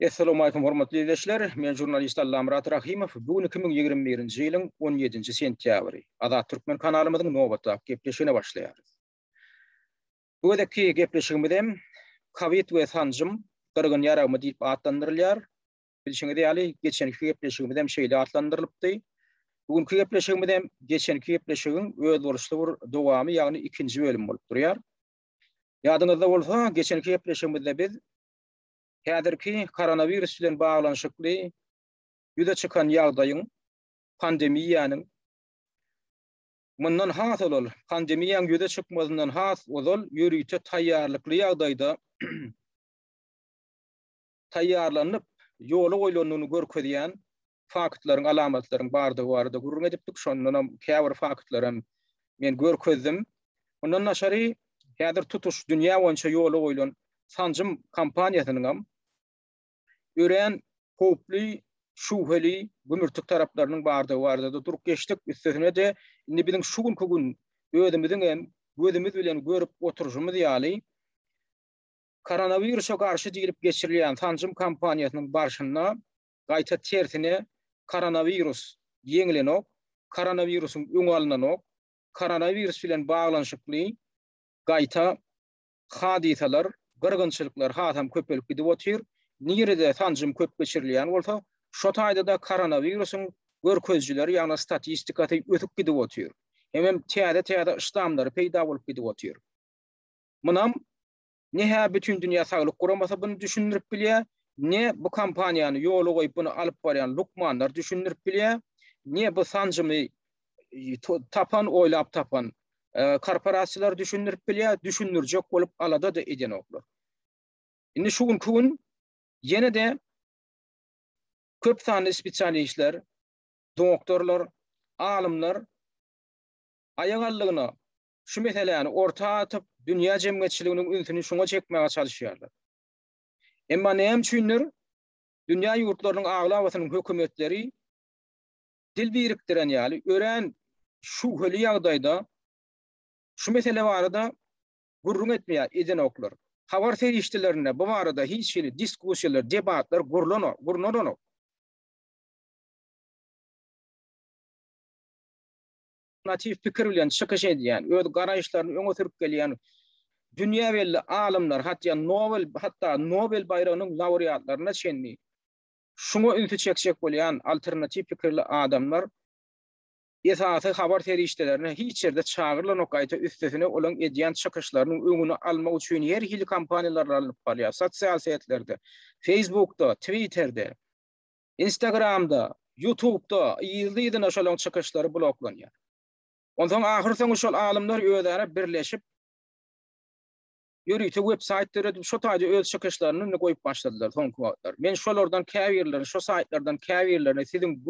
Assalamu alaykum hormatly izleyiciler. Men jurnalist Allam Murat Rahimov. Bugün 2021-nji ýylyň 17-nji sentýabry. Azat Türkmen kanalymyzyň nowatda gepleşigine başlaýarys. Bu edeki gepleşigimizde Covid we sanjym gyrgyn ýaragmy diýip atlandyrylýar. Bilşiňiz ýaly geçenki gepleşigimizde şeýle atlandyrylypdy. Bugünkü gepleşigimizde geçenki gepleşigiň öz boluşly bir dowamy, ýagny ikinji bölüm bolup durýar. Ýadyňyzda bolsa, geçenki gepleşigimizde biz häzirki koronavirus bilen baglanşykly ýüze çykan ýagdaýyň, pandemiýanyň mundan has bolal, pandemiýanyň ýüze çykmazyndan has bolal ýürüýte taýýarlykly ýagdaýda taýýarlanyp ýola goýulanyny görkezýän faktlaryň, alamatlaryň bardygy barada gurrun edipdik. Şondan käbir faktlaryň men görkezdim. Ondan naşary häzir tutuş dünýä boýunça ýola goýulan sanjym kampaniýasynyň ören poply, şuhely, gümürtük taraplarynyň bardygy barada durup geçdik. Üstüne de indi biziň şu günkü gün özümiziň hem gözümiz bilen görüp oturjumyz ýaly koronawirusa garşy diýilip geçirilýän sanjym kampaniýasynyň barşyna gaýta tersine koronawirus ýeňilenok, koronawirusyň öňe koronawirus bilen baglanşykly gaýta hadisalar, gyrgynçylyklar hasam köpelip gidip otyr. Nirede sanjym köp geçirilýän bolsa, şo taýda da koronawirusyň görkezjileri ýagny statistikaty ötüp gidip otyr. Hem täze işlemleri peýda bolup gidip otyr. Munam nähä bütün dünýä saglyk guramasy bunu düşündirip bilýär, ne bu kampaniýany ýola goýup bunu alyp barýan lukmanlar düşündirip bilýär, ne bu sanjymy tapan oýlap tapan korporasiýalar düşündirip bilýär, düşündirjek bolup alada da edenoklar. Indi şu gün ýene de köp sany spesialistler, doktorlar, alymlar aýagallygyna şu meseleni orta atyp dünýä jemgyýetçiliginiň ünsüni şoňa çekmäge çalışýarlar. Emma näme üçindir? Dünýä ýurtlarynyň aglawasynyň hökümetleri dil birikdiren ýaly ören şuhly ýagdaýda şu mesele barada gurrun etmeýär edenoklar. Habar serişdilerine bu arada hiç şeyli diskussiyalar, debatlar gurulano. Natif pikir bilen çykyş edýän, öz garaýşlaryny öňe sürüp gelýän dünýä belli alymlar, hatta Nobel baýragynyň laureatlaryna çenli. Şuňa ünsü çekşek bolýan alternativ pikirli adamlar esasy habar serişdilerine hiç ýerde çağırylanyp gaýta üstesine olan edýän çykyşlarynyň öňüni almak üçin her hili kampaniýalar alyp barýar. Sosial setlerде, Facebook'da, Twitter'de, Instagram'da, YouTube'da ýyldydan aşalan çykyşlary bloklanýar. Ondan ahyrsoň şol alymlar özleri birleşip ýürüýte websaytlara şu taýda öz çykyşlaryny goýup başladylar soňky. Men şolardan käbirleri, şu saytlardan käbirlerini siziň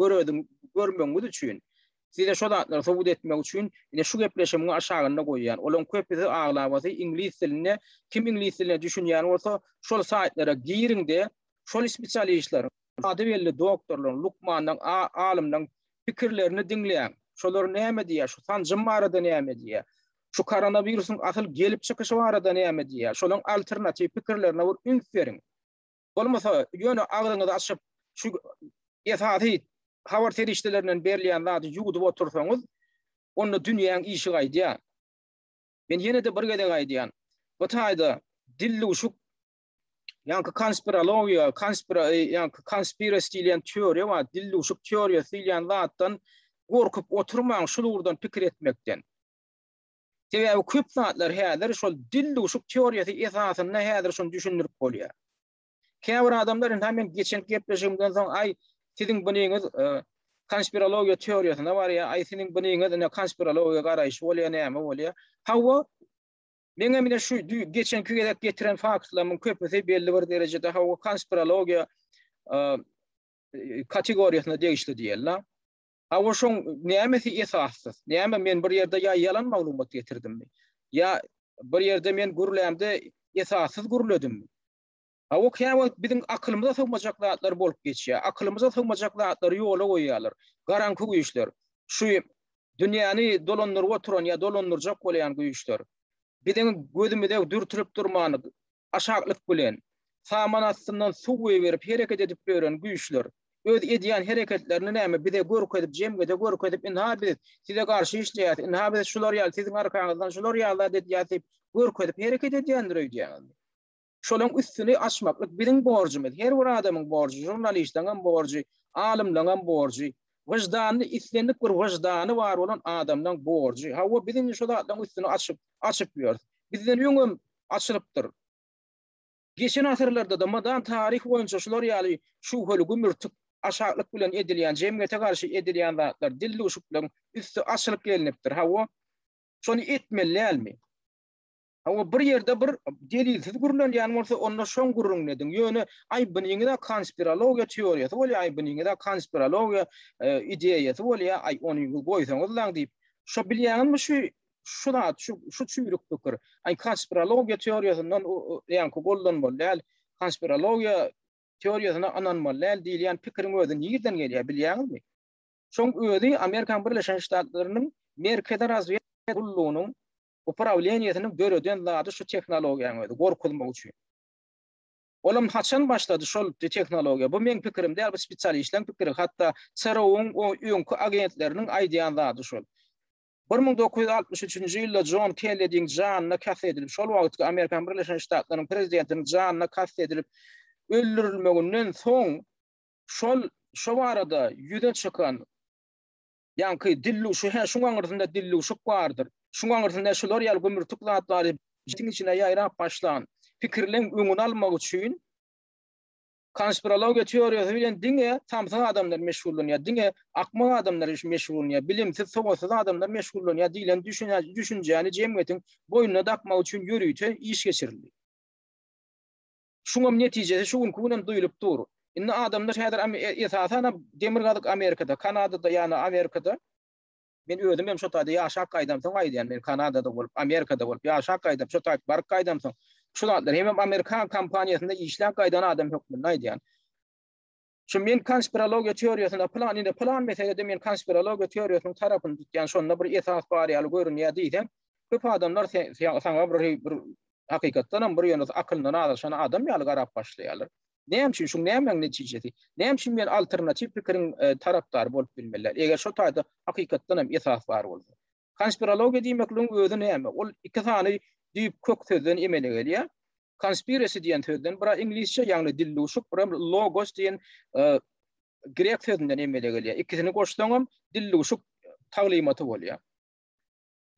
görmeňiz üçin size şu datları sobut etmek üçin ine şu gepleşimiň aşagyna goýýan. Olan köpüsi aglawasy ingliz diline, kim ingliz diline düşünýän bolsa, şol saytlara giриňde şol spesialistler, ady belli doktorlar, lukmandan, alymdan pikirlerini dinleýän. Şolar näme diýär, şu sanjym barada näme diýär, şu koronawirusyň asyl gelip çykyşy barada näme diýär, şolaryň alternativ pikirlerine bir üns beriň. Bolmasa ýöne agryňyzy açyp şu esasy habar serişdelerinden berilýän zady ýugudyp otursaňyz, onda dünýäň işi gaýdýar. Men ýene de bir gede gaýdýan. Bu taýda dilli uşuk ýa-ni conspiracy diýen teoriýa we dilli uşuk teoriýasy diýen zatdan gorkup oturmaň, şulurdan pikir etmekden. Sebäbi köp zatlar häzir şol dilli uşuk teoriýasy esasyna häzir şonu düşündirip bolýar. Käbir adamlar hemen geçen gepleşigimden soň siziň bunyňyz konspirologiýa teoriýasyna bar ýa, siziň bunyňyz konspirologiýa garaýşy bolýar, näme bolýar. Hawa meňe mine şu geçenki gedek getiren faktlaryň köpüsi belli bir derejede hawa konspirologiýa kategoriýasyna degişli diýerler. Hawa şoň nämesi esassyz? Näme men bir ýerde ýa ýalan maglumat getirdimmi? Ya bir ýerde men gurulýamda esassyz guruladymmy? O käwä biziň aklymyza sığmajak zatlar bolup geçýär. Aklymyza sığmajak zatlar ýola goýýarlar. Garanky güýçler. Şu dünýäni dolandyryp oturan ýa dolandyrjak bolýan güýçler. Biziň gözümizde dürtülip durmany aşaglyk bilen saman aslından su verip hareket edip gören güýçler öz ediyen hareketlerini näme bize görk edip jemgede görk edip inhabi size karşı işleýär inhabi şular ýaly sizin arkaňyzdan şular ýaly dedi ýatyp görk edip hareket edýändir öýdýän. Şolaň üstüni açmaklyk biziň borjumyz. Her bir adamyň borjy, jurnalistlaňam borjy, alimlaňam borjy, wyjdany islendik bir wyjdany bar bolan adamlaň borjy. Hawa biziň şolaň üstüni açyp ýör. Bizden ýöňüm açylypdyr. Geçen asırlarda da madan tarih boýunça şular ýaly şu höl gümürtük aşağılık bilen edilýän jemgyýete garşy edilýän zatlar dilli uşuklaryň üstü açylyp gelinipdir. Hawa şonu etmelälmi? Hawa bir ýerde bir delilsiz gürlenýän bolsa onda şoň gürrüňledin. Ýöne aýbynyňy da konspirologiýa teoriýasy bolýar, aýbynyňy da konspirologiýa ideýasy bolýar, ay ony goýsaňyz laň diýip şo bilýänmi şu çürük pikir. Ay konspirologiýa teoriýasyndan ýa-ni gollanmaly, konspirologiýa teoriýasyna ananmaly diýilýän pikiriň özü nirden gelýär bilýärmi? Şoň özi Amerikan Birleşen Ştatlarynyň merkezi razwedka gullugynyň upravleniýasynyň göreden zady şu tehnologiýaň özü gorkulmak üçin. Olam haçan başlady şol tehnologiýa? Bu meň pikirim däl, bu spesialistlaryň pikiri, hatda CERN-iň o ýöňkü agentleriniň aýdýan zady şol. 1963-nji ýylda John Kennedy'ň janyna kast edilip, şol wagtky Amerikan Birleşen Ştatlarynyň prezidentiniň janyna kast edilip öldürilmeginiň soň şol arada ýüze çykan ýa-ni dilli şu şuňa gyrtynda dilli uşuk bardyr. Şuňa gyrtynda şular ýaly gümürtük zatlary jiň içine ýaýrap başlan pikirleň öňüni almak üçin konspirologiýa teoriýasy bilen diňe tamsa adamlar meşgullanýar, diňe akmak adamlar meşgullanýar, bilimsiz sowasyz adamlar meşgullanýar diýilen düşünjäni jemgyýetiň boýnuna dakmak üçin ýürüýte iş geçirildi. Şuňam netijesi şu günkü bilen duýulyp dur. Indi adamlar häzir esasan demir gazyk Amerikada, Kanadada ýa-ni Amerikada men özüm hem şo taýda ýaşak gaýdam soň aýdýan men Kanadada bolup, Amerikada bolup ýaşak gaýdam, şo taýda bar gaýdam soň şular hem Amerikan kampaniýasynda işläp gaýdan adam hökmüni aýdýan. Şu men konspirologiýa teoriýasyna plan meselede men konspirologiýa teoriýasynyň tarapyny tutýan şonda bir esas bar ýaly görünýär diýsem, köp adamlar saňa bir hakykatdan bir ýöne akyldan adaşan adam ýaly garap başlaýarlar. Näme üçin şu nämeň netijesi? Näme üçin men alternativ pikiriň tarapdary bolup bilmeler? Eger şo taýda hakykatdan hem esas bar bolsa. Konspirologiýa diýmekliň özü näme? Ol iki sany diýip kök sözden emele gelýär. Conspiracy diýen sözden bir ingilisçe ýagny dilli uşuk, bir logos diýen grek sözünden emele gelýär. İkisini goşsaňam dilli uşuk taglimaty bolýar.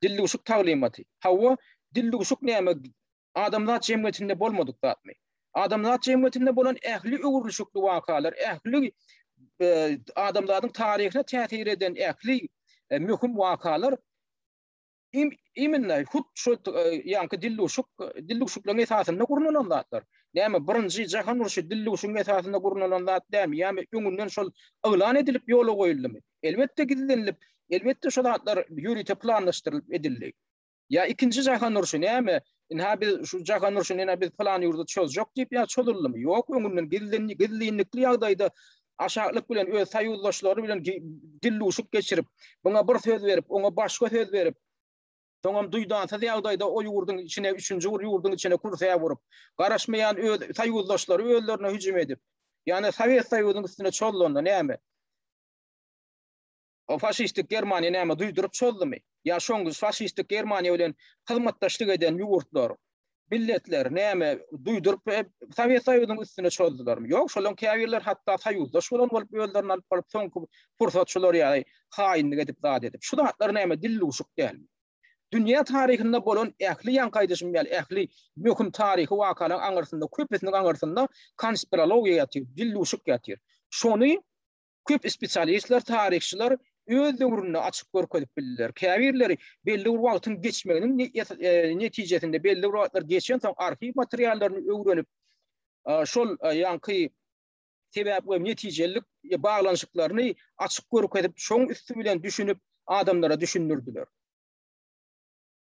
Dilli uşuk taglimaty. Hawa dilli uşuk näme? Adamlar jemgyýetinde bolmadyk zatmy. Adamlar jemgyýetinde bolan ähli öwürlüşükli wakalar, ähli adamlaryň taryhyna täsir eden ähli möhüm wakalar iminle hut şu ýa-ni dilli uşuklaryň esasynda gurnulan zatlar. Näme birinji jahan uruşy dilli uşuklaryň esasynda gurnulan zat dämi? Ýa-ni öňünden şol eglan edilip ýola goýuldymy? Elbetde gidilip, elbetde şo zatlar ýürüýte planlaşdyrylyp edildi. Ya ikinci jahan uruşy näme? Inhabi şu jahan uruşy näme biz plan ýurda çözjok diýip ýa çözüldymy? Ýok, öňünden gidilýänlikli ýagdaýda aşağılık bilen öz saýuldaşlary bilen dilli uşuk geçirip, buňa bir söz berip, oňa başga söz berip, soňam duýdan tazy ýagdaýda o ýurduň içine, üçünji ýurduň içine kursaýa burup, garaşmaýan öz saýuldaşlary özlerine hüjüm edip, ýani Sowet Soýuzynyň üstüne çöllände näme? O faşistik Germaniýa näme duýdurup çöldümi? Ya şoňky faşistik Germaniýa bilen hyzmatdaşlyk eden ýurtlar, milletler näme duýdurup Sowet Soýuzynyň üstüne çöldülermi? Ýok, şolaň käbirler hatda saýuldaş bolan bolup öýlerini alyp baryp soňky fursatçylar ýaly haýynlyk edip zat edip. Şu zatlar näme dilli uşuk dälmi? Dünýä taryhynda bolan ähli ýankaýdyşym ýaly ähli möhüm taryhy wakalaryň aňyrsynda köpesiniň aňyrsynda konspirologiýa ýatyr, dilli uşuk ýatyr. Şonu köp spesialistler, taryhçylar öz döwründe açyk görkezip bildiler. Käbirleri belli bir wagtyň geçmeginiň netijesinde belli bir wagtlar geçen soň arhiv materiallaryny öwrenip şol ýanky sebäp we netijelik baglanşyklaryny açyk görkezip şoň üstü bilen düşünüp adamlara düşündürdiler.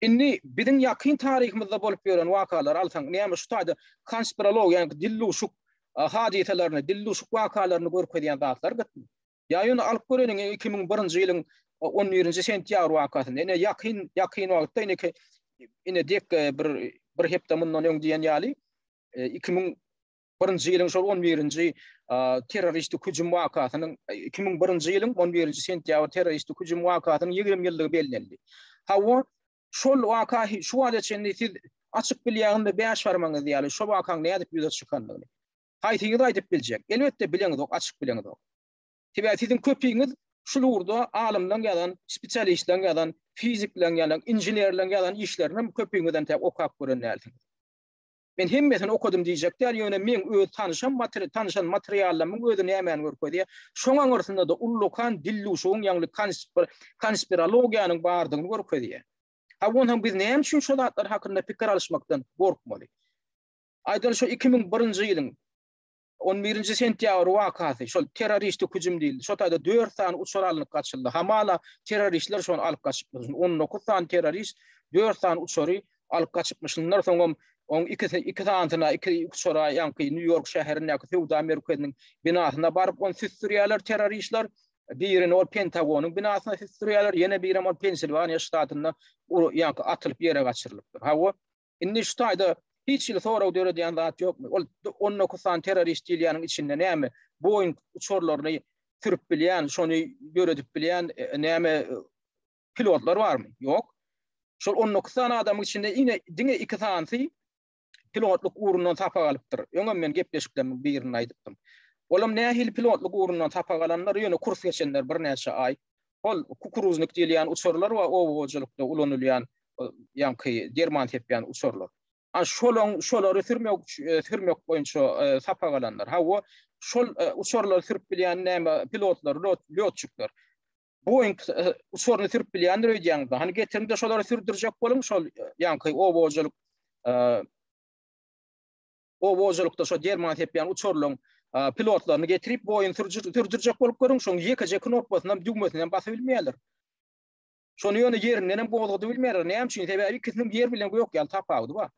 Inni biziň ýakyn taryhymyzda bolup ýören wakalar alsaň näme şu taýda konspirologiýa ýa-ni dilli uşuk hadiselerini, dilli uşuk wakalaryny görkezýän zatlar gitdi. Ýa-ni alyp görenin 2001-nji ýylyň 11-nji sentýabr wakasynda ene ýakyn wagtda ene dek bir hepde mundan öň diýen ýaly Birinci yılın şol 11-nji terroristik hüjüm wakatynyň 2001-nji ýylyň 11-nji sentýabr terroristik hüjüm wakatynyň 20 ýyllygy bellendi. Hawa şol waka şu wada çenli siz açyk bilýärinde bäş barmaňyz diýýär. Şol wakaň nädip ýüze çykandygyny. Haýtyňyz aýdyp biljek. Elbetde bileňiz, açyk bileňiz. Tebe siziň köpüňiz şulurda alymdan galan, spesialistden galan, fizikden galan, injenerden galan işlerini köpüňizden täp okap görenler. Ben hemmesini okudum diýjekler, ýöne men öz tanışan materiallarymyň özüne nämen görkezdi. Şoňa arasynda da ullukan dilluşuň ýagny konspirologiýanyň bardygyny görkezdi. Ha won biz näme üçin şol atlar hakynda pikir alışmakdan gorkmaly? Aýdal şu 2001-nji ýylyň 11-nji sentýabr wakaty şol terroristik hüjüm diýildi. Şo taýda 4 sany uçur alınıp gaçyldy. Hamala terroristler şonu alyp gaçypdyr. 19 sany terrorist 4 sany uçury alyp gaçypmyşlar. Soňra on iki tane iki uçura ýa-ni New York şäherine Suudi Amerikanyň binasyna baryp on süstirýärler terroristler. Birini o Pentagonyň binasyna süstirýärler, ýene birini o Pensilvaniya ştatynda ýa-ni atylyp ýere gaçyrylypdyr. Hawa indi şu taýda hiç ýyl sonra ödere diýen zat ýokmy? Ol 19 san terrorist diýilýäniň içinde näme Boeing uçurlaryny türüp bilýän, şonu göredip bilýän näme pilotlar barmy? Ýok. Şol 19 san adamyň içinde diňe 2 tansy pilotluk urundan tapa galypdyr. Ýöne men gepleşiklerimi birini aýdypdym. Olam nähili pilotluk urundan tapa galanlar ýöne kurs geçenler bir näçe ay. Ol kukuruznik diýilýän uçurlar we owojulukda ulanylýan ýa-ni derman tepýän uçurlar. Şolary sürmek boýunça tapa galanlar. Hawa şol uçurlar sürüp bilýän näme pilotlar, lotçuklar. Boeing uçuryny sürüp bilýändir öýdýäňde. Hani getirinde şolary sürdürjek bolum şol ýa-ni owojuluk owojulukda şo derman tepýän uçurlaryň pilotlaryny getirip Boeing sürdürjek bolup görüň, şoň ýekece knopkasyna düğmesine basy bilmeýärler. Şonu ýöne ýerinden bozgudy bilmeýärler. Näme üçin? Sebäbi ikisiniň ýer bilen ýok ýaly tapawdy ba.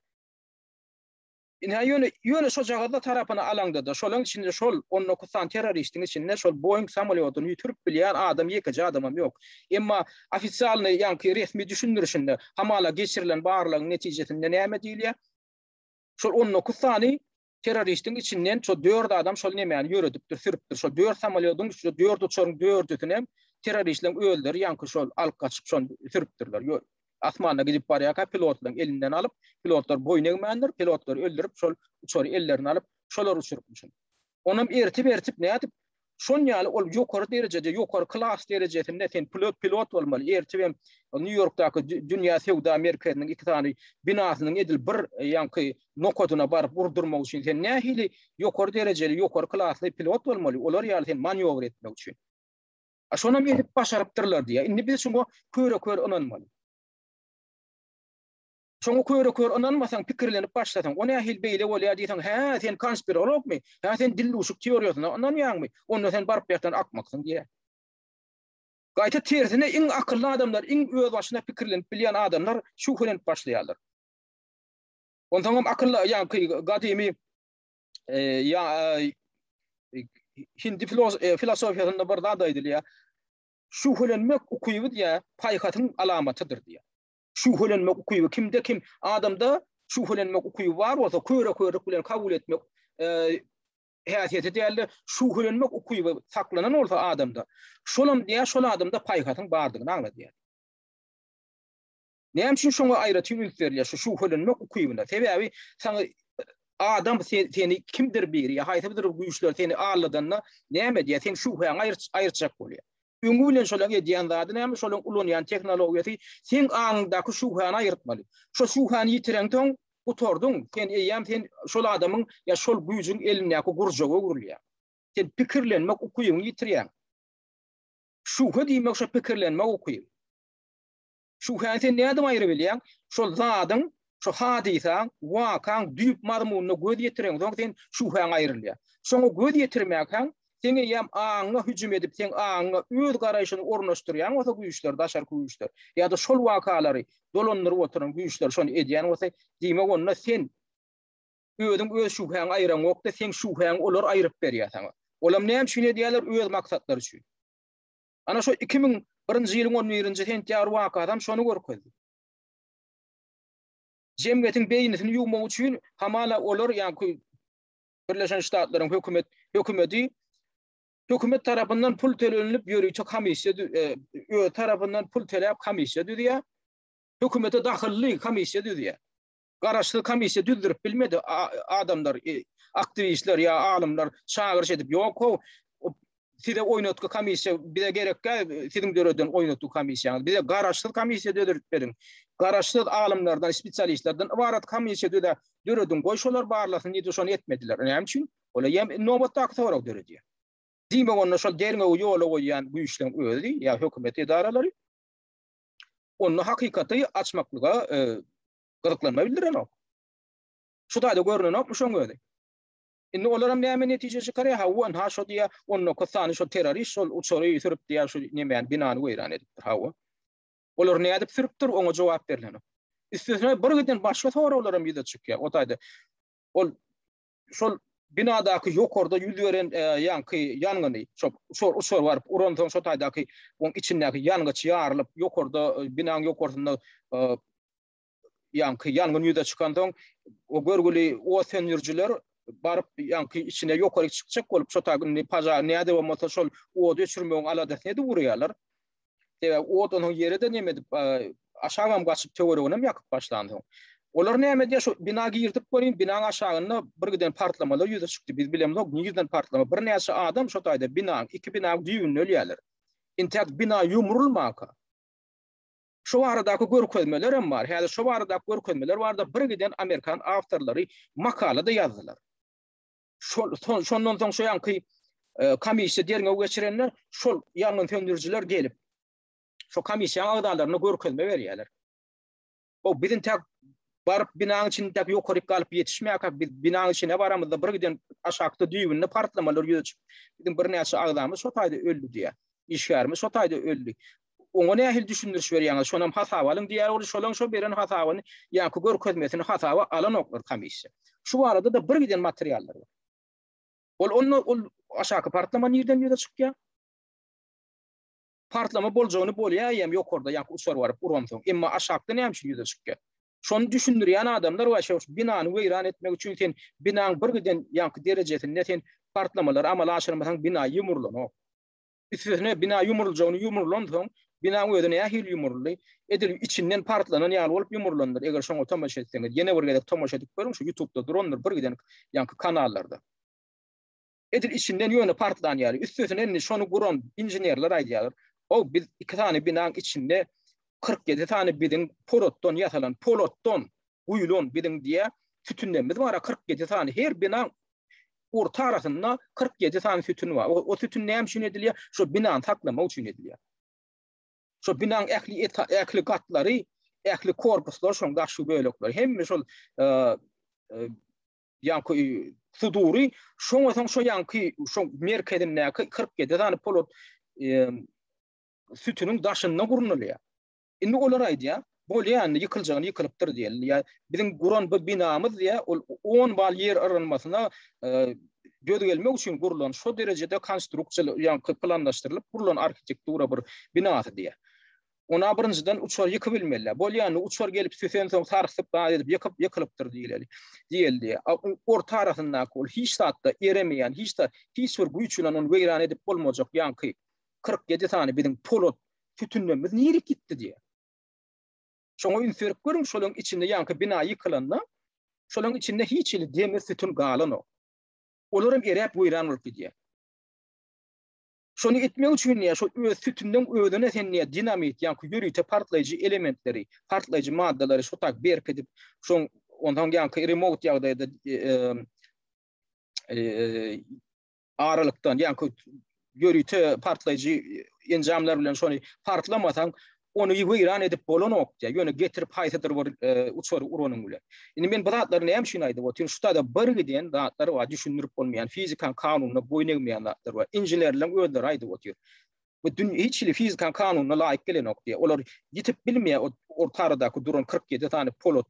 Ýöne şo jagada tarapyna alaňda da şolaň içinde şol 19 san terroristiň içinde şol Boeing samolyotyny ýütürip bilýän adam ýekece adamam ýok. Emma ofisialny ýa-ni resmi düşündürüşinde hamala geçirilen barlygyň netijesinde näme diýilýär? Şol 19 sany terroristiň içinden şo 4 adam şol nämäni ýöredipdir, sürüpdir. Şol 4 samolyotyň şo 4 uçuryň 4-üsini terroristler öldür, ýa-ni şol alyp gaçyp şonu sürüpdirler. Asmanda gidip barýaka pilotlaryň elinden alyp, pilotlar boyun egmändir, pilotlar öldürüp şol uçury ellerini alyp şolar uçurupmyşyn. Onam ertip näme edip şon ýaly ol ýokary derejede, ýokary klas derejesinde sen pilot bolmaly. Ertip New Yorkdaky dünýä Suudi Amerikanyň 2 tane binasynyň edil bir ýa-ni nokodyna baryp urdurmak üçin sen nähili ýokary derejeli, ýokary klasly pilot bolmaly. Olar ýaly sen manewr etmek üçin. Şonam edip başarypdyrlar diýär. Indi biz şoňa köre onanmaly. Şoňa köre onanmasaň pikirlenip başlasaň, o nähil beýle bolýar diýsen, "Hä, sen konspirologmy? Hä, sen dilluşuk teoriýasyna onanýarmy? Onda sen baryp ýerden akmaksyň" diýär. Gaýta tersine iň akylly adamlar, iň öz başyna pikirlenip bilýän adamlar şu hören başlaýarlar. Ondan akylly ýa-ni gadymy Hindi filosofiýasynda bir zat aýdylýar. Şu hölenmek ukuýby diýär, paýhatyň alamatydyr diýär. Şu hölenmek ukuýby kimde kim adamda şu hölenmek ukuýby bar bolsa köre bilen kabul etmek häsiýeti diýerler. Şu hölenmek ukuýby saklanan bolsa adamda. Şolam diýär, şol adamda paýhatyň bardygyny aňla diýär. Näme üçin şoňa aýratyp ýerler şu hölenmek ukuýbyna? Sebäbi saňa adam seni kimdir biri ya haytabydyr güýçler seni ağladanna näme diýär sen şu höýan aýyrçak bolýar. Öňü bilen şolaň edýän zady näme şolaň ulanýan teknologiýasy sen aňdaky şu höýan aýyrtmaly. Şu höýany ýitireňden utordyň sen eýäm sen şol adamyň ya şol güýjüň elindäki gurjaga gurulýar. Sen pikirlenmek ukuýuň ýitirýän. Şu diýmek şu pikirlenmek ukuýuň. Şu höýan sen näde aýryp bilýän? Şol zadyň şu hadisaň, wakaň düýp mazmunyny göz ýetireň sen şu höýan aýrylýar. Şoňa göz ýetirmäkäň sen ýam aňa hüjüm edip sen aňa öz garaýşyny ornaşdyrýan bolsa güýçler, daşar güýçler ýa-da şol wakalary dolandyryp oturan güýçler şonu edýän bolsa diýmek onda sen özüň öz şu höýan aýran wagtda sen şu höýan olar aýryp berýärsən. Olam näme üçin edýärler? Öz maksatlar üçin. Ana şu 2001-nji ýylyň 11-nji sentýabr wakadam şonu görkezdi. Jemgyýetiň beýnitini ýuwmak üçin hamala olar ýa-ni Birleşen Ştatların hükümet tarafından pul tölenilip yürüyüşe komisya tarafından pul tölep komisya diye hükümete dahilli komisya diye garaşlı komisya düzdürüp bilmedi adamlar aktivistler ya alimler çağırış edip yok o size oynatqı komisya bize gerek sizin göröden oynatqı komisya bize garaşlı komisya düzdürüp verin garaşlı alimlerden spesyalistlerden ibaret komisya dörödün goşolar barlasın diye şonu etmediler. Önemli için ola yem nobatda aktar dörödü. Dime onu şol derine yolu koyan bu işlem öyle ya hükümet idaraları onu hakikati açmaklığa gırıklanmayabilir o. Şu da görünen o şon öyle. Indi olaram näme netijesi kare hawan ha şo diye onu kosan şo terörist şol uçoru sürüp diye şo nemen binanı weyran edip hawa. Olar ne edip sürüpdir ona cevap berlen. İstisna bir giden başka sorularım yida çıkıyor. O tayda ol şol binadaki yokorda yüldüren yankı yangını şor var uronton şo taydaki on içindeki yangı çağırılıp yokorda binanın yokortunda yankı yangın yüde çıkandan o görgülü o senürcüler barıp yankı içine yokarı çıkacak olup şo taygın paja neyde o motoşol o düşürmeğin aladetine de vuruyorlar. O onun yeri de nemedi aşağıdan kaçıp teoriyanım yakıp başlandı. Olar näme diye şu bina girdik koyun bina aşağına bir giden partlamalar yüze çıktı biz bilemiz o yüzden partlama bir näse adam şu tayda bina iki bina düğün ölüyorlar. İntak bina yumrulmaka. Şu aradaki görkezmeler var. Yani şu aradaki görkezmeler var da bir giden Amerikan avtorları makalada yazdılar. Şondan soň şu yankı komisya derine geçirenler şol yangın söndürücüler gelip şu komisya ağdalarına görkezme veriyorlar. O bizim tek barıp binanın içinde yukarı kalıp yetişmeyek binanın içine varamızda bir giden aşağıda düğünle partlamalar yüzü bizim bir näse ağdamız şu tayda öldü diye işgärimiz şu tayda öldü. Onu ne ahil düşündürüş veriyorlar. Şonam hatavalın diğer olu şolun şo beren hatavanı yankı görkezmesini hatava alan oklar komisya. Şu arada da bir giden materyaller var. Ol aşağı partlama nereden yüze çıkıyor? Partlama bolcağını bolya yem yok orada yankı uçar varıp uronton. Emma aşağıda ne hemşin yüze çıkıyor? Şonu düşündürýän adamlar var şu binany weýran etmek üçin sen binaň bir giden yankı derejesinde sen partlamalar amal aşyrmasaň bina ýumurlanok. Üstüne bina ýumurlandyň binaň ödüne ahil ýumurly edil içinden partlanan ýaly bolup ýumurlandyr. Eger şoňa tamaşa etseňiz ýene bir gedek tamaşa edip görüň şu YouTube'da duranlar bir giden yankı kanallarda. Edil içinden ýöne partlanan ýaly üstüne şonu guran injenerler aýdýarlar. O biz iki tane binaň içinde 47 tane bidin polotton yasalan polotton uyulon bidin diye tütünlerimiz var 47 tane her bina orta arasında 47 tane tütün var. O tütün ne için ediliyor? Şu binanı saklama için ediliyor. Şu binanın ekli katları, ekli korpuslar şonda şu bölükler. Hem şu yankı suduri şu yankı şu merkezinde 47 tane polot tütünün daşında kurunuluyor. Indi olar aýdýar, bolýan ýykyljagyny ýykylypdyr diýil. Ya bizim guran bir binamız diýe 10 bal yer aranmasyna göz gelmek üçin gurulan şu derejede konstruksiýa ýa planlaşdyrylyp gurulan arhitektura bir binasy diýe. Ona birinciden uçar ýykyp bilmeliler. Bolýan uçar gelip süsen soň tarsyp ýadyp ýykylypdyr diýildi. Orta arasyndaky ol hiç satda eremeýän, hiç bir güýç bilen onu weýran edip bolmajak ýanky 47 tane bizim polot tütünlerimiz niri gitti diye. Şoňa ünsürüp görüň şolun içinde yankı bina yıkılanna, şolun içinde hiç ili demir tütün galan o. Olarım erep weýran bolup gidýär. Şonu etmek üçin ýa şu tütünden ödüne sen ýa dinamit yankı ýürüýte partlaýjy elementleri, partlaýjy maddalary şu tak berk edip şoň ondan yankı remote ýagdaýda aralykdan yankı ýürüýte partlaýjy enjamlar bilen şonu partlamasaň onu weýran edip bolanok diýe ýöne getirip haýsadyr uçary uranyň bilen. Indi men bu zatlaryny hem şunu aýdyp şu da bir giden zatlar var düşündirip bolmaýan fizikan kanunyna boyun egmeýän zatlar var. İnjinerler öýler aýdyp otyr. Bu hiç fizikan kanunyna laýyk gelenok diýe. Olar ýitip bilmeýär ortadaky duran 47 tane polot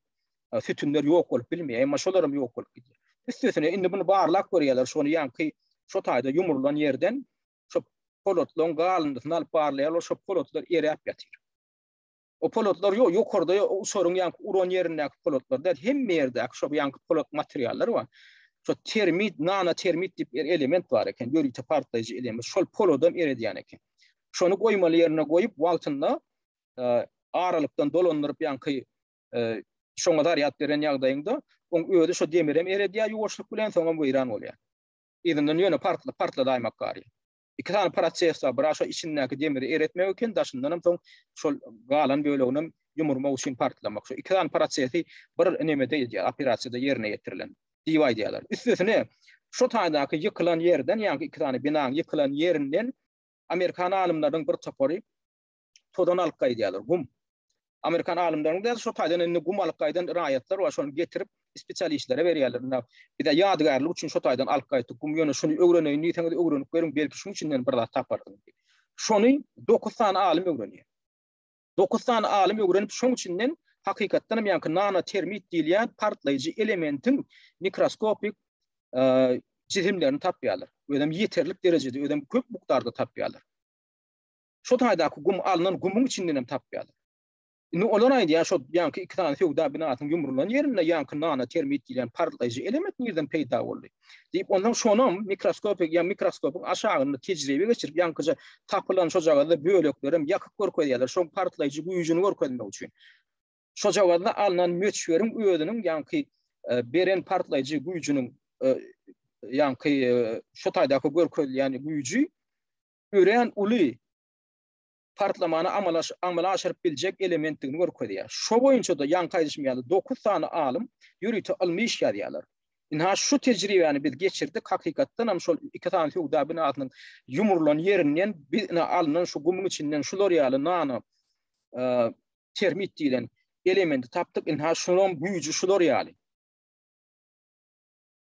tütünler ýok bolup bilmeýär, emma şolarym ýok bolup gidýär. Üstüne indi bunu barlak görýärler şonu ýanky şu taýda ýumurlan ýerden şu polotlaryň galyndysyny alyp barlaýarlar, şu polotlar erep ýatyr. O polotlar ýokarda uçaryň ýanky uran ýerindäki polotlar da hem ýerde şu ýanky polot materiallar var. Şo termit, nana termit dip element var eken, ýörükde partlayıcı element. Şol polodam erediýän eken. Şonu goýmaly ýerine goýup wagtynda aralykdan dolandyryp ýanky şoňa zaryat beren ýagdaýynda oň öýde şo demirem erediýär ýuwaşlyk bilen soňra buýran bolýar. Ýa-da ýöne partladymak gary. İki tane proses var. Biri şo içindäki demiri eretmek eken, daşyndan soň şol galan bölegini ýumurmak üçin partlamak. Şo iki tane prosesi bir nemede edýär, operasiýada ýerine ýetirilen. Diýip aýdýarlar. Üstesine şo taýdaky ýykylan ýerden, ýa-ni iki tane binaň ýykylan ýerinden Amerikan alymlaryň bir topory todan alyp gaýdýarlar. Gum. Amerikan alymlaryň da şo taýdan gum alyp gaýdan raýatlar we şonu getirip spesialistlere berýärler. Bir de ýadgarlyk üçin şo taýdan alyp gaýdyk. Gum ýöne şonu öwreneýin, niýetinde öwrenip görüň, belki şoň içinden bir zat tapardyň. Şonu 9 tane alim öwrenýär. 9 tane alim öwrenip şoň içinden hakykatdan ýa-ni nano termit diýilýän partlaýjy elementin mikroskopik cisimlerini tapýarlar. Ödem ýeterlik derejede, ödem köp mukdarda tapýarlar. Şo taýdaky gum alynan gumuň içinden hem tapýarlar. Indi olar aýdýar şo ýa-ni iki tane höwda binatyň ýumrulan ýerinde ýa-ni nano termit diýilen partlaýjy element nerden peýda boldy? Diýip ondan şonam mikroskopik ýa mikroskopyň aşagyny tejribe geçirip ýa-ni tapylan şo jagada böleklerim ýakyp görkezýärler. Şo partlaýjy güýjüni görkezmek üçin. Şo jagada alynan möçberin öýdüniň ýa-ni beren partlaýjy güýjüniň ýa-ni şo taýdaky görkezilýän güýjü ören uly partlamany amala aşyryp biljek elementini görkezýär. Şo boýunça da ýankaýdyşmaýarly 9 tane alim ýürüýte almışýarlar. Inha şu tejribeni biz geçirdik, hakykatdan hem şol iki tane höwda binatynyň ýumurlan ýerinden bina alynan şu gumuň içinden şular ýaly nano termit diýilen elementi tapdyk. Inha şonom güýjü şular ýaly.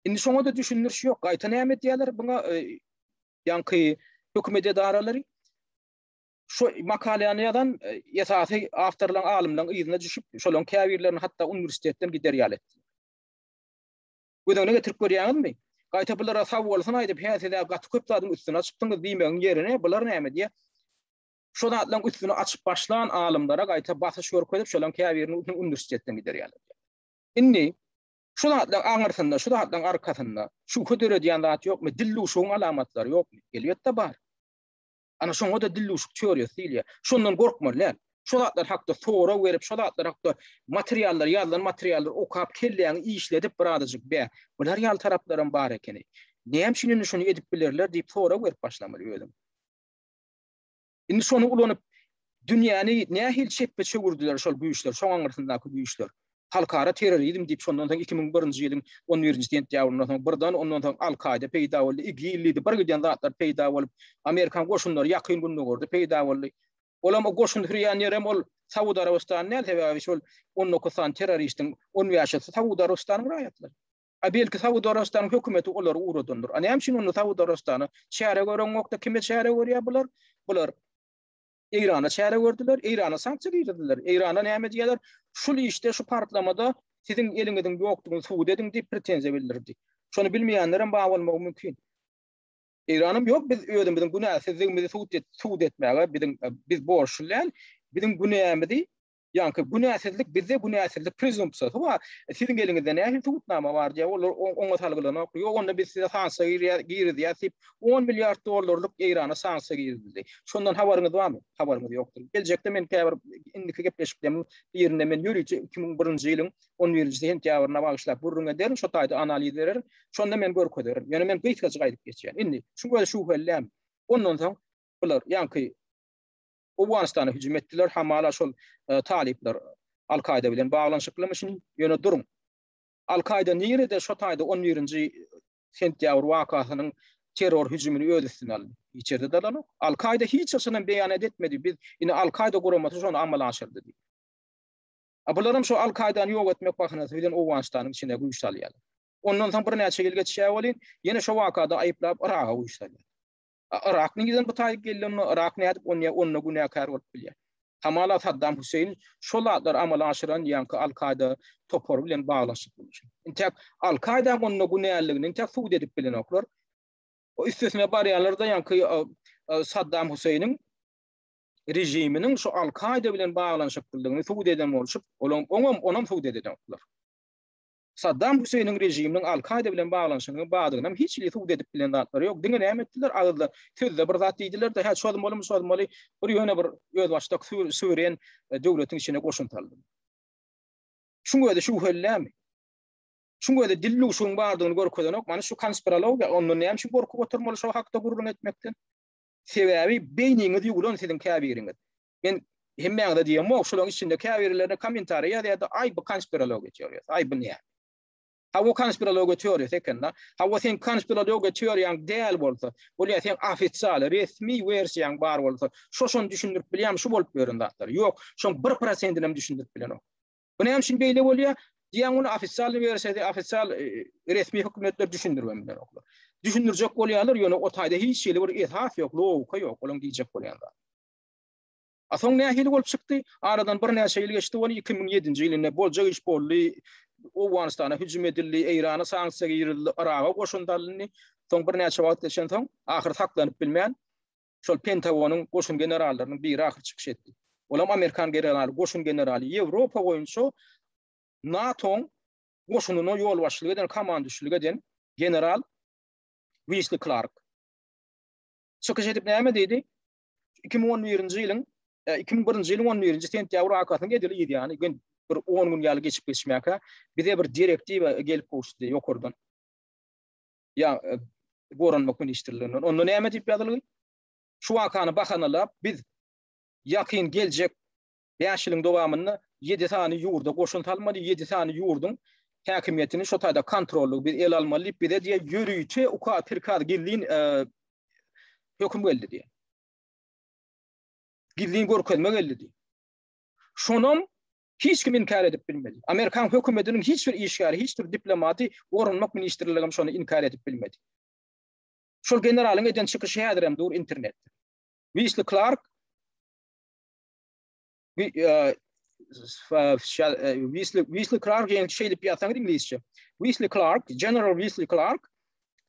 Indi şoňa da düşünürş ýok. Gaýta näme diýerler buňa ýanky hökümet edaralary şu makalanyňdan esasy awtorlaryň alymlaryň ýygyna düşüp şolaryň käbirlerini hatta uniwersitetden giderýärler. Ödegine getirip görýärmi? Gaýta bulara sawalsyna aýdyp häzede gaty köp zadyň üstüne açypdyňyz diýmegiň ýerine bular näme diýär? Şo zatlaryň üstüne açyp başlan alymlara gaýta basyş görkezip şolaryň käbirini uniwersitetden giderýärler. Indi şu zatlaryň aňyrsynda, şu zatlaryň arkasynda şu ködere diýen zat ýokmy? Dilluşuň alamatlary ýokmy? Elbetde bar. Ana şoňa da dilluşuk teoriýasy diýilýär. Şondan gorkmalylar. Şo zatlar hakda sora berip, şo zatlar hakda materiallar, ýazylan materiallar okap kelleýän işledip birazajyk be. Bular ýal taraplarym bar ekeni. Näme şunu şunu edip bilerler diýip sora berip başlamaly öýdüm. Indi şonu ulanyp dünýäni nähil çepbe çöwürdiler şol güýçler, şoň aňyrsyndaky güýçler. Halkara terrorizm diýip şondan soň 2001-nji ýylyň 11-nji sentýabryndan soň birden ondan soň Al-Qaida peýda boldy. Iki ýyllydy bir giden zatlar peýda bolup Amerikan goşunlary ýakyn günde gördi peýda boldy. Olam o goşun hürriýanlarym ol Saudi Arabistanyň näme şol 19 tane terroristiň 10 ýaşaty Saudi Arabistanyň raýatlary. Belki Saudi Arabistanyň hökümeti olary uradandyr. Ana hem şunu Saudi Arabistany şähere görenmokda kime şähere görýär bular? Bular İran'a çare gördüler, İran'a sanksiya giydirdiler. İran'a näme diýerler? Şul işte şu partlamada sizin eliňizden ýokdugyny suw dediň diýip pretensiýa bildirdi. Şonu bilmeýänlerim baý bolmagy mümkin. İran'ym ýok, biz öýdümiziň günäsizligimizi suw etmäge biz borçlular, bizim günämizi ýa-ni günäsizlik bizde günäsizlik prezumpsiýasy bar. Sizin eliňizde näme tutnama bar diýip olar oňa talgylanyp, ýok onda biz size sanksiya girdi diýip 10 milliard dollarlyk İran'a sanksiya girdi. Şondan habaryňyz barmy? Habaryňyz ýokdur. Geljekde men käbir indiki gepleşiklerimiň birinde men ýürüýçi 2001-nji ýylyň 11-nji sentýabryna bagyşlap burrunga derin şo taýda analiz ederim. Şonda men görkezlerim. Ýöne men gyýtgaçy gaýdyp geçýän. Indi şu hellem. Ondan soň bular ýanky Awganistana hüjüm etdiler, hamala şol talipler Al-Qaida bilen baglanşyklymyşyny ýöne durum. Al-Qaida nerede şo taýda 11-nji sentýabr wakasynyň terror hüjümini öz üstüne aldy. İçeride dalan. Al-Qaida hiç açydan beýan etmedi. Biz ine Al-Qaida guramasy şonu amala aşyrdy diýip. Abularam şo Al-Qaidany ýok etmek bahynasy bilen Awganistanyň içinde güýçlýär. Ondan soň bir näçe ýyl geçýär bolýan, ýene şo wakada aýyplap Iraga güýçlýär. Irak'ın giden bu tayyip geldiğinde Irak ne edip onunla günahkar olup bilýär. Hamala Saddam Hüseyin şolatlar amala aşıran ýa-ni Al-Qaida topor bilen baglaşyp bolýar. Intek Al-Qaida onunla günahlygyny intek suw edip bilen oklar. O üstesine barýarlarda ýa-ni Saddam Hüseyniň rejiminiň şu Al-Qaida bilen baglanşyplygyny suw eden bolşyp, onam suw eden oklar. Saddam Hüseyin'in rejiminin Al-Kaide bilen bağlanışyny bağladığından hiç ileti edip bilen zatları yok. Diňe näme etdiler? Agylda tözde bir zat diýdiler de, "Ha, şol bolmaly, bir ýöne bir öz başda süwren döwletiň içine goşuntaldy." Şuňa da şu hellämi? Şuňa da dilli şuň bardygyny görkezanok, mana şu konspirologiýa ondan näme şu gorkup oturmaly şu hakda gurrun etmekden. Sebäbi beýniňiz ýugulan sizin käbiriňiz. Men hemmeňde diýem, şolaryň içinde käbirlerine kommentary ýa-da ay bu konspirologiýa teoriýasy, ay bu näme? Ha bu konspirologiýa teoriýasy ekenda, ha bu sen konspirologiýa teoriýaň däl bolsa, bolýa sen ofitsial, resmi versiýaň bar bolsa, şoşun düşündirip bilýär, şu bolup göründatlar. Ýok, şoň 1%-inem düşündirip bilen o. Bu näme şin beýle bolýar? Diýen onu ofitsial versiýada, ofitsial resmi hökümetler düşündirmem bilen oklar. Düşündirjek bolýarlar, ýöne o taýda hiç şeýle bir ethaf ýok, logika ýok, olaň diýjek bolýarlar. Asoň nähili bolup çykdy? Aradan bir näçe ýyl geçdi, 2007-nji ýylynda boljak iş boldy. Awganistana hüjüm edildi, Irana sanksiýa girildi, Iraga goşundaldy. Soň bir näçe wagt geçen soň ahyr taklanyp bilmän şol Pentagonyň goşun generallarynyň biri ahyr çykyş etdi. Olam Amerikan generaly, goşun generaly, Ýewropa boýunça NATO goşunyny ýol başçylyk eden, komandçylyk eden general Wesley Clark. Çykyş edip näme diýdi? 2011-nji ýylyň 2001-nji ýylyň 11-nji sentýabr wakatyny edildi ýani. Bir 10 gün ýaly geçip geçmäke bize bir direktiwa gelip goşdy ýokurdan. Ya goranmak ministrliginden. Onda näme diýip ýadyly? Şu wakany bahanalap biz ýakyn geljek 5 ýylyň dowamyny 7 tane ýurda goşuntalmaly, 7 tane ýurdun häkimiýetini şo taýda kontrolly bir el almaly, bir de diýe ýürüýçi uka Türkiýa gilliň höküm geldi diýe. Gilliň görkezme geldi diýe. Şonom hiç kim inkar edip bilmedi. Amerikan hökümetiniň hiç bir işgari, hiç bir diplomati goranmak ministrligim şonu inkar edip bilmedi. Şol generalyň eden çykyşy häzirem dur internetde. Wesley Clark Wesley Clark şeýle ýasaňyr inglizçe. Wesley Clark, General Wesley Clark,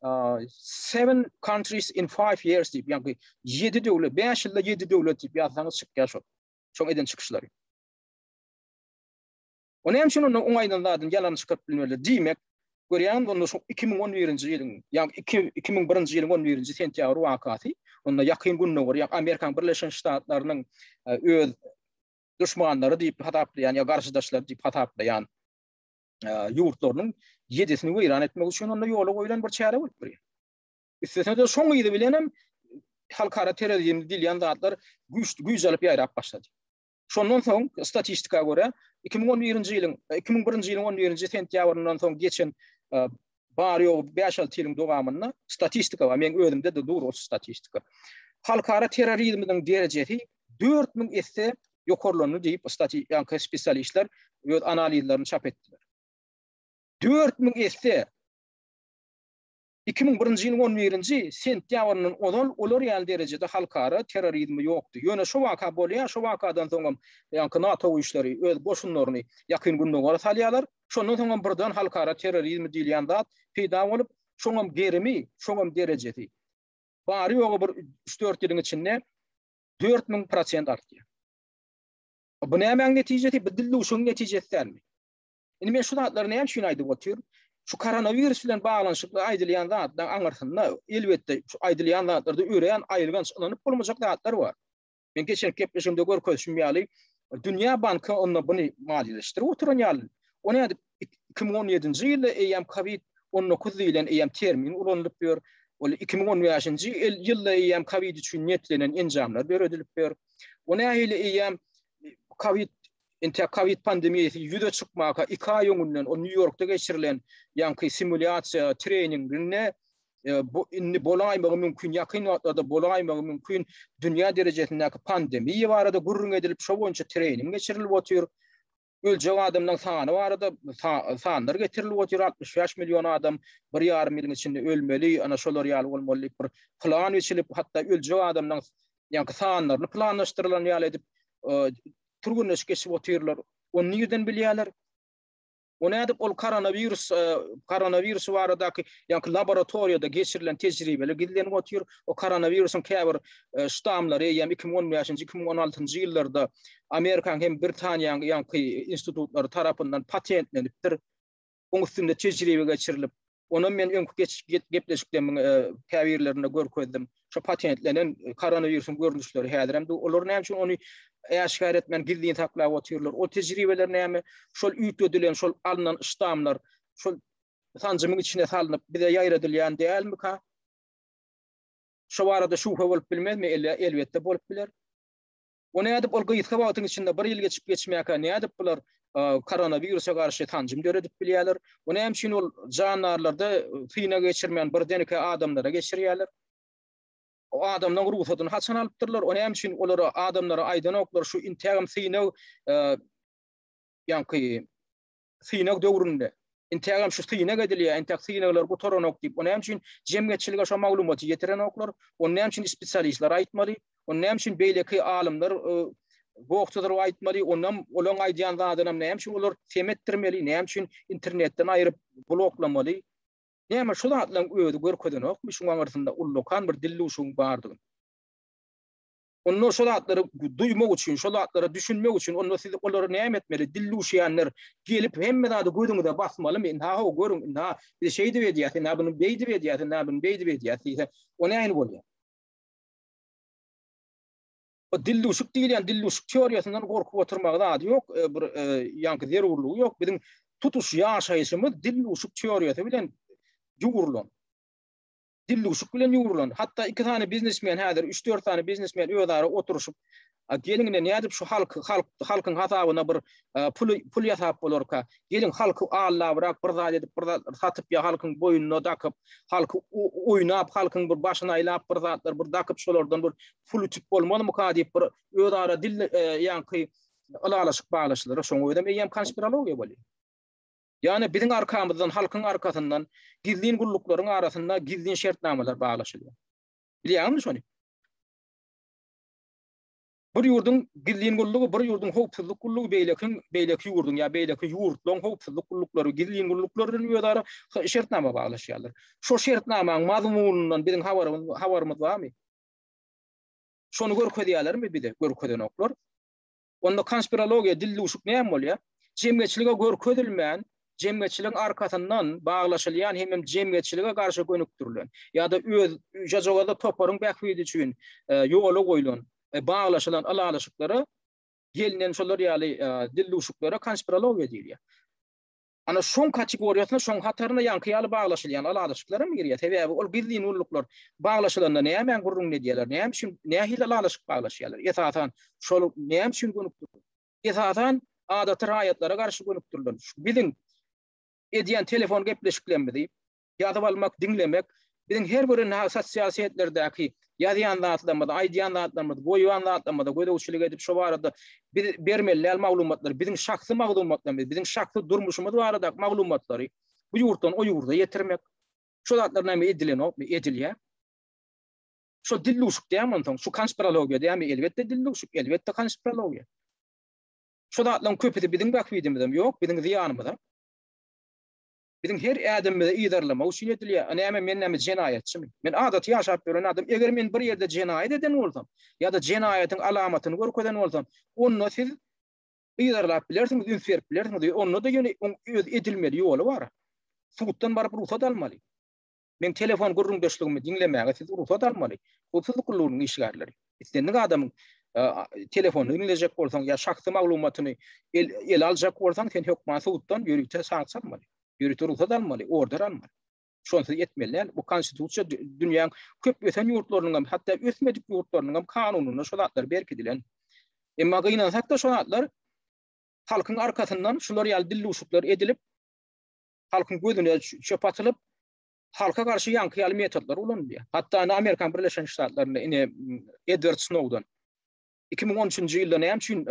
7 countries in 5 years diýip, ýani 7 döwlet, 5 ýylda 7 döwlet diýip ýasaňyz çykýar şol. Şoň eden çykyşlary. Onu hem şunu oňaýdan ýalan çykyp bilmeler. Diýmek, görýän onda şu 2011-nji ýylyň, ýani 2001-nji ýylyň 11-nji sentýabr wakaty, onda ýakyn gününe görä, ýa Amerikan Birleşen Ştatlarynyň öz düşmanlary diýip hataplaýan, ýa garşydaşlar diýip hataplaýan ýurtlarynyň 7-sini weýran etmek üçin onda ýola goýulan bir çäre bolup durýar. Üstesine de şoň ýyly bilenem halkara terrorizm diýilýän zatlar güýç alyp ýaýrap başlady. Şondan soň statistika göre 2011-nji ýylyň 2001-nji ýylyň 11-nji sentýabryndan soň geçen bar ýok 5-6 ýylyň dowamyny statistika we men özümde de dur o statistika. Halkara terrorizmden derejesi 4000 esse ýokarlanyny diýip ýa spesialistler öz analizlerini çap etdiler. 4000 esse 2001-nji ýylyň 11-nji sentýabrynyň olar ýaly derejede halkara terrorizmi ýokdy. Ýöne şu waka bolýar, şu wakadan soň ýa NATO güýçleri öz goşunlaryny ýakyn günde gara salýarlar. Şondan soň birden halkara terrorizmi diýilýän zat peýda bolup, şoňam gerimi, şoňam derejesi. Bary ýogy bir 3-4 ýylyň içinde 4000% artdy. Bu näme netijesi? Bu dilli uşun netijesidirmi? Indi men şu zatlary näme şunu aýdyp otur? Şu koronavirus bilen bağlanşykly aýdylýan zatdan aňyrtynda elbetde şu aýdylýan zatlarda öreýän aýylgan çylanyp bolmajak zatlar bar. Men geçen kepleşimde görkezşim ýaly Dünya Banky onu bunu maliýeleşdirip oturan ýaly. Onu 2017-nji ýylda COVID-19 diýilen termin ulanylyp ber. Ol 2015-nji ýylda COVID üçin netlenen enjamlar beredilip ber. Onu ýaly COVID pandemiyası yüze çıkmaka 2 ay öňünden o New York'ta geçirilen ýanky simulasiýa treningine bolaýmagy mümkin, ýakyn wagtlarda bolaýmagy mümkin dünýä derejesindäki pandemiýa barada gurrun edilip şo boýunça trening geçirilip otur. Öljek adamlaryň sany barada sanlar getirilip otur. 65 milyon adam 1,5 ýylyň içinde ölmeli, ana şolar ýaly bolmaly bir plan geçilip, hatda öljek adamlaryň ýanky sanlaryny planlaşdyrylan ýaly edip turgunlaş geçip oturlar. Onu nirden bilýärler? Onu edip ol koronavirus baradaky ýa laboratoriýada geçirilen tejribeler gidilen otur. O koronavirusyň käbir ştamlary ýa 2015-nji 2016-njy ýyllarda Amerikan hem Britaniýa ýa institutlary tarapyndan patentlenipdir. Onun üstünde tecrübe geçirilip, onun men öňkü gepleşiklerimiň täbirlerine görkezdim. Şu patentlenen koronavirusun görnüşleri häzirem olar näme üçin onu aşkar etmen gizliň taklap otyrlar. O tecrübeler näme? Şol üýtedilen, şol alınan iştamlar, şol tanjymyň içine salynyp bize ýaýradylýan dälmi ka? Şu arada şuha bolup bilmezmi? Elbetde bolup biler. O nädip ol gyýytka wagtyň içinde bir ýyl geçip geçmäkä nädip bular koronavirusa garşy tanjym döredip bilýärler. O näme üçin ol janarlarda tyna geçirmeýän bir deneke adamlara geçirýärler. O adamdan ruhsatyny haçan alypdyrlar. O näme üçin olara adamlara aýdan oklar şu integam tyna ýanky tyna döwründe integam şu tyna gedilýär, integ tynalar gutoranok diýip o näme üçin jemgyýetçiligi şu maglumaty ýetiren oklar. O näme üçin spesialistler aýtmaly. O näme üçin beýleki alimler wagtydyr aýtmaly, ondan olan aýdýan zadynam näme üçin olar temetdirmeli, näme üçin internetden aýryp bloklamaly. Näme şu zatlaryň öýdi görkedenok, şuňa arasynda ullukan bir dilluşuň bardygy. Onu şu zatlary duýmak üçin, şu zatlary düşünmek üçin onu siz olary näme etmeli? Dilluşýanlar gelip hemme zady gödüňde basmaly, men ha görüň, ha bir şeydi diýýär, näme bunu beýdi diýýär, näme bunu beýdi diýýär. O näme bolýar? O dilluşuk diýilýän dilluşuk teoriýasyndan gorkup oturmakda ady ýok, bir ýanky zerurlugy ýok. Biziň tutuş ýaşaýyşymyz dilluşuk teoriýasy bilen ýugurulan. Dilluşuk bilen ýugurulan. Hatda 2 tane biznesmen häzir 3-4 tane biznesmen öýdara oturuşyp gelingine nädip şu halkyň hasabyna bir pul ýasap bolarka, gelin halky allabrak bir zat edip bir satyp ýa halkyň boýunyna dakyp, halky oýnap, halkyň bir başyna aýlap bir zatlar bir dakyp şolardan bir pul ütüp bolmalymy ka diýip bir öýdara dil ýanky alalaşyk baglaşylary şoňa öýdem eýem konspirologiýa bolýar. Yani biziň arkamyzdan, halkyň arkasyndan gizliň gulluklaryň arasynda gizliň şertnamalar baglaşylýar. Bilýärmi şonu? Bir ýurdun gizliň gullugy, bir ýurdun howpsuzlyk gullugy beýleki ýurdun ýa beýleki ýurtlaryň howpsuzlyk gullukları, gizliň gulluklarynyn ýödara şertnama baglaşýarlar. Şo şertnamaň mazmunundan biziň habarymyz barmy? Şonu görkezýärlermi bize? Görkedenoklar. Onda konspirologiýa dilluşuk näme bolýar? Jemgyýetçilige görkezilmän, jemgyýetçiligiň arkasyndan baglaşylýan hem jemgyýetçilige garşy gönükdirilen ýa-da öz jazogada toparyň bähwidi üçin ýola goýulan baglaşylan alalaşyklary gelinen şolar ýaly dilluşuklary konspirologiýa diýilýär. Ana şoň kategoriýasyna, şoň hataryna ýanky baglaşylýan alalaşyklary mi girýär? Sebäbi ol gizliň ulluklar baglaşylanda näme gurrun edýärler? Näme üçin nähil alalaşyk baglaşýarlar? Esasan şol näme üçin gönükdirler? Esasan adaty raýatlara garşy gönükdirilen. Biziň edýän telefon gepleşiklerimizi ýadyp almak, dinlemek, biziň her bir sosial siýetlerdäki ýazýan zatlarymyzy, aýdýan zatlarymyzy, goýýan zatlarymyzy gödäwçilik edip şo barada bermeli maglumatlar, biziň şahsy maglumatlarymyzy, biziň şahsy durmuşymyz barada maglumatlary bu ýurtdan o ýurda ýetirmek. Şo zatlar näme edilýär? Şo dilluşuk diýäm ondan, şu konspirologiýa diýäm, elbetde dilluşuk, elbetde konspirologiýa. Şo zatlaryň köpüsi biziň bakwydymyzam ýok, biziň ziýanymyzam. Biziň her ädemde ýydarlama üçin edilýär. Näme men näme jenayetçimi? Men adat ýaşap gören adam, eger men bir ýerde jenayet eden bolsam, ýa-da jenayetin alamatyny görkezden bolsam, onu siz ýydarlap bilersiňiz, ünsürip bilersiňiz, onu da ýöne öz edilmeli ýoly bar. Suwutdan baryp ruhsat almaly. Men telefon gurrundaşlygymı dinlemäge siz ruhsat almaly. Howpsuzlyk gulluglarynyň işgärleri. Islendik adamyň telefonu dinlejek bolsaň ýa şahsy maglumatyny el aljak bolsaň, sen hökman suwutdan ýörükçe saňsalmaly. Ýürütür ruhsat almaly, order almaly. Şonsuz etmeliler. Bu konstitusiýa dünýäň köp ösen ýurtlarynyň, hatda ösmedik ýurtlarynyň kanunyna şu zatlar berkidilen. Emma gynansak da şu zatlar halkyň arkasyndan şular ýaly dilluşuklar edilip, halkyň gözüne çöp atylyp, halka garşy ýanky ýaly metodlar ulanýar. Hatda Amerikan Birleşen Ştatlarynda Edward Snowden 2013-nji ýylda näme üçin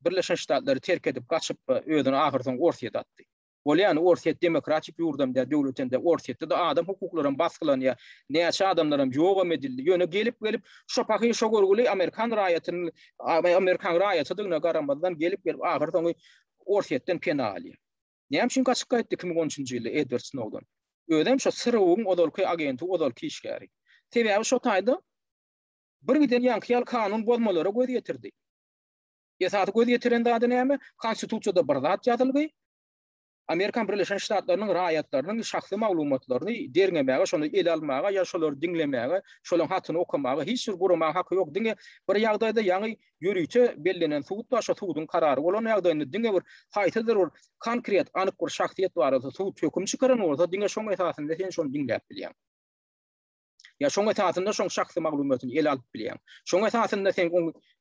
Birleşen Ştatlary terk edip gaçyp özüni ahyrdan ortaya atdy. Bolýan ortaya demokratik ýurdamda, döwletinde ortaya da adam hukuklaryny baskylanýar. Näçe adamlaram ýogam edildi. Ýöne gelip şo paky şo görgüli Amerikan raýatynyň garamazdan gelip ahyrdan ortadan pena alýar. Näme üçin gaçyp gaýtdy 2013-nji ýylda Edward Snowden? Ödem şo sırrıwın odolky agenti, odolky işgäri. Sebäbi şo taýda bir giden ýanky kanun bolmalary göz ýetirdi. Ýa-da göz ýetiren zat näme? Konstitusiýada bir zat ýazylgy. Amerikan Birleşen Ştatlarının raýatlarynyň şahsy maglumatlaryny derňemäge, şonu el almaga, ýa şolary dinlemäge, şolaryň hatyny okamaga hiç bir gurama haky ýok. Diňe bir ýagdaýda ýaňy ýörüýçe bellenen suwutda şo suwudyň karary bolan ýagdaýynda diňe bir haýtydyr, bir konkret, anyk bir şahsiýet barada suwut höküm çykaran bolsa, diňe şoň esasynda sen şonu dinläp bilýän. Ya şoň esasynda şoň şahsy maglumatyny el alyp bilýän. Şoň esasynda sen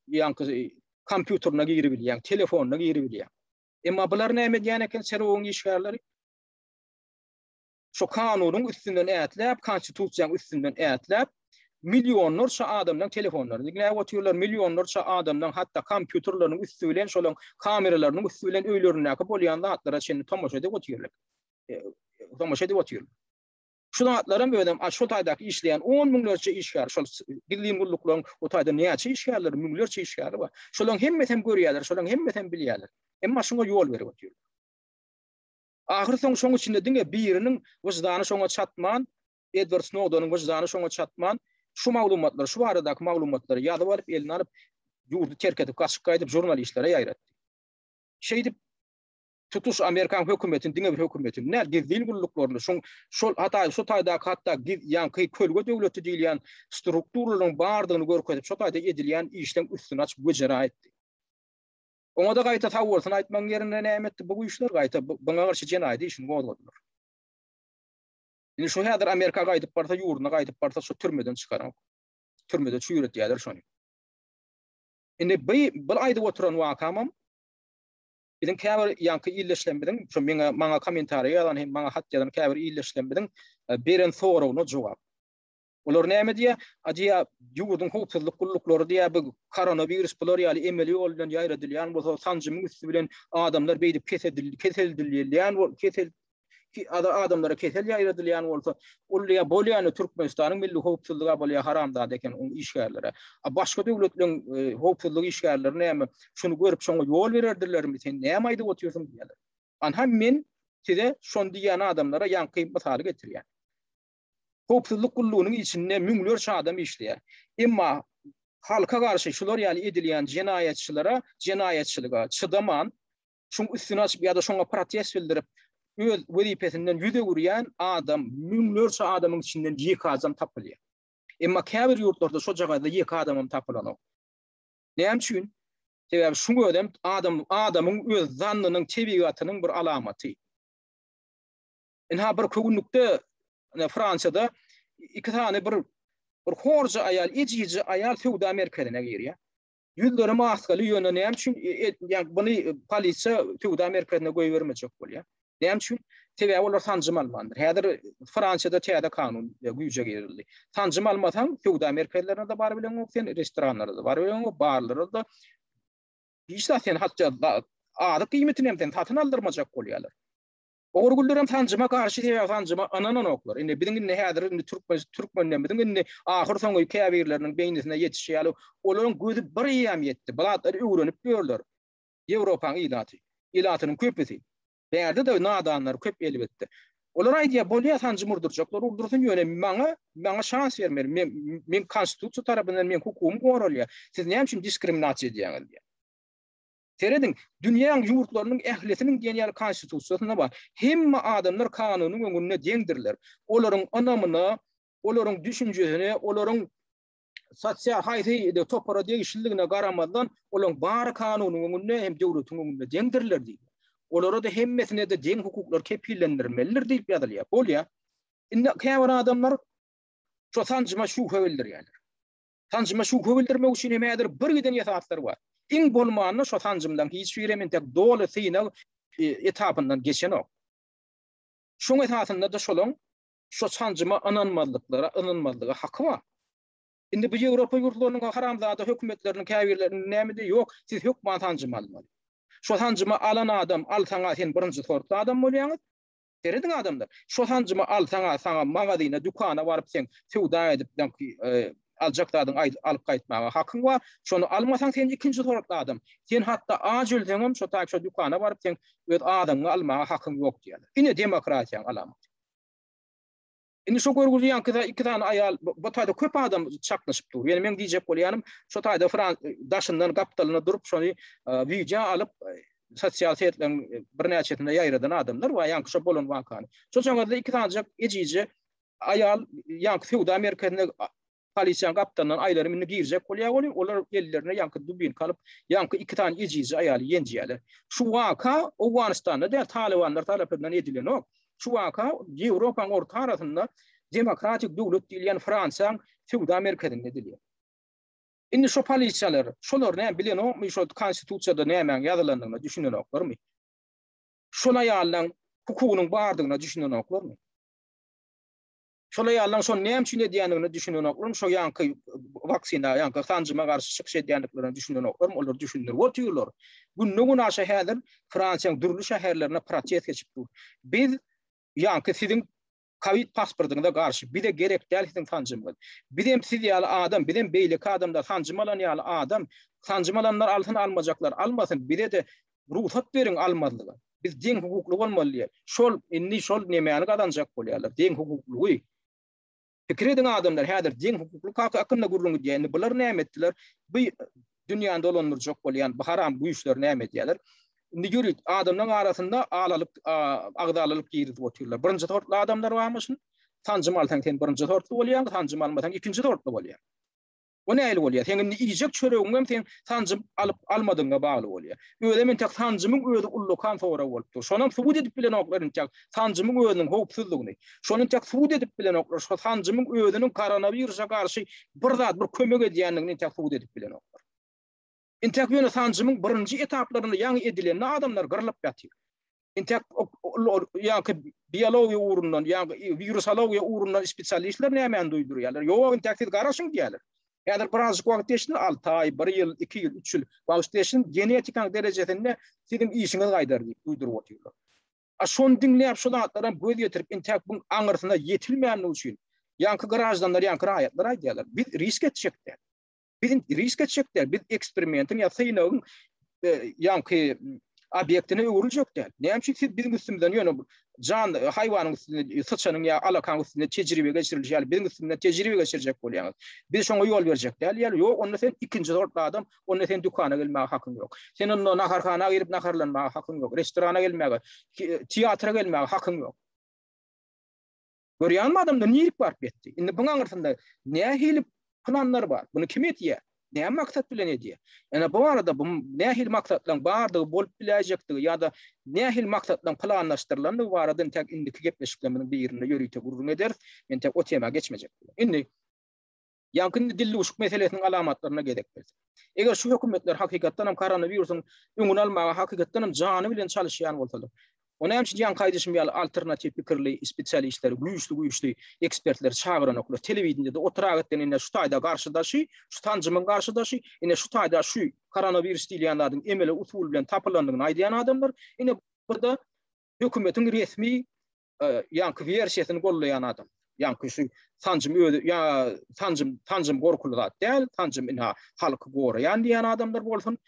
ýa-ni kompýuterine girip bilýän, telefonyna girip bilýän. Emma bular näme diýen eken serowun işgärleri? Şo kanunyň üstünden ätläp, konstitusiýanyň üstünden ätläp, milyonlarça adamdan telefonlaryny dinläp oturýarlar, milyonlarça adamdan hatda kompýuterlarynyň üstü bilen, şolaryň kameralarynyň üstü bilen öýlerine bolýan zatlara şeňi tamaşa edip oturýarlar. Tamaşa edip oturýarlar. Şu zatlaryň ödem şu taýdaky işleýän 10 miňlerçe işgär, şol bilim gulluklaryň o taýda näçe işgärler, miňlerçe işgär bar. Şolaryň hemmeti hem görýärler, şolaryň hemmeti hem bilýärler. Emma şoňa ýol berip oturýar. Ahir şoň içinde diňe biriniň wyjdany şoňa çatman, Edward Snowden'ın wyjdany şoňa çatman, şu maglumatlar, şu aradaky maglumatlary ýadyp alyp, elini alyp, ýurdu terk edip, gaçyk gaýdyp jurnalistlere ýaýratdy. Şeýdip tutuş Amerikan hökümetini, diňe bir hökümetini, näl gizli gulluklaryny, şol hatda şu taýdaky hatda ýanky kölge döwleti diýilýän strukturalaryň bardygyny görkezip, şu taýda edilýän işden üstüne açyp göjera etdi. Oňa da gaýta tawursyny aýtmaň ýerine näme etdi bu işler gaýta buňa garşy jenaýat işini gozladylar. Indi şu häzir Amerika gaýdyp barsa, ýurduna gaýdyp barsa şu türmeden çykaran. Türmede çüýretýärler şonu. Indi bu aýdyp oturan wakamam bilen käbir ýanky illeşlenmeden, şu maňa kommentary ýazan hem maňa hat ýazan käbir illeşlenmeden beren sorawyna jogap. Olar näme diýär? Aýa ýurdun howpsuzlyk gulluklary diýär bu koronavirus bular ýaly emeli ýoldan ýaýradylýan bolsa sanjymyň üstü bilen adamlar beýdip keseldilýän, adamlara kesel ýaýradylýan bolsa, ulya bolýany Türkmenistanyň milli howpsuzlyga bolýan haramda deken o işgärlere. Başga döwletleriň howpsuzlyk işgärleri näme? Şunu görüp şoňa ýol bererdirlermi? Sen näme aýdyp oturýarsyň diýerler. Anham men size şon diýen adamlara ýanky misaly getirýän. Howpsuzlyk gullugynyň içinde müňlerçe adam işleýär. Emma halka garşy şular ýaly edilýän jenaýatçylyga çydaman, şoň üstüne açyp ýa-da şoňa protest bildirip öz wezipesinden ýüze gurýan adam, müňlerçe adamyň içinden ýeki adam tapylýar. Emma käbir ýurtlarda şo jagada ýeki adamym tapylanok. Näme üçin? Sebäbi şuňa ödem adamyň öz zannynyň tebigatynyň bir alamaty. Bir kögünlükde Fransa'da iki tane bir horja ayal, ecici ayal Suudi Amerika'dan giriyor. Yüzleri maskalı yönü neyim çünkü yani bunu polisiye Suudi Amerika'dan koyuvermeyecek oluyor. Neyim çünkü tabi onlar sancım almandır. Hadır Fransa'da teyada kanun güce girildi. Sancım almadan Suudi Amerika'larına da var bilen o, restoranlarda da var bilen o, barlarda da işte sen hatta adı kıymetini hem tatın aldırmayacak oluyorlar. Orgullarım sancıma karşı teyada sancıma ananan oklar. Indi bidin ne hadır Türkmenle bidin indi ahir soňky käbirleriniň beýnisine ýetişýär. Olaryň gözü bir ýam ýetdi. Bular öwrenip görler. Ýewropaň ilatynyň köpüsi. Berde de nadanlar köp elbetde. Olar aýdýar bolýar sancym urdurjaklar, urdursun ýöne maňa şans bermer. Men konstitusiýa tarapyndan men hukum goralýar. Siz näme üçin diskriminasiýa diýäňiz? Teredin dünýäň ýurtlarynyň ählisiniň diýen konstitusiýasyna bar. Hemme adamlar kanunyň öňünde deňdirler. Olaryň anamyna, olaryň düşünjesine, olaryň sosial haýaty topara degişligine garamadan olaryň bar kanunyň öňünde hem döwletiň öňünde deňdirler diýip. Olara da hemmesine de deň hukuklar kepillendirmelidir diýip ýazylýar. Bolýar. Indi käbir adamlar şu sancıma şüphe bildirýärler. Sancıma şüphe bildirmek üçin nämedir bir giden ýasatlar bar. İň bolmanyny şu sancımdan hiç tek dolu syna etapyndan geçenok. Şoň esasynda da şolaň şu sancıma ananmalyga haky bar. Indi bu Ýewropa ýurtlarynyň haramzada hökümetleriniň käbirleriniň näme ýok, siz hökman sancıma almaly. Şu sancıma alan adam alsaňa sen birinji sortly adam bolýaňyz. Teredin adamlar. Şu sancıma alsaňa magazyna, dukana baryp sen sewda edip aljaklardan alyp gaýtmaga hakyň bar. Şonu almasaň sen ikinji sortly adam. Sen hatda ajyldyňam şu taýşa dukana baryp sen öz adamyny almaga hakyň ýok diýerler. Ine demokratiýanyň alamaty. Indi şu görgüzýän iki tane ayal bu taýda köp adam çaklaşyp dur. Yani men diýjek bolýanym şu taýda daşyndan gapdalyna durup şonu video alyp sosyal tehditlerin bir näçetinde ýaýradan adamlar we ýanky bolan wakany. Şol şoňa iki tanjak ejici ayal ýanky Suudi Amerika'da polisiýa kaptandan aýlary minni girjek bolýar, olar ellerine ýanky dubin kalyp ýanky iki tane ejici aýaly ýenjeler. Şu waka Awganistanda da Talibanlar tarapyndan edilen ok. Şu waka Ýewropaň orta tarapynda demokratik döwlet diýilen Fransa, Suudi Amerika'dan edilýär. Indi şu polisiýalar, şolar näme bilen o, şu konstitusiýada näme ýazylandygyny düşünen oklarmy? Şol aýallaryň hukugynyň bardygyna düşünen oklarmy? Şol aýallaryň şol näme üçin edýändigini düşünen oklarmy? Şo ýanky vaksina, ýanky tanjyma garşy çykyş edýänliklerini düşünen oklarmy? Olar düşünýär. Otýurlar. Bu nuguna şäherler Fransiýanyň dürli şäherlerine protest geçipdir. Biz ýanky siziň Covid pasportyňyza garşy bir de gerek däl siziň tanjyma. Bizim siz ýaly adam, bizim beýlik adamda tanjymalan ýaly adam, tanjymalanlar altyn almajaklar, almasyn, bir de ruhsat beriň almadylar. Biz deň hukukly bolmaly. Şol inni şol nemäni gadanjak bolýarlar, deň hukukly. Fikirediň adamlar häzir deň hukukly hakynda gurulgy diýeni bular näme etdiler? Bu dünýäde dolanyrjak bolýan bu haram bu işler näme edýärler? Indi görýät adamlaryň arasynda alalyp agdalylyp giýirip otyrlar. Birinji tortly adamlar barmyşyn? Tanjyma alsaň sen birinji tortly bolýan, tanjyma almasaň ikinji tortly bolýan. O näle bolýar? Sen ijek çöregiňem sen tanjym alyp almadyňa bagly bolýar. Öyle men tek tanjymyň özi ullukan sonra bolupdyr. Şonuň subut edip bilen oklaryň tek tanjymyň özüniň howpsuzlygyny. Şonuň tek subut edip bilen oklar şu tanjymyň özüniň koronawirusa garşy bir zat bir kömek edýändigini tek subut edip bilen oklar. Intek ýöne tanjymyň birinji etaplarynda ýaňy edilen adamlar gyrlyp ýatyr. Intek ýaňky biologiýa urundan, ýaňky virusologiýa urundan spesialistler näme duýdurýarlar. Ýok intek siz garaşyň diýerler. Ýa-da birazjyk wagt geçdi 6 ay, 1 ýyl, 2 ýyl, 3 ýyl wagt geçdi genetikaň derejesinde siziň işiňiz gaýdar diýip duýduryp otyrlar. A şonu dinläp şu zatlaryň göz ýetirip intek bu aňyrsynda ýetilmeýän üçin ýaňky garajdanlar, ýaňky raýatlar aýdýarlar. Biz risk etjekler. Biz risk etjekler. Biz eksperimentin ýa synawyň ýaňky obyektine öwrüljekler. Näme üçin siz bizim üstümizden ýöne can hayvanyň üstünde sıçanyň ýa alakaň üstünde tejribe geçirilýär. Bizim üstümizden tejribe geçirjek bolýar. Biz şoňa ýol berjekler. Ýok, onda sen ikinji tortly adam, onda sen dukana gelmäge hakyň ýok. Sen onda naharhana girip naharlanmaga hakyň ýok. Restorana gelmäge, teatra gelmäge hakyň ýok. Görýänmi adamda niýlik barp etdi? Indi buňa aňyrsynda näme hilip planlar bar? Bunu kim etýär? Näme maksat bilen edýär? Ene bu arada bu nähil maksatlaryň bardygy bolup biläjekdigi ýa-da nähil maksatlaryň planlaşdyrylandygy barada tek indiki gepleşiklerimiň birinde ýörüýte gurrun eder. Men tek o tema geçmejek. Indi ýankyn dilli uşuk meselesiniň alamatlaryna gedek bolsa. Eger şu hökümetler hakykatdan hem koronawirusyň öňüni almaga hakykatdan hem jany bilen çalışýan bolsalar, ona hem ýan gaýdyşym ýaly alternativ pikirli spesialistler, güýçli ekspertler çağıran oklar telewizionyada oturagatdan ine şu taýda garşydaşy, şu tanjymyň garşydaşy, ine şu taýda şu koronawirus diýilýänlärdiň emele usul bilen tapylandygyny aýdýan adamlar, ine burada hökümetiň resmi ýanky versiýasyny gollaýan adam. Ýanky şu tanjym öýde ýa tanjym gorkulu zat däl, tanjym ina halky goraýan diýen adamlar bolsun.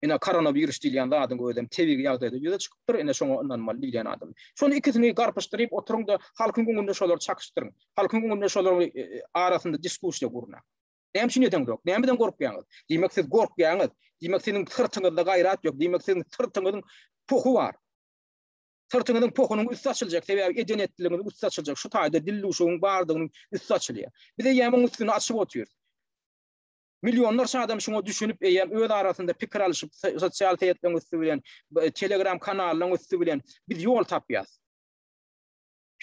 Ina koronavirus diýilýän zadyň öýdem tebigi ýagdaýda ýüze çykypdyr, ina şoňa inanmaly diýen adam. Şonu ikisini garpyşdyryp oturuňda halkyň göňünde şolar çakışdyryň. Halkyň göňünde şolar arasynda diskussiýa gurna. Näme üçin edýäňdir? Näme bilen gorkýaňyz? Diýmek siz gorkýaňyz. Diýmek seniň sırtyňyzda gaýrat ýok. Diýmek seniň sırtyňyzyň pohu bar. Sırtyňyzyň pohunyň üstü açyljak, sebäbi edenetliginiň üstü açyljak. Şu taýda dilli uşugyň bardygynyň üstü açylýar. Bir de ýa-da üstüni açyp otyrýar. Milyonlarca adam şunu düşünüp öz arasında pikir alışıp sosyal tehditlerin üstü bilen, Telegram kanallarının üstü bilen biz yol tapýas.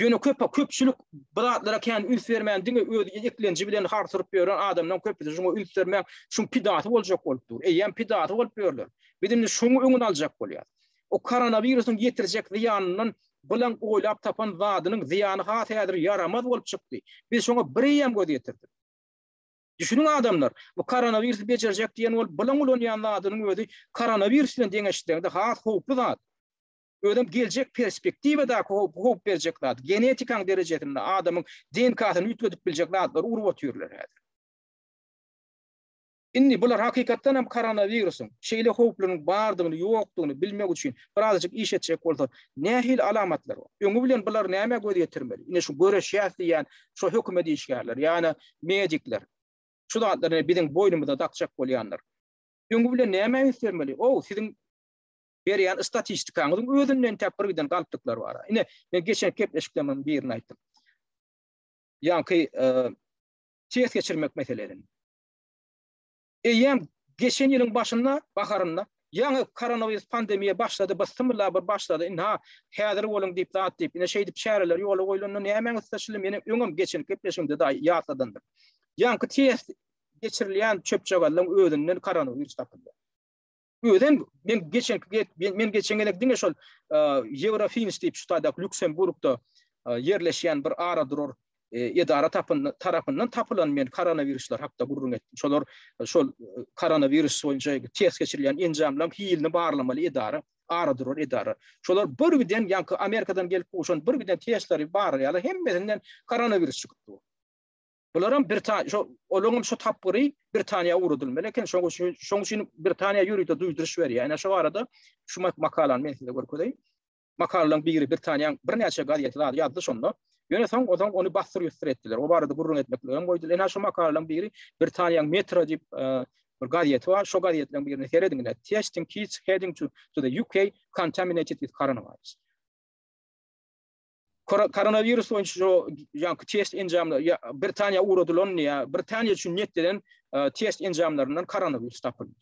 Ýöne köpçülük biratlara kendi üns bermän diňe öz eklenji bilen harsyryp ýören adamdan köpçülük şunu üns bermän şun pidaty boljak bolupdyr. Pidaty bolup ýörler. Bizim şunu öňüne aljak bolýar. O koronawirusyň getirjek ziýanynyň bilen oýlap tapan zadynyň ziýany hatyr yaramaz bolup çykdy. Biz şoňa bir göz ýetirdik. Düşünün adamlar, bu koronavirus bejerjek diýen ol bilen ulanýan zadynyň özi koronavirus bilen deňeşdirde has howply zat. Ödem geljek perspektiwada howp berjek zat. Genetikaň derejesinde adamyň DNK-syny ýitgedip biljek zatlar urup otyrlar häzir. Indi bular hakykatdan hem koronavirusyň şeýle howplunyň bardygyny ýokdugyny bilmek üçin birazjyk iş etjek bolsa, nähil alamatlar bar. Öňü bilen bular näme göz ýetirmeli? Ine şu göreşýär diýen şu hökümet işgärler, ýani medikler. Şu zatlaryny biziň boynumyzda takjak bolýanlar. Öňü bilen näme üns bermeli? O, siziň berýän statistikaňyň özünden täpir giden galypdyklar bar. Ine men geçen kepleşiklemem birini aýtdym. Ýa-ni tez geçirmek meselelerini. Eýem geçen ýylyň başynda, baharynda ýa-ni koronavirus pandemiýa başlady, bastymylar bir başlady. Inha häzir bolan diýip zat diýip, ine şey diýip şäherler ýola goýulanlar näme istaşyly meni öňüm geçen kepleşimde da ýatladandyr. Ýa-ni tez geçirilýän çöpçegallaryň özünden koronavirus tapyldy. Öden men geçen gelek diňe şol Eurofins diýip şu taýda Lüksemburgda yerleşýän bir aradror idara tarapyndan tapylan men koronaviruslar hakda gurrun etdim. Şol koronavirus boýunça test geçirilýän enjamlar hilini barlamaly idara, aradror idara. Şolar bir birden ýa-ni Amerikadan gelip goşan bir birden testleri barýaly hemmesinden koronavirus çykdy. Bularam olaňam şu tapyry Britaniýa uğradylmaly. Lekin şoň üçin Britaniýa ýürüýde duýduruş berýär. Ýa-ni şu arada şu makalan men size görkezeyim. Makalaň biri Britaniýa bir näçe gazetler ýazdy şonda. Ýöne soň onu bastyryp etdiler. O barada gurrun etmeklerini goýdular. Ene şu makalaň biri Britaniýa Metro diýip bir gazet bar. Şu gazetleň birini serediňler. Testing kits heading to the UK contaminated with coronavirus. Koronavirus boýunça ýa-ni test enjamlar Britaniýa uğradylan ýa Britaniýa üçin netden test enjamlaryndan koronavirus tapyldy.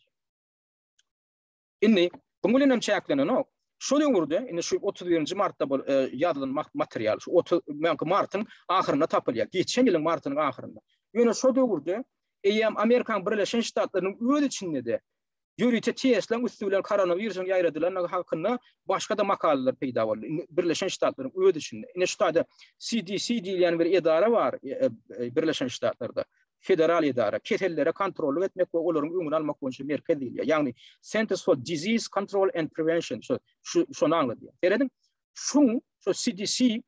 Indi bu bilen hem çäklenen ok. Şol ýurda indi şu 31 martda ýazylan material şu 30 martyň ahyrynda tapylýar. Geçen ýylyň martynyň ahyrynda. Ýöne şol ýurda eýem Amerikan Birleşen Ştatlarynyň öz içinde de ýürüýte testler üstülen koronavirusyň ýaýradylan hakynda başga da makalalar peýda boldy. Birleşen Ştatlarynyň öz içinde. Ine şu taýda CDC diýilen bir idara bar Birleşen Ştatlarda. Federal idara, ketellere kontrol etmek we olaryň öňüni almak boýunça merkez diýilýär. Ýagny Centers for Disease Control and Prevention. Şonu anladyň. Eredin şu CDC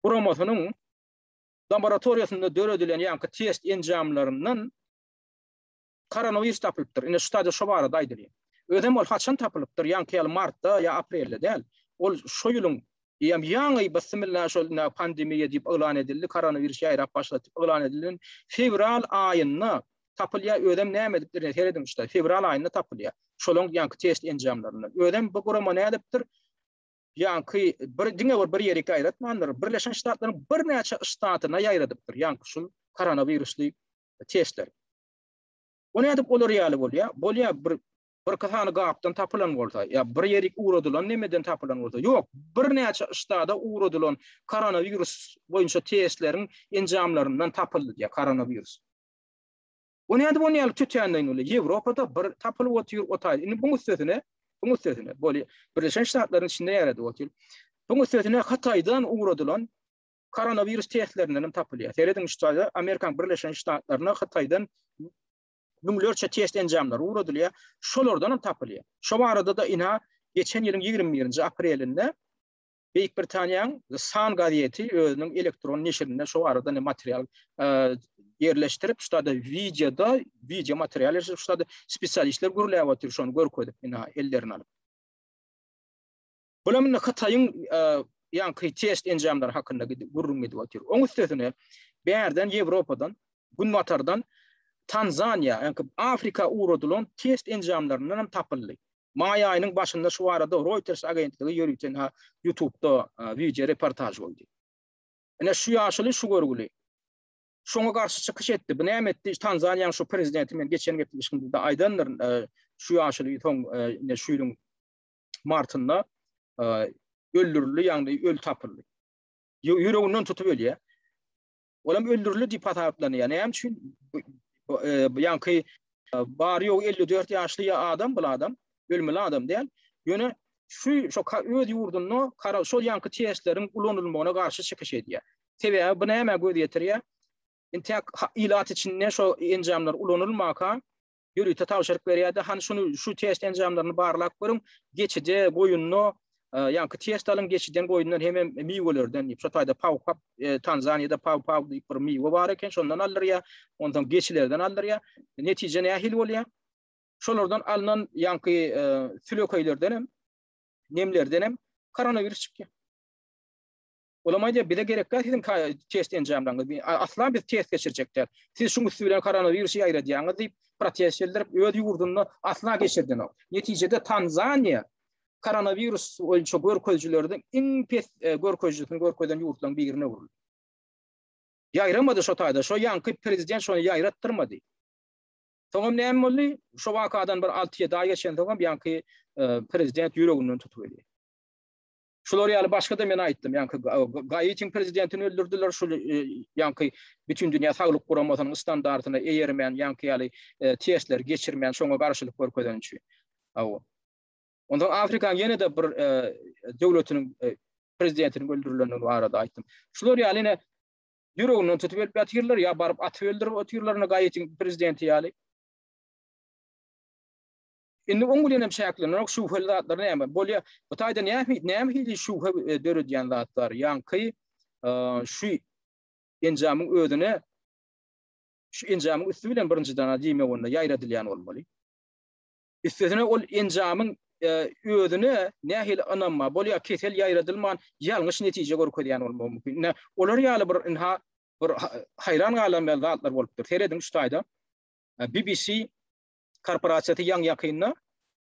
promosyonyň laboratoriýasynda döredilen ýa-ni test enjamlarynyň koronavirus tapylypdyr. Ine şu taýda şu barada aýdylýar. Ödem ol haçan tapylypdyr? Ýa-ni martda ýa aprelde däl. Ol şu ýylyň ýa-ni bismillah şol pandemiýa diýip elan edildi, koronavirus ýaýrap başlady, elan edildi. Fevral aýynda tapylýar. Ödem näme edipdir? Heredim işte. Fevral aýynda tapylýar. Şolaň ýa-ni test enjamlaryny. Ödem bu gurama näme edipdir? Ýa-ni bir diňe bir ýerge aýratmandyr. Birleşen Ştatlaryň bir näçe ştatyna ýaýradypdyr. Ýa-ni şu koronavirusly testler. Onu edip olar ýaly bolýar. Bolýar bir kasany gapdan tapylan bolsa, ýa bir ýerik uğradylan nemeden tapylan bolsa. Ýok, bir näçe ştada uğradylan koronavirus boýunça testleriň enjamlaryndan tapyldy ýa koronavirus. Onu edip onu ýaly tütýändiň ol. Ýewropada bir tapylyp otyr otay. Indi bu sözüne bolýar. Birleşen Ştatlaryň içinde ýarady otyr. Bu sözüne Hataýdan uğradylan koronavirus testlerinden tapylýar. Serediň ştada Amerikan Birleşen Ştatlaryna Hataýdan Nümlerçe test enjamlar uğradylýar. Şolardan tapylýar. Şu arada da ina geçen ýylyň 21 aprelinde Beýik Britaniýanyň The Sun gazeti özüniň elektron neşrinde şu arada material yerleştirip şurada video material şurada spesialistler gurulýar otyr şonu görkezip ina ellerini alyp. Bulamyň Hataýyň ýa-ni test enjamlar hakynda gurrun edip otyr. Oň üstüne bäherden Ýewropadan, Gunwatardan Tanzania, yani Afrika uğradylan test enjamlaryndan hem tapyldy. May aýynyň başynda şu arada Reuters agentligi ýörüýän YouTube'da video reportaj boldy. Ene şu ýaşly şu görgüli. Şoňa garşy çykyş etdi. Bu näme etdi? Tanzaniýanyň şu prezidenti men geçen gepleşgende de aýdandyr şu ýaşly ýa şu ýylyň martynda öldürildi, ýagny öl tapyldy. Ýüreginden tutup ölýär. Olam öldürildi diýip hataplanýar. Näme üçin? Ýa-ni bar ýok 54 ýaşly adam, bu adam ölmeli adam diýil. Ýöne şu öz ýurdunda şol ýa-ni testleriň ulanylmagyna garşy çykyş edýär. Sebäbi bu näme gödýetirýär? Intek ilat içinde şu enjamlar ulanylmaka ýürüýte tawşaryk berýärdi. Hani şu test enjamlaryny barlak görüň, geçide goýunny ýa-ni test alyň geçiden goýundan hem miwelerden ýa-ni şu taýda pawpap Tanzaniýada pawpaw diýip bir miwe bar eken, şondan alyrýar, ondan geçilerden alyrýar. Netije nähil bolýar? Şolardan alynan ýa-ni flökeýlerden hem nemlerden hem koronavirus çykýar. Olamaýda bile gerekli sizin test enjamlaryňyz. Aslan biz test geçirjekler. Siz şuňy süýlen koronavirusy ýaýradýaňyz diýip protest edilip öz ýurdunda asla geçirdin o. Netijede Tanzaniýa koronavirus oyuncu görkezcilerden iň pes görkezcilerini görkezden ýurtlaryň birine uruly. Ýaýramady şo taýda, şo ýanky prezident şonu ýaýrattyrmady. Soňam näme boldy? Şo wakadan bir 6-7 ay geçen soňam ýanky prezident ýüreginden tutup eldi. Şular ýaly başga da men aýtdym, ýanky gaýytyň prezidentini öldürdiler, şu ýanky bütün dünýä saglyk guramasynyň standartyna eýermän, ýanky ýaly testler geçirmän, şoňa garşylyk görkezden üçin. Ondan Afrika ýene de bir döwletiniň prezidentini öldürilenini barada aýtdym. Şular ýaly ýüreginden tutup elip ýatyrlar, ýa baryp atyp öldürip otyrlaryna gaýytyň prezidenti ýaly. Indi oňgulenem şäklenok şuhuldatlar näme? Bolýa bu taýda näme hili şuha döredýän zatlar, ýanky şu enjamyň ödüne şu enjamyň üstü bilen birinciden diýme onda ýaýradylýan bolmaly. Üstüne ol enjamyň ödüne nähil anama bolýa kesel ýaýradylman ýalňyş netije görkezýän bolmaly mümkin. Olar ýaly bir hayran galan zatlar bolupdyr. Seredin şu taýda BBC korporasiýasy ýan ýakynna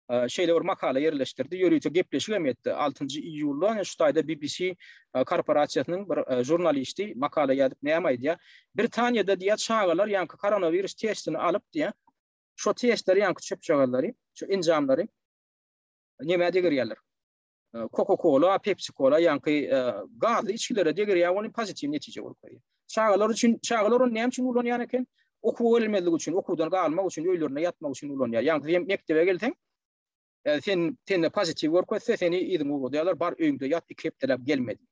şeýle bir makala ýerleşdirdi. Ýörüýçe gepleşigem etdi. 6-njy iýulda şu taýda BBC korporasiýasynyň bir jurnalisti makala ýazyp näme aýdýar? Britaniýada diýär çağalar ýanky koronavirus testini alyp diýär. Şo testleri ýanky çöp çağalary, şu enjamlary näme diýerler? Coca-Cola, Pepsi-Cola ýanky gazly içkilere diýerler, ony pozitiv netije görkezýär. Çağalar üçin çağalar näme üçin ulanýar eken? Okuw ölmezlik üçin, okuwdan galmak üçin, öýlerine ýatmak üçin ulanýar. Ýani mektebe gelseň, sen pozitiv görkezse seni idim ulanýarlar, bar öýüňde ýat, 2 hepdelep gelmedi.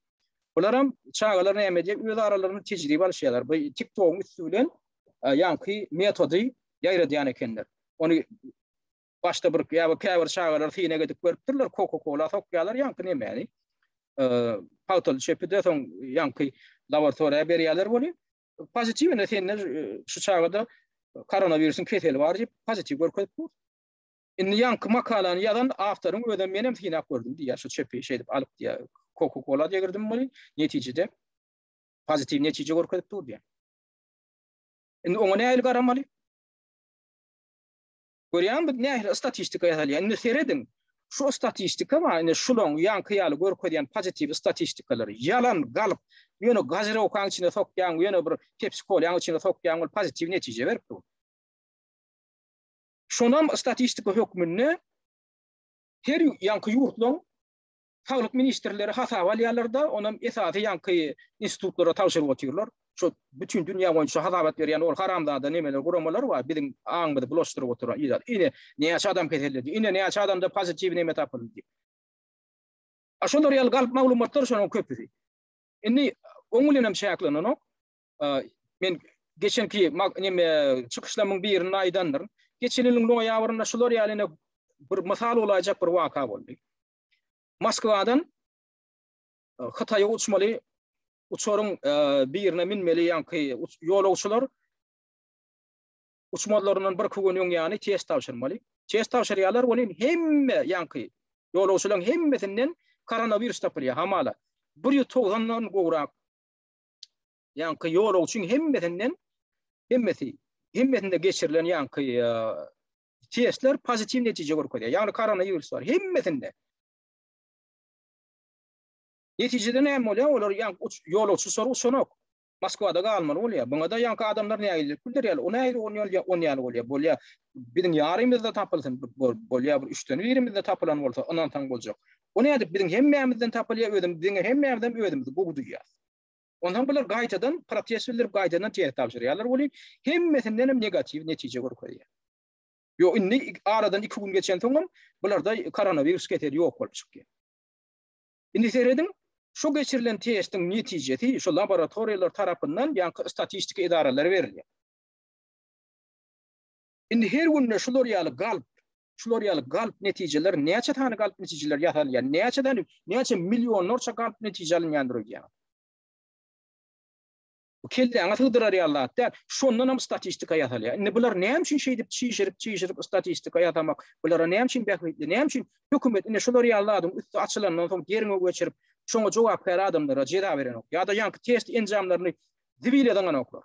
Bularam çağalar näme diýip öz aralaryny tejribe alýarlar. Bu TikTok'un üstü bilen ýanky metody ýaýradýan ekenler. Ony başda bir käbir çağalar syna gedip görüpdirler, Coca-Cola sokýarlar, ýanky näme? Pautol çepide soň ýanky laboratoriýa berýärler bolýar. Pozitiv ne senler şu çağda koronavirüsün keseli var diýip pozitiv görkezip dur. Indi ýanky makalany ýazan awtoryň ödem menem syna gördüm diýär, şu çepi şeýdip alyp diýär. Coca-Cola diýe girdim bolý. Netijede pozitiv netije görkezip dur diýär. Indi oňa näil garamaly? Görýän bu näil statistika ýazalýar. Indi seredin şu statistika ýa-ni şulan ýanky ýaly görkezýän pozitiv statistikалар ýalan galyp ýöne gazira okaň içine sokýan, ýöne bir Pepsi-Cola içine sokýan pozitiv netije beripdi. Şonam statistika hökmünde her ýanky ýurtlaryň saglyk ministrleri hasap alýarlar, onam esasy ýanky institutlara tapşyryp otyrlar. Şu bütün dünýä boýunça hasabat berýän ol haramda nemeler guramalar bar, biziň aňymyzy bulaşdyryp oturan ýa-da ine näçe adam keseldi, ine näçe adamda pozitiv neme tapyldy. Aşolar ýaly galyp maglumatlar şonuň köpüsi. Indi oňulenem şäklenok, men geçenki neme çykyşlamyň birini aýdandyr. Geçen ýylyň noýabrynda şular ýaly bir mysal bolajak bir waka boldy. Moskwadan Hataýa uçmaly uçoryň birine minmeli ýanky ýolagçylar uçmalaryndan bir gün ýany test tapşyrmaly. Test tapşyrýarlar, ony hemme ýanky ýolagçylaryň hemmesinden koronavirus tapylýar hamala. 190-dan gowrak ýanky ýolagçyň hemmesinde geçirilen ýanky testler pozitiv netije görkezýär. Ýani koronavirus var hemmesinde. Netijede näme bolýar? Olar ýolagçy sorup şonok. Moskwada galmaly bolýar. Buňa da ýanky adamlar näme edip bildirýär. Ony bolýar. Biziň ýarymyzda tapylsyn bolýar, 3-den birimizde tapylan bolsa, ondan taň boljak. Ony edip biziň hemmämizden tapylýar, biziň hemmämizden ödümizde gugduýar. Ondan bular gaýtadan protest bildirip gaýtadan test tapşyrýarlar bolýar. Hemmesinden negativ netije görkezýär. Yo indi aradan 2 gün geçen soňam bularda koronavirus keteri ýok bolup çykýar. Indi seredin şu geçirilen testin netijesi şu laboratoriyalar tarapyndan ýanky statistika idaralary berilýär. Indi her günde şular ýaly galp netijeler, näçe tane galp netijeler ýatalýar, näçe millionlarça galp netije alınýandyr. Bu kelleňe tygdyrar ýaly. Şondan hem statistika ýatalýar. Indi bular näme üçin şeýdip çyşyryp statistika ýatamak? Bulara näme üçin bähwetli? Näme üçin hökümet indi şular ýaladym üstü açylandan soň geriňe geçirip şoňa jogap berýän adamlara jeda berenok. Ýa-da ýanky test enjamlaryny zibil eden oklar.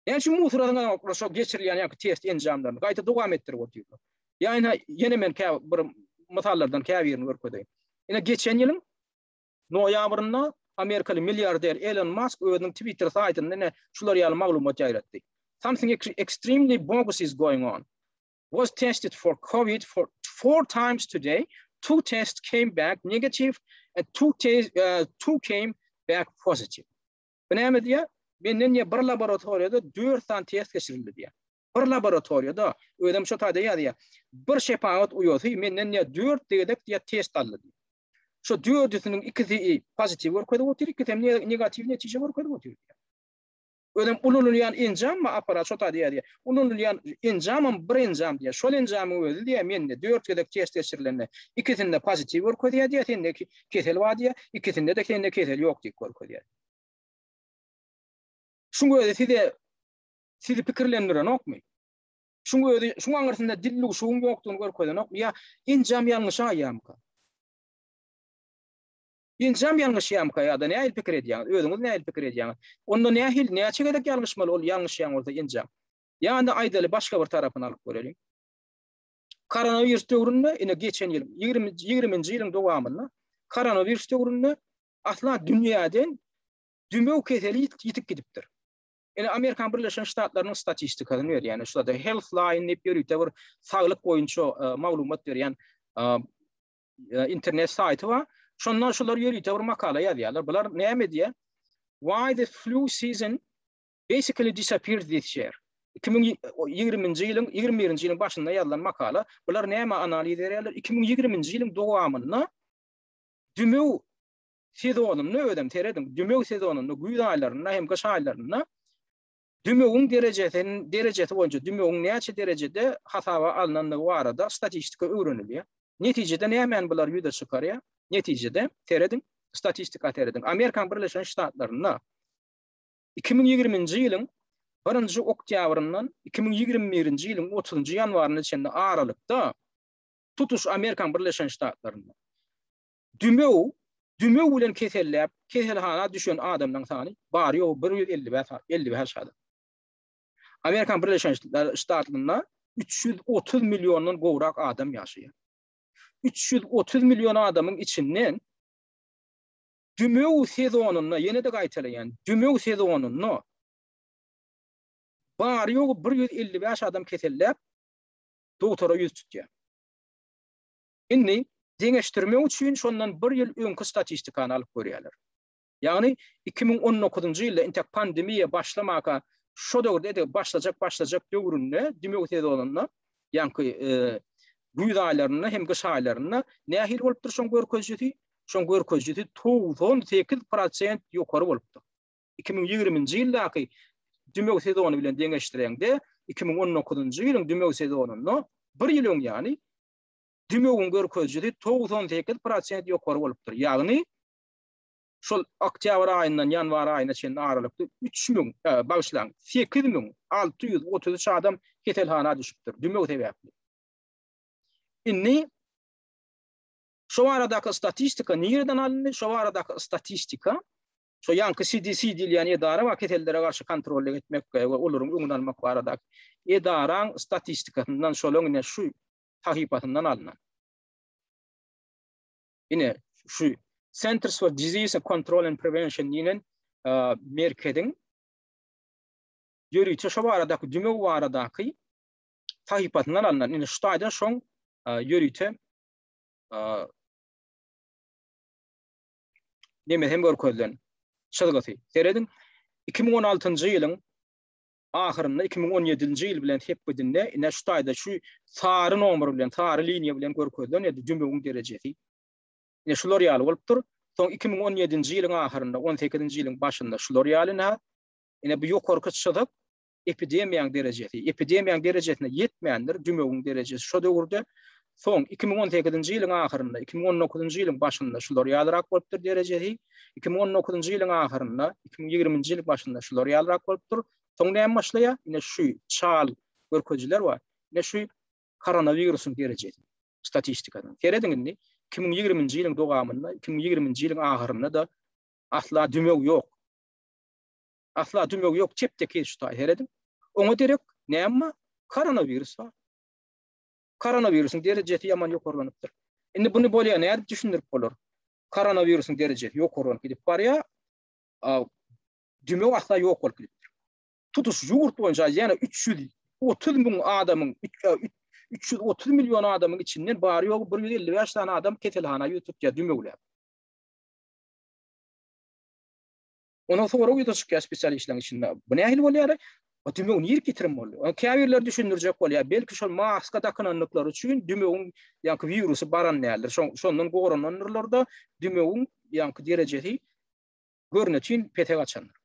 Näme üçin musuradan oklar şo geçirilýän ýanky test enjamlaryny gaýta dowam etdirip otyrlar. Ýani ýene men bir masallardan käbirini görkezdi. Ine geçen ýylyň noýabrynda Amerikalı milyarder Elon Musk özüniň Twitter saytynda şular ýaly maglumat ýaýratdy. Something extremely bogus is going on. Was tested for COVID for 4 times today. 2 tests came back negative and 2 came back positive. Benäme diýär? Menden bir laboratoriýada 4 tane test geçirildi diýär. Bir laboratoriýada ödem şu taýda ýadyýar. Bir şepaat uýaty menden 4 degedek diýär test aldy. Şu 4-üsiniň 2-si pozitiv görkezdi, otyr 2-si negativ netije görkezdi otyr. Ödem ululýan enjam aparat şu taýda ýadyýar. Ululýan enjamam bir enjam diýär. Şol enjamyň özü diýär mende 4 gedek test geçirilende 2-sinde pozitiv görkezdi diýär, sende kesel bar diýär, 2-sinde de sende kesel ýok diýip görkezdi. Şuňa özü sizi pikirlendiren okmy? Şuňa özü şuňa aňyrsynda dillik şuň ýokdugyny görkezden okmy? Ya enjam ýalňyş aýamka. Enjam ýalňyş ýamka ýa-da näil pikir edýäň? Özüňiz näil pikir edýäň? Onda näçe gedek ýalňyşmaly ol ýalňyş ýan bolsa enjam. Ýa-da aýdaly başga bir tarapyny alyp görelim. Koronavirus döwründe ine geçen ýyl 20-nji ýylyň dowamynda koronavirus döwründe asla dünýäden dümew keseli ýitip gidipdir. Ine Amerikan Birleşen Ştatlarynyň statistikasyny ber, ýani şurada Healthline diýip ýörükde bir saglyk boýunça maglumat berýän internet saýty bar. Şondan şular ýörükde bir makala ýazýarlar. Bular näme diýär? Why the flu season basically disappeared this year. 2020-nji ýylyň 21-nji ýylyň başynda ýazylan makala. Bular näme analiz edýärler? 2020-nji ýylyň dowamyna dümew sezonyny ödem teredim. Dümew sezonyny güýz aýlaryna hem kış aýlaryna dümewiň derejesi boýunça dümewiň näçe derejede hasaba alynanlygy barada statistika öwrenilýär. Netijede näme bular ýüze çykarýar? Netijede teredim statistika teredim. Amerikan Birleşen Ştatlaryna 2020-nji ýylyň 1-nji oktýabryndan 2021-nji ýylyň 30-njy ýanwaryna çenli aralykda tutuş Amerikan Birleşen Ştatlaryna dümew bilen keselläp keselhana düşen adamlaryň sany bary ýok 155 adam. Amerikan Birleşen Ştatlaryna 330 milyondan gowrak adam ýaşaýar. 330 milyon adamın içinden dümew sezonuna yine de gaýtalaýan dümew sezonuna bary ýok 155 adam kesellep doktora ýüz tutýar. Indi deňeşdirmek üçin şondan 1 ýyl öňkü statistikany alyp görýärler. Ýagny 2019-njy ýylda intek pandemiýa başlamaka şo döwürde başlajak döwründe dümew sezonuna ýa-ni güýz aýlaryna hem kış aýlaryna nähil bolupdyr şoň görkezjeti? Şoň görkezjeti 98% ýokary bolupdyr. 2020-nji ýyldaky dümew sezony bilen deňeşdirende 2019-njy ýylyň dümew sezonyny 1 ýyl öň ýani dümewiň görkezjeti 98% ýokary bolupdyr. Ýagny şol oktyabr aýyndan ýanwar aýyna çenli aralykda 3000 bagşlaň 8633 adam keselhana düşüpdir dümew sebäpli. Inni şu aradaky statistika nereden alındy? Şu aradaky statistika şu ýanky CDC diýen edara we ketellere garşy kontrol etmek we olaryň öňüne almak barada edaraň statistikasyndan şolňyň şu tahypatyndan alynan. Ine şu Centers for Disease Control and Prevention diýen merkediň ýörüçe şu aradaky dümew baradaky tahypatyndan alynan. Ine şu taýdan şoň ýörüte neme hem görkezlen şalgasy seredin 2016-njy ýylyň ahyrynda 2017-nji ýyl bilen hepbedinde ine şu taýda şu sary nomer bilen sary liniýa bilen görkezlen dümewiň derejesi ine şular ýaly bolupdyr. Soň 2017-nji ýylyň ahyrynda 18-nji ýylyň başynda şular ýalyna ine bu ýokarky çykyp epidemiýaň derejesine ýetmeýändir dümewiň derejesi şo döwürde. Soň 2018-nji ýylyň ahyrynda 2019-njy ýylyň başynda şular ýalyrak bolupdyr derejesi. 2019-njy ýylyň ahyrynda 2020-nji ýylyň başynda şular ýalyrak bolupdyr. Soň näme başlaýar? Ine şu çal görkezjiler bar. Ine şu koronawirusyň derejesi statistikadan. Terediňinde 2020-nji ýylyň dowamynda 2020-nji ýylyň ahyrynda da asla dümew ýok. Asla dümew ýok çepdeki şu taý heredin. Oňa derek näme? Koronawirus bar. Koronavirusyň derejesi ýaman ýokarlanypdyr. Indi bunu bolýan näde düşündirip bolar? Koronawirusyň derejesi ýok bolan gidip bar ya, düme asla ýok bolup gidipdir. Tutuş ýurt boýunça ýa-ni 330 000 adamyň 330 milyon adamyň içinden bary ýok 155 tane adam ketelhana ýutupja düme bolýar. Ona sonra ýutuşyk spesialistlerin içinde. Bu nähil bolýar? O düme onu ýer getirim bolýar. O käbirler düşündirjek bolýar. Belki şol maska takynanlyklar üçin dümeň ýa-ni virusy baran näler. Şondan gorananlarda dümeň ýa-ni derejesi görnüçin petek açanlar.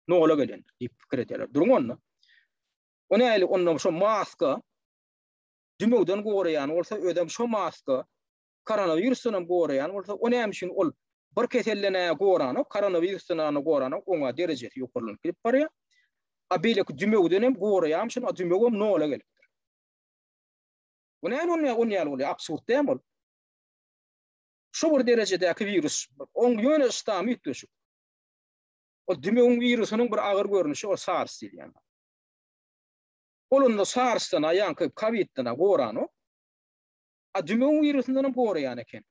Nola gelen diýip pikir edýärler. Durňanna. O nähil ondan şo maska dümeňden goraýan bolsa ödem şo maska koronavirusdan goraýan bolsa o näme üçin ol bir kesellene gorany, koronavirusdan gorany oňa derejesi ýokurlyp gidip barýar. Abeyle dümeňden hem goraýan şo dümeňem nola gelipdir. O näme on ýaly absurd dämol. Şo bir derejedäki virus oň ýöne ýetdi düşüp. O dümeň virusynyň bir agyr görnüşi o SARS diýilýär. Olunda SARS-dan ýa-ni COVID-dan gorany, a dümeň virusundan goraýan eken.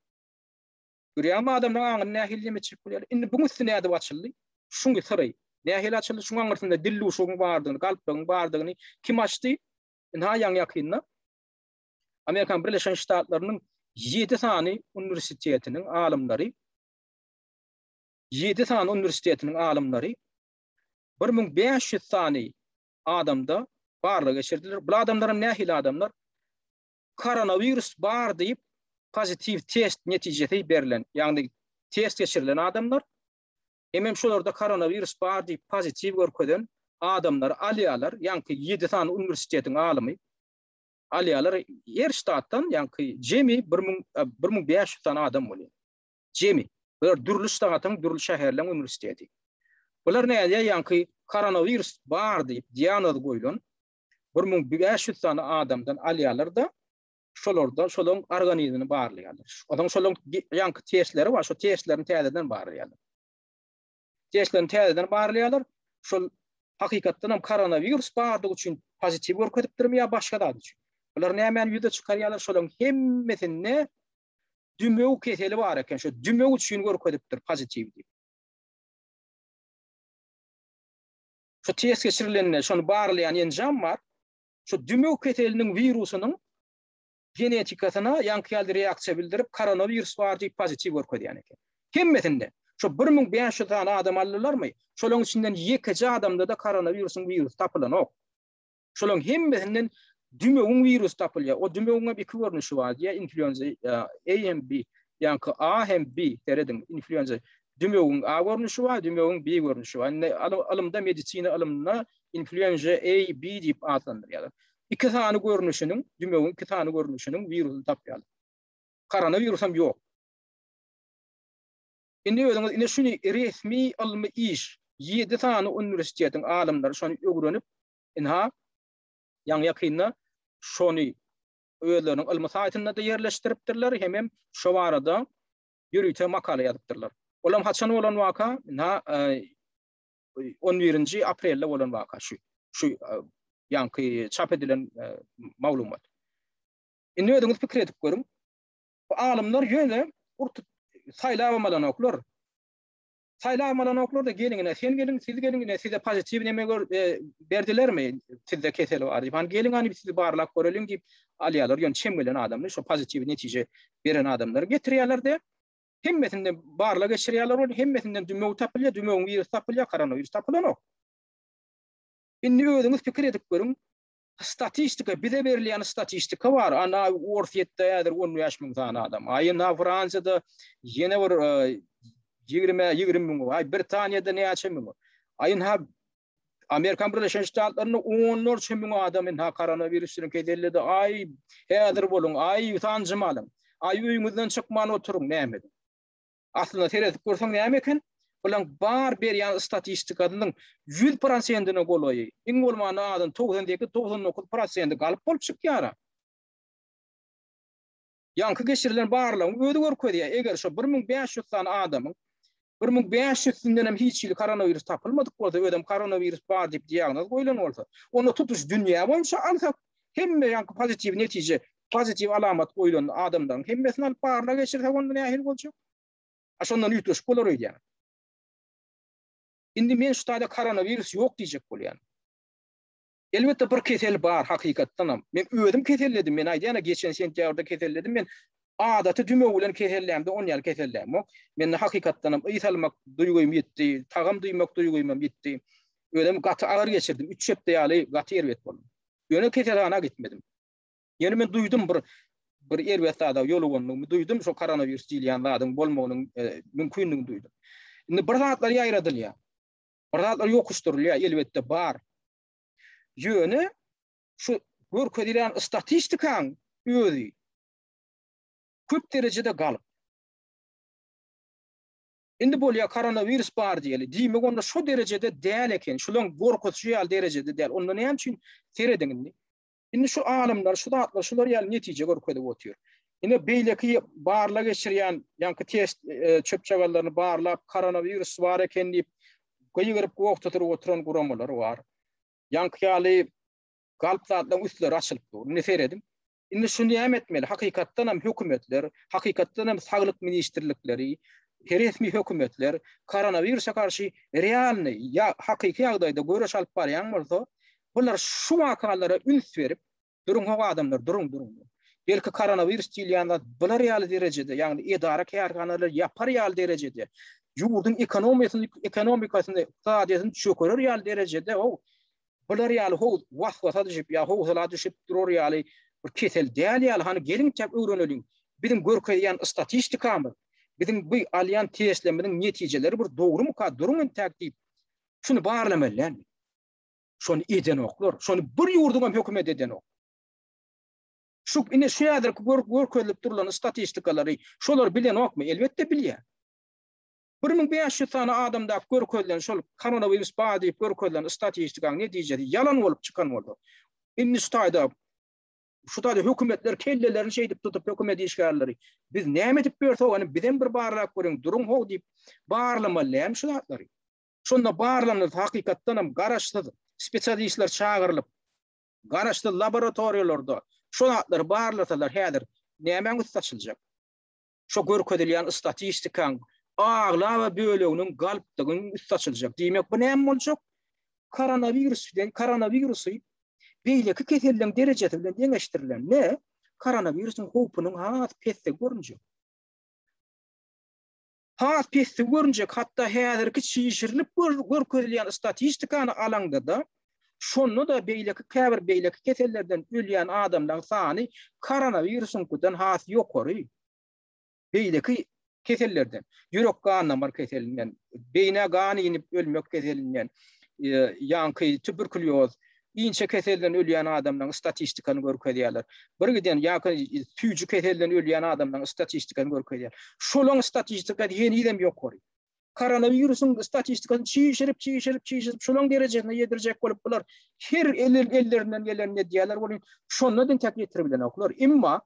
Görýärmi adamlaryň aňyny nähilime çykyp bolýar. Indi bu üstüne näde açyldy? Şuňy syry. Nähil açyldy? Şuň aňyrtynda dilli uşugyň bardygyny, galpdygyň bardygyny kim açdy? Indi ha ýaň ýakynna Amerikan Birleşen Ştatlarynyň 7 sany universitetiniň alymlary 7 sany universitetiniň alymlary 1500 sany adamda barlyk geçirdiler. Bu adamlaryň nähil adamlar koronavirus bar diýip pozitiv test netijesi berilen, ýagny test geçirilen adamlar hem şolarda koronavirus bar diýip pozitiv görkezden adamlar alýarlar, ýagny 7 sany universitetiň alymy alýarlar her ştatdan, ýagny jemi 1500 sany adam bolýar. Jemi bir dürlü ştatın, dürlü şäherleriň universiteti. Bular näde ýagny koronavirus bar diýip diýanoz goýulan 1500 sany adamdan alýarlar da şolaň organizmini barlaýarlar. Adam şolaň ýanky testleri var, şo testleriň täzeden barlaýarlar. Testleriň täzeden barlaýarlar. Şol hakykatdan hem koronavirus bardygy üçin pozitiv görkezipdirmi ýa başga da üçin. Bular näme ýüze çykarýarlar, şolaň hemmesinde dümeň keseli bar eken, şo dümeň üçin görkezipdir pozitiv diýip. Şo test geçirilenine şonu barlayan enjam var. Şo dümeň keseliniň virusynyň genetikasyna ýanky reaksiýa bildirip koronavirus bar diýip pozitiv görkezýän eken. Hemmesinde şo 1500 tane adam aldylarmy? Şolaň içinden 2 adamda da koronavirusyň virus tapylan ok. Şolaň hemmesinden dümeň virus tapylýar. O dümeňe bir görnüşi bar diýär, influenza A hem B, ýanky A hem B derediň influenza. Dümeň A görnüşi bar, dümeň B görnüşi bar. Alymda medisina alymyna influenza A, B diýip adlandyrýarlar. 2 tane görnüşiniň, dümeň 2 tane görnüşiniň virusy tapýarlar. Koronavirus hem ýok. Indi şunu resmi almy iş 7 tane universitetiň alymlary şonu öwrenip inha ýaňy ýakynna şonu öýleriniň almy saýtyna da ýerleşdiripdirler, hem şo barada ýürüýte makala ýazypdyrlar. Olam haçan bolan waka inha 11-nji aprelde bolan waka şu ýanky çap edilen maglumat. Indi öýüňiz pikir edip görüň. Bu alymlar ýöne saýlamalan oklar. Saýlamalan oklar da gelingine, sen gelin, siz gelingine, size pozitiv neme berdilermi? Sizde kesel var. Hani gelin hani sizi barlak görelim diýip alýarlar. Ýöne çemgelen adamlar, şo pozitiv netije beren adamlar getirýärler de hemmesinden barlak geçirýärler, hemmesinden dümeň tapylýar, dümeň virus tapylýar, koronavirus tapylan ok. Indi öýüňiz pikir edip görüň. Statistika, bize berilýän statistika var. Ana orfiýetde ýa-da 10 000 tane adam. Aýyna Fransada ýene bir 20 000 var. Britaniýada näçe min var. Aýyna Amerikan Birleşen Ştatlaryna 10 000 adam inha koronavirusdan kedeldi. Ay häzir boluň, ay utancym alın. Ay öýüňizden çykman oturuň näme? Aslında tereddüt görseň näme eken? Bulan bar berýän statistikadyň 100%-ine golaýy. Iň bolmany adam 99% galyp bolup çykýar. Ýanky geçirilen barlaryň öýde görkezýär. Eger şo 1500 tane adamyň 1500-sinden hem hiç ýyl koronavirus tapylmadyk bolsa, ödem koronavirus bar diýip diýagnoz goýulan bolsa, onu tutuş dünýä boýunça alsak hemme ýanky pozitiv netije pozitiv alamat koyulan adamdan hemmesini alıp bağırla geçirse onda ne ahir olacak? Aşondan ütleşip olur öyle yani. Indi men şu taýda koronavirus yok diyecek bolýan. Elbette bir kesel bar hakykatdan. Men ödüm keselledim. Men aýdýana geçen sentýabrda keselledim. Men adaty düme bilen kesellemde 10 ýyl kesellem. Men hakykatdan ýytalmak duýgum ýetdi, tagam duýmak duýgum ýetdi. Ödüm gaty agyr geçirdim. 3 hepde ýaly gaty erbet boldum. Öne keselhana gitmedim. Ýani men duýdum bir erbetda ýolu gonlugyny duýdum, şo koronavirus diýilýän zadyň bolmagynyň mümkinligini duýdum. Indi bir zatlar ýaýradylýar. Bir zatlar ýokuşdurulýar, elbetde bar. Ýöne şu görkezilýän statistikaň özi köp derejede galyp. Indi bolýa koronavirus bar diýeli. Diýmek onda şu derejede däl eken, şulaň gorkutucu ýaly derejede däl. Onda näme üçin seredin? Indi şu alimler, şu zatlar, şular ýaly netije görkezip otýar. Indi beýleki barla geçirýän, ýa-ni test çöp çagallaryny barlap koronavirus bar eken diýip goýup gowtatyryp oturan guramalar bar. Ýa-ni galp zatlaryň üstleri açylyp dur. Ne seredim? Indi şunu näme etmeli? Hakykatdan hem hökümetler, hakykatdan hem saglyk ministrlikleri, resmi hökümetler koronavirusa karşı realny ya hakyky ýagdaýda göreş alyp barýan bolsa, bular şu wakalara üns berip, durun o adamlar, durun. Belki koronavirus diýilýän bular ýaly derejede, ýagny edara kärhanalar ýapar ýaly derejede, ýurdun ekonomikasyny, iqtisadiýatyny çökerer ýaly derejede, bular ýaly waswasa düşüp ýa howsala düşüp durur ýaly bir kesel däl ýaly, hani gelin çap öwreneliň. Bizim görkezýän statistikamy, bizim bu alýan tesleminiň netijeleri bir dogry mu? Durun täkdip. Şunu barlamalylar. Şonu eden oklar, şonu bir ýurduma hökümet eden ok. Şu ine şu ýadyr görkezilip durulan statistikalary şolar bilen okmy? Elbetde bilýär. 1500 tane adamda görkezlen şol koronavirus bar diýip görkezlen statistikaň netijesi yalan bolup çykan boldy. Indi şu taýda hökümetler kellelerini şeýdip tutup hökümet işgärleri biz näme edip berse onu bilen bir barlap görüň durun ho diýip barlamalyam şu zatlary. Şonda barlanýar hakykatdan hem garaşdy spesialistler çağırılıp garaşdy laboratoriýalarda şu zatlary barlasalar häzir näme üstüçiljek? Şu görkezilýän statistikaň ağla ve böleginiň galpdygyny üstüçiljek. Diýmek bu näme boljak? Koronavirusy beýleki keselliň derejesi bilen deňeşdirilen. Ne? Koronavirusyň howpunyň has pesde görünjek. Has pesde görünjek, hatda häzirki şişirilip görkezilýän statistikany alaňda da şonu da beýleki kesellerden ölýän adamlaryň sany koronavirusyňdan has ýokary. Beýleki kesellerden, ýürek ganamar keselinden, beýne gany ýinip ölmek keselinden, ýa-ni tüberkulyoz, inçe keselden ölýän adamlaryň statistikany görkezýärler. Bir giden ýa-ni tüýjü keselden ölýän adamlaryň statistikany görkezýär. Şolaň statistika ýeniden ýokary. Koronavirusyň statistikasy çiğişirip şolaň derejesine ýedirjek bolup bular her ellerinden gelen diýerler bolýar. Şondan täk ýetirbilen oklar. Emma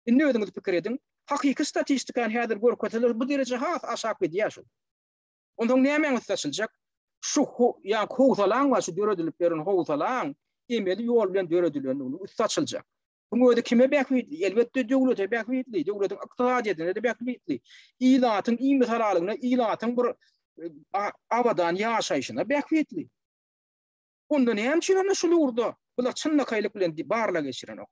indi öňüňiz pikir edin. Hakyky statistikany häzir görkezýär, bu derejede has aşak edýär. Ondan näme üstüçiljek? Şu ýa howsalan we şu döredilip beren howsalan emeli ýol bilen döredilýän üstüçiljek. Bu öde kime bäkbitli? Elbetde döwlete bäkbitli, döwletiň iqtisadiýatyna da bäkbitli. Ilatyň imsalalygyna, ilatyň bir awadan ýaşaýyşyna bäkbitli. Ondan hem çyna şuly urda, bular çynnakylyk bilen barla geçiren ok.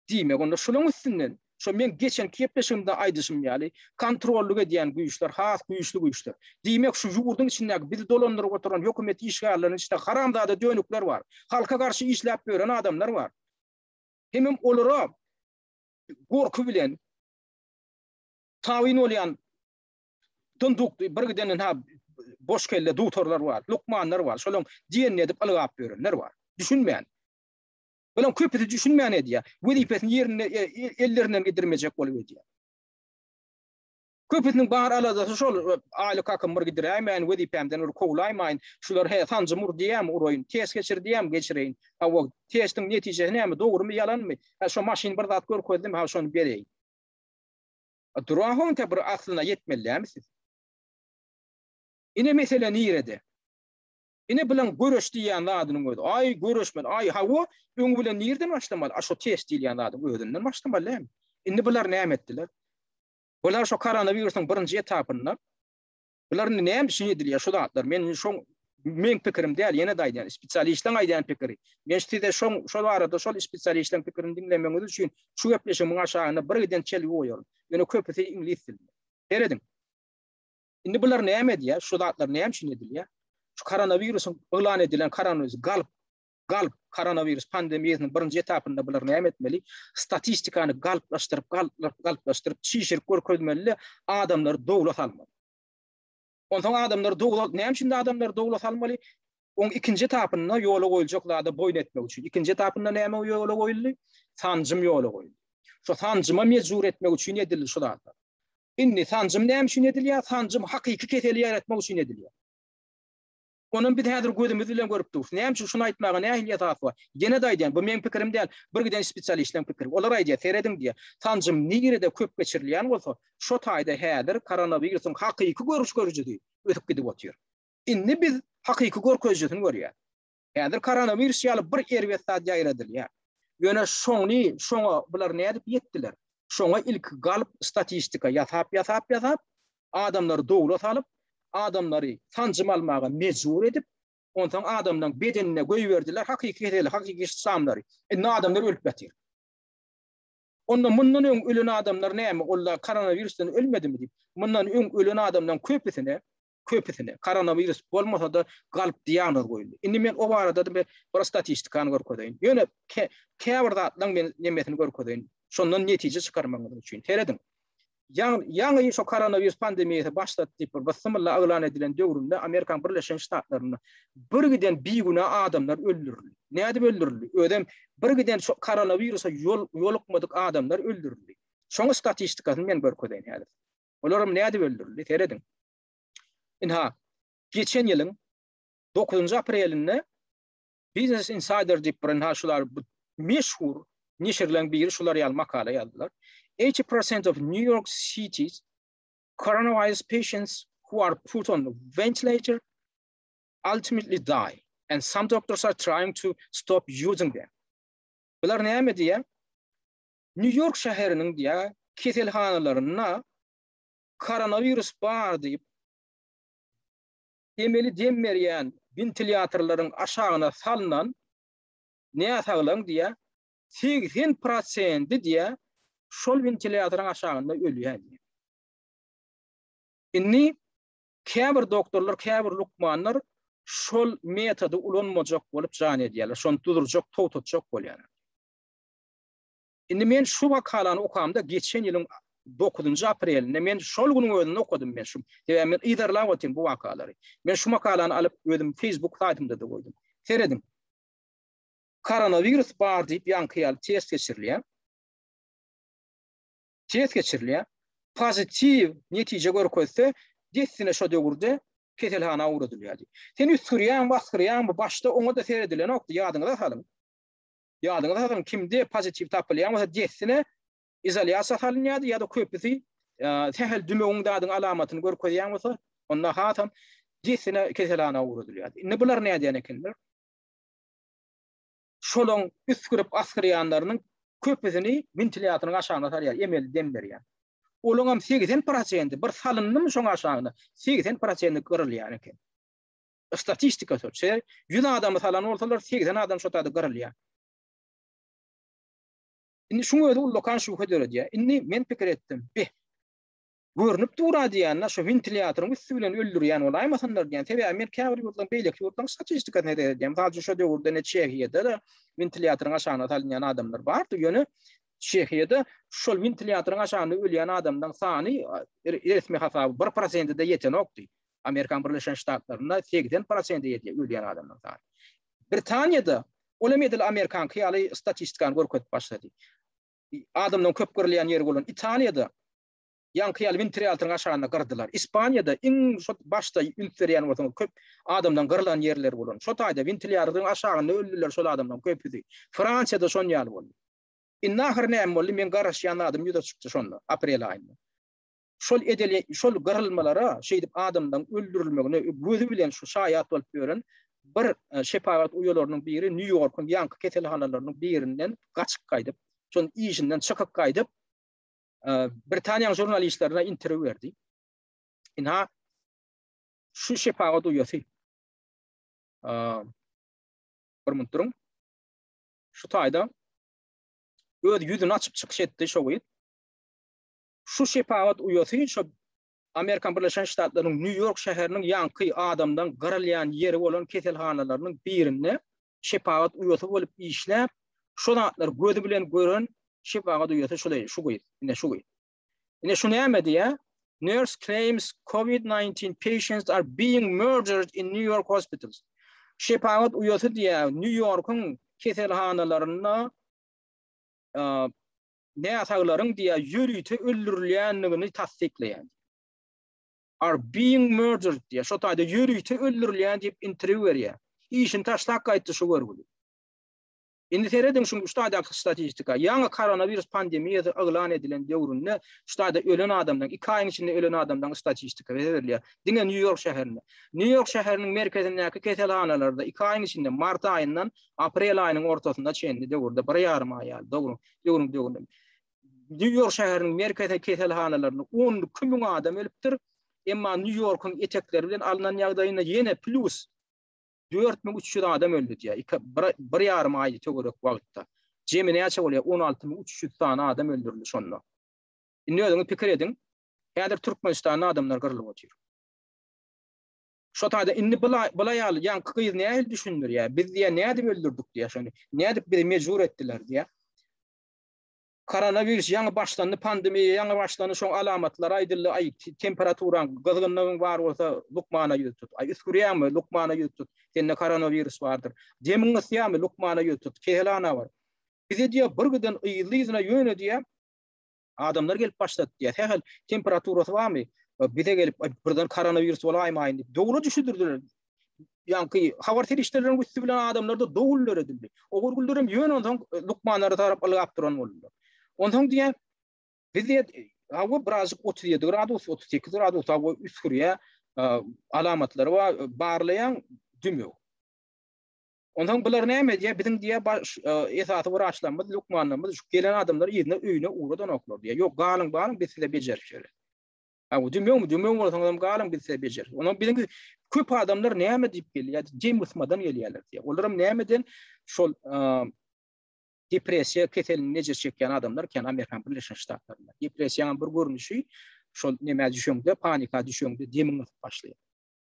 Diýmek onda şulaň üstünden, şo men geçen kepleşimde aýdyşym ýaly, kontrollyk edýän güýçler, has güýçli güýçler. Diýmek şu ýurdun içindäki bizi dolandyryp oturan hökümet işgärleriniň içinde haramzada dönükler bar. Halka garşy işläp beren adamlar bar. Hemem olara gorku bilen tawin bolýan dundukdy bir gidenen boş kelle doktorlar bar, lukmanlar bar. Şolaň diýen edip algap berenler bar. Düşünmeýän. Bilen köpüti düşünmeýän edýär. Wezipesini ýerine ellerinden gidirmejek bolup edýär. Köpütiniň bar alada şol aýly kakam bir gidiräýmän, wezipemden ur kowlaýmaýyn. Şular sancymur diýäm, uroýun, test geçirdiýäm, geçireýin. O testiň netijesi näme, dogrymy, ýalanmy? Şo maşyn bir zat görkezdim, şonu bereýin. Durahon ta bir aslyna ýetmellämisiz? Ine mesele nirede? Ine bilen görüş diýen adynyň özi. Ay görüşmen, ay hawa öňü bilen nerden başlamaly? Aşo test diýen adam özünden başlamaly. Indi bular näme etdiler? Bular şo koronawirusyň birinji etapynda bular näme düşünýärdiler şo zatlar. Men pikirim däl, ýene daýdan spesialistlaň aýdan pikiri. Men şeýle şo arada şol spesialistlaň pikirini dinlemeňiz üçin şu gepleşiň aşagyna bir giden çelgi goýar. Ýöne köpüsi ingliz dilinde. Beredim. Indi bular näme diýär? Şo zatlar näme düşünýärdiler? Şu koronawirusyň elan edilen koronavirus galp koronavirus pandemiýasynyň birinji etapynda bular näme etmeli? Statistikany galplaşdyryp çyşyryp görkezmeli, adamlar dowlat almaly. Ondan adamlar dowlat näme üçin adamlar dowlat almaly? On ikinji etapynda ýola goýuljaklary boýun etmek üçin. İkinji etapynda näme ýola goýuldy? Sanjym ýola goýuldy. Şu sanjyma mejbur etmek üçin edildi şu zatlar. Indi sanjym näme üçin edilýär? Sanjym hakyky keteli ýaratmak üçin edilýär. Onun bir häzir gözümüz bilen görüp dur. Näme üçin şunu aýtmaga näme ýatak bar? Gene daýdan, bu men pikirim däl, bir giden spesialistlaň pikiri. Olar aýdýar, seredin diýär. Sanjym nigirede köp geçirilýän bolsa, şo taýda häzir koronawirusyň hakyky görüşdi. Ötüp gidip otýar. Indi biz hakyky görkezjüsini görýär. Häzir koronavirus ýaly bir erwet saat ýaýradylýar. Ýöne şoňa bular näme edip ýetdiler? Şoňa ilk galp statistika ýasap adamlar dowlat alyp adamları sanjym almaga mejbur edip ondan adamdan bedenine goýberdiler hakyky samlary. Indi adamlar ölüp ýatyr. Ondan mundan öň ölen adamlar näme? Onlar koronavirusdan ölmedimi diýip. Mundan öň ölen adamdan köpüsine koronavirus bolmasa da galp diýanlar goýuldy. Indi men o barada bir statistikany görkezýän. Ýöne käbir zatlaryň men nemetini görkezýän. Şondan netije çykarmagy üçin. Teredim. Ýa-ni şu koronavirus pandemiýasy başlatyp basymla elan edilen döwründe Amerikan Birleşen Ştatlaryna bir giden bir güne adamlar öldürildi. Näde öldürildi? Ödem bir giden şu koronavirusa ýolukmadyk adamlar öldürildi. Şoň statistikasyny men görkezýän häzir. Olaram näde öldürildi? Teredin. Inha geçen ýylyň 9 aprelinde Business Insider diýip bir şular meşhur nişirlen bir şular ýaly makala ýazdylar. 80% of New York City's coronavirus patients who are put on ventilator ultimately die, and some doctors are trying to stop using them. Bular näme diýär? New York şäheriniň diýär keselhanalaryna koronavirus bar diýip demeli demmerýän ventilatorlaryň aşagyna salynan näme saglaň diýär? 80% diýär şol ventilatorun aşağında ölüyor. Inni käbir doktorlar, käbir lukmanlar şol metodu ulanmajak bolup jan edýärler. Şonu durdurjak, towtatjak bolýar. Inni men şu wakalany okamda geçen ýylyň 9 aprelinde men şol güniň özünde okudum men şu. Men iderlap otym bu wakalary. Men şu makalany alyp özüm Facebook saýtymda da goýdum. Seredim. Koronavirus bar diýip ýankyýaly test geçirilýär. Pozitiv netije görkezse dessine şo döwürde keselhana uğradylýar. Sen üskürýän bu başda oňa da seredilen okdy ýadyňyza salyň. Ýadyňyza salyň kimde pozitiv tapylýan bolsa dessine izolýasiýa salynýar ýa-da köpüsi sehel dümegiň alamatyny görkezýän bolsa onda hatam dessine keselhana uğradylýar. Indi bular näde diýenekler? Şolaň üskürip asgyrýanlarynyň köpüsini ventilatorun aşağına sarýar, emel demlerýär. Olaňam 80% bir salyndymy şoň aşağına 80% gyrylýar eken. Statistika söýse 100 adamy salan bolsalar 80 adam şotada gyrylýar. Indi şuňa öýde ullakan şu hödüredi. Indi men pikir etdim. Görnüp durady ýa-da şu ventilatorun üstü bilen öldürýän olaýmasanlar diýen. Tebe Amerika ýurtlaryň beýleki ýurtlaryň statistika näde diýen. Sadece şu döwürde ne Çehiýede de ventilatorun aşağına salynýan adamlar bardy. Ýöne Çehiýede şol ventilatorun aşağına ölýän adamdan sany resmi hasaby 1% de ýeten okdy. Amerikan Birleşen Ştatlarynda 80% ýetýär ölýän adamdan sany. Britaniýada olam edil Amerikan ýaly statistikany görkezip başlady. Adamdan köp görülýän ýer bolan Italiýada Yankıyal ventilatorun aşağına gırdılar. İspanya'da en başta ülkeryen ortamda köp adamdan gırılan yerler bulun. Şu tayda ventilatorun aşağına öldüler şol adamdan köpüdü. Fransa'da son yer bulun. İnnahır neyem oldu? Men garaşyanladım yüze çıktı şonla. April ayında. Şol gırılmalara şeydip adamdan öldürülmegine gözü bilen şu şayat olup görün. bir şepaat uyalarının biri New York'un yankı ketelhanalarının birinden kaçıp kaydıp, son işinden çıkıp kaydıp, Britanya jurnalistlerine interview verdi. İnha şu şepaat uyası bir mınturun şu tayda öz yüzünü açıp çıkış etti şoğuyut. Şu şepaat uyası şu Amerikan Birleşik Ştatlarının New York şehrinin yankı adamdan garalayan yeri olan ketelhanalarının birine şepaat uyası olup işlep şolatlar gözü bilen görün şepaat uyası şu goyut. Yine şu neyme diye nurse claims COVID-19 patients are being murdered in New York hospitals. Şepaat uyası diye New York'un ketelhanalarına ne yasakların diye yürüytü öldürülenliğini tasdikleyen. Are being murdered diye. Şu tayda yürüytü öldürülen deyip interview veriyor. İşin taşlak kayıttı şu görgülü. Indi seyredin şu tayda statistika. Yanı koronavirüs pandemiyası ilan edilen devründe şu tayda ölen adamdan, 2 ayın içinde ölen adamdan statistika veriliyor. Dine New York şehrinde. New York şehrinin merkezindeki ketelhanalarda 2 ayın içinde Mart ayından April ayının ortasında çendi devrde. Bir yarım ay yani. Doğru. New York şehrinin merkezindeki ketelhanalarında 10 kümmün adam ölüptür. Emma New York'un eteklerinden alınan yağdayına yine plus 4300 adam öldü diye. Bir yarım ay tegörek vakitte. Cemine açık oluyor 16300 tane adam öldürüldü sonuna. Ne ödünü pikir edin. Häzir Türkmenistan'da adamlar kırılıp oturuyor. Şu tayda inni bulayalı yan kıyız ne düşündür ya. Biz diye ne edip öldürdük diye şöyle. Ne edip bizi mecbur ettiler diye. Koronavirüs yanı başlandı, pandemiye yanı başlandı, son alamatlar aydıllı, ay temperaturan, kızgınlığın var olsa lukmana yüzü ay üskürüyen mi lukmana yüzü seninle koronavirüs vardır. Demin ısıyan mı lukmana yüzü kehelana var. Bize diye bir gıdan iyılıyızına yönü diye adamlar gelip başladı diye. Hehel temperaturası var mı? Bize gelip buradan koronavirüs olaymayın diye. Doğru düşündürdüler. Yani havar terişlerinin üstü bilen adamlar da doğullar edildi. O gurgullarım yönü ondan lukmanları taraf alıp duran oldular. Ondan diye bizde hava birazcık 37 gradus 38 gradus hava üskürüye alamatları var bağırlayan dümüyor. Ondan bunlar ne diye bizim diye esatı uğraşlanmaz lukmanlarımız şu gelen adamlar yerine öyüne uğradan oklar diye. Yok galın biz size becer şöyle. Ha dümüyor mu ondan galın biz size becer. Onun bizim köp adamlar ne deyip geliyor. Cemutmadan geliyorlar diye. Onlarım ne şol depresiya ketelini nece çeken adamlar ken Amerikan Birleşik Ştatlarında. Depresiyanın bir görünüşü şol neme düşüyordu, panika düşüyordu, demin başlıyor.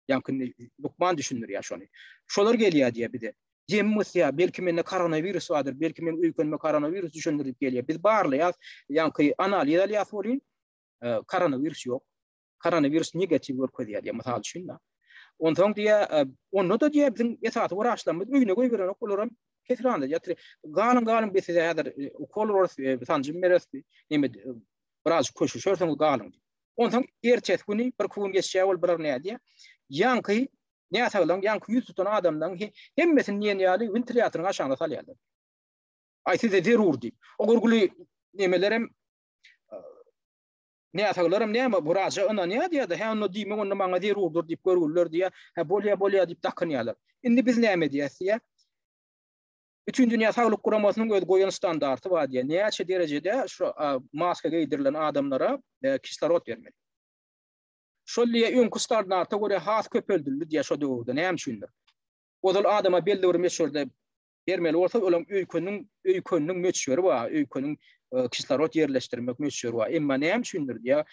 Yani lukman düşünür ya şonu. Şolar geliyor diye bir de. Demin ya belki menne koronavirüs vardır, belki men ülkeme koronavirüs düşündürüp geliyor. Biz bağırlayaz, yani analiz aliyaz olayım, koronavirüs yok. Koronavirüs negatif görkö diye misal düşünün. Ondan diye onu da diye bizim esatı uğraşlanmaz, öyüne koy veren okulurum. Ketiranda yatır galın besize hadır kolor sancım meresi neme biraz koşu şortan galın. Ondan erçet kuni bir kun geçşewol bir ne diye. Yankı ne atalım yankı 100 ton adamdan hemmesin niye yani ventilyatorun aşağıda salyalar. Ay size zerur deyip. O gurgulu nemelerim ne ataglarım ne ama burası ona ne diye de hem no diyme onu bana zerurdur deyip görürler diye. Ha bolya deyip takınıyorlar. Şimdi biz ne diyesiye? Bütün Dünya Sağlık Kurulması'nın öz koyun standartı var diye. Neyse derecede şu maske giydirilen adamlara kislorod vermeli. Şöyle ön standarta göre has köp öldürüldü diye şu doğruda. Ne düşündür? O da adama belli bir meşhurda vermeli olsa olan öykünün meşhuru var. Öykünün kislorod yerleştirmek meşhuru var. Ama ne düşündür diye.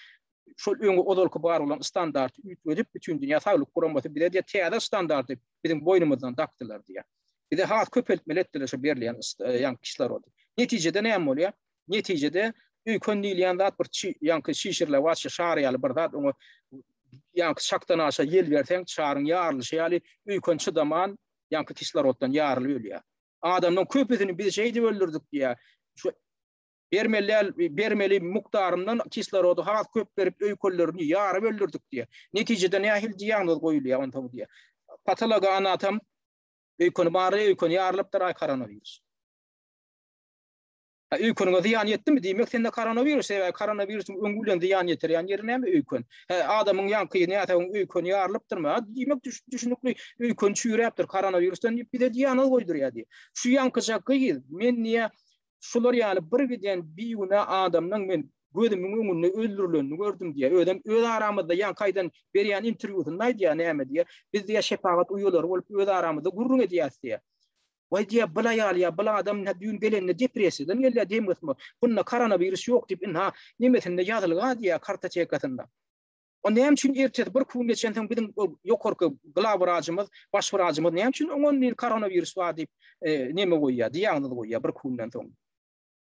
Şu ön odolku var olan standartı ödüp bütün Dünya Sağlık Kurulması bir de TEDA standartı bizim boynumuzdan taktılar diye. Bir de has köpeltmeli ettiler şu berliyan yan kislorod. Neticede ne oluyor? Neticede öykünliğinden dat bir yankı şişirle vaçı şariyalı bir dat onu yankı şaktan aşağı yel versen çağırın yarlı şeyali öykün çıdaman yankı kisloroddan yarlı ölüyor. Adamın köpetini bir şeydi öldürdük diye. Şu bermeli miktarından kislorodu has köp verip öykünlerini yarı öldürdük diye. Neticede ne ahil diyanız koyuluyor ondan diye. Patologa anatom öykünü yarılıp da koronavirüs. Öykünüňe ziyan etdimi diýmek sende koronavirus we koronavirusum öňgülen ziyan ýetirýän ýeri näme öykün? Adamyň ýanky nätagyň öykünü ýarlypdyrmy? Diýmek düşünükli öykün çüýräpdir koronavirusdan bir de diýany goýdur ýa-di. Şu ýankyjaky men niýe şular ýaly bir giden biýüne adamnyň men gözümün öňünde öldürilenini gördüm diye. Öz aramızda yan kaydan berýän interwýusunda aýdýar näme diye. Biz diye şepagat uýular bolup öz aramızda gurrun edýäs diye. Vay diye bula ýaly bula adam düýün gelenine depressiýadan gelýär diýmekmi? Bunda koronavirus ýok diýip inha nimetinde ýazylgan diye karta çekatynda. O näme üçin ertet bir gün geçenden bizim ýokarky glabrajymyz, başvrajymyz näme üçin oňun koronavirus bar diýip näme goýýar, diýagnoz goýýar bir günden soň.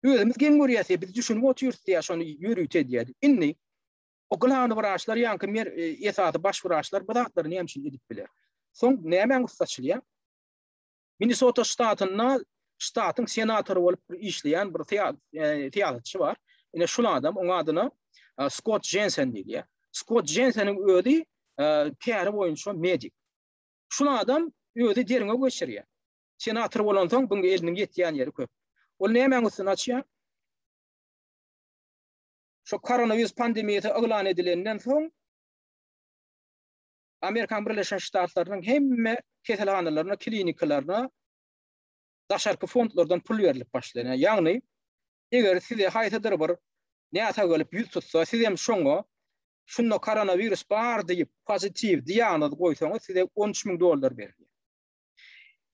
Özümüz gen görýäs, biz düşünüp oturýarys diýär, şonu ýürüýt edýär. Inni o glabrajlar ýanky mer esaty başvrajlar bu zatlar näme üçin edip biler. Soň näme gustaçylýar? Minnesota ştatyň senatory bolup işleýän bir teatrçy bar. Ine şol adam oň adyny Scott Jensen diýär. Scott Jensen'in özi PR boýunça medik. Şol adam özi derine göçürýär. Senator bolan soň buňa eliniň ýetýän ýeri köp. Ol näme üçin açýar? Şu koronavirus pandemiýasy elan edilenden soň Amerikan Birleşen Ştatlarynyň hemme keselhanalaryna, klinikalarına daşarky fondlardan pul berilip başlanýar. Ýagny eger size haýtadyr bir näme gelip ýüz tutsa, siz hem şoňa şunda koronavirus bar diýip pozitiv diýagnoz goýsaňyz size $13,000 berilýär.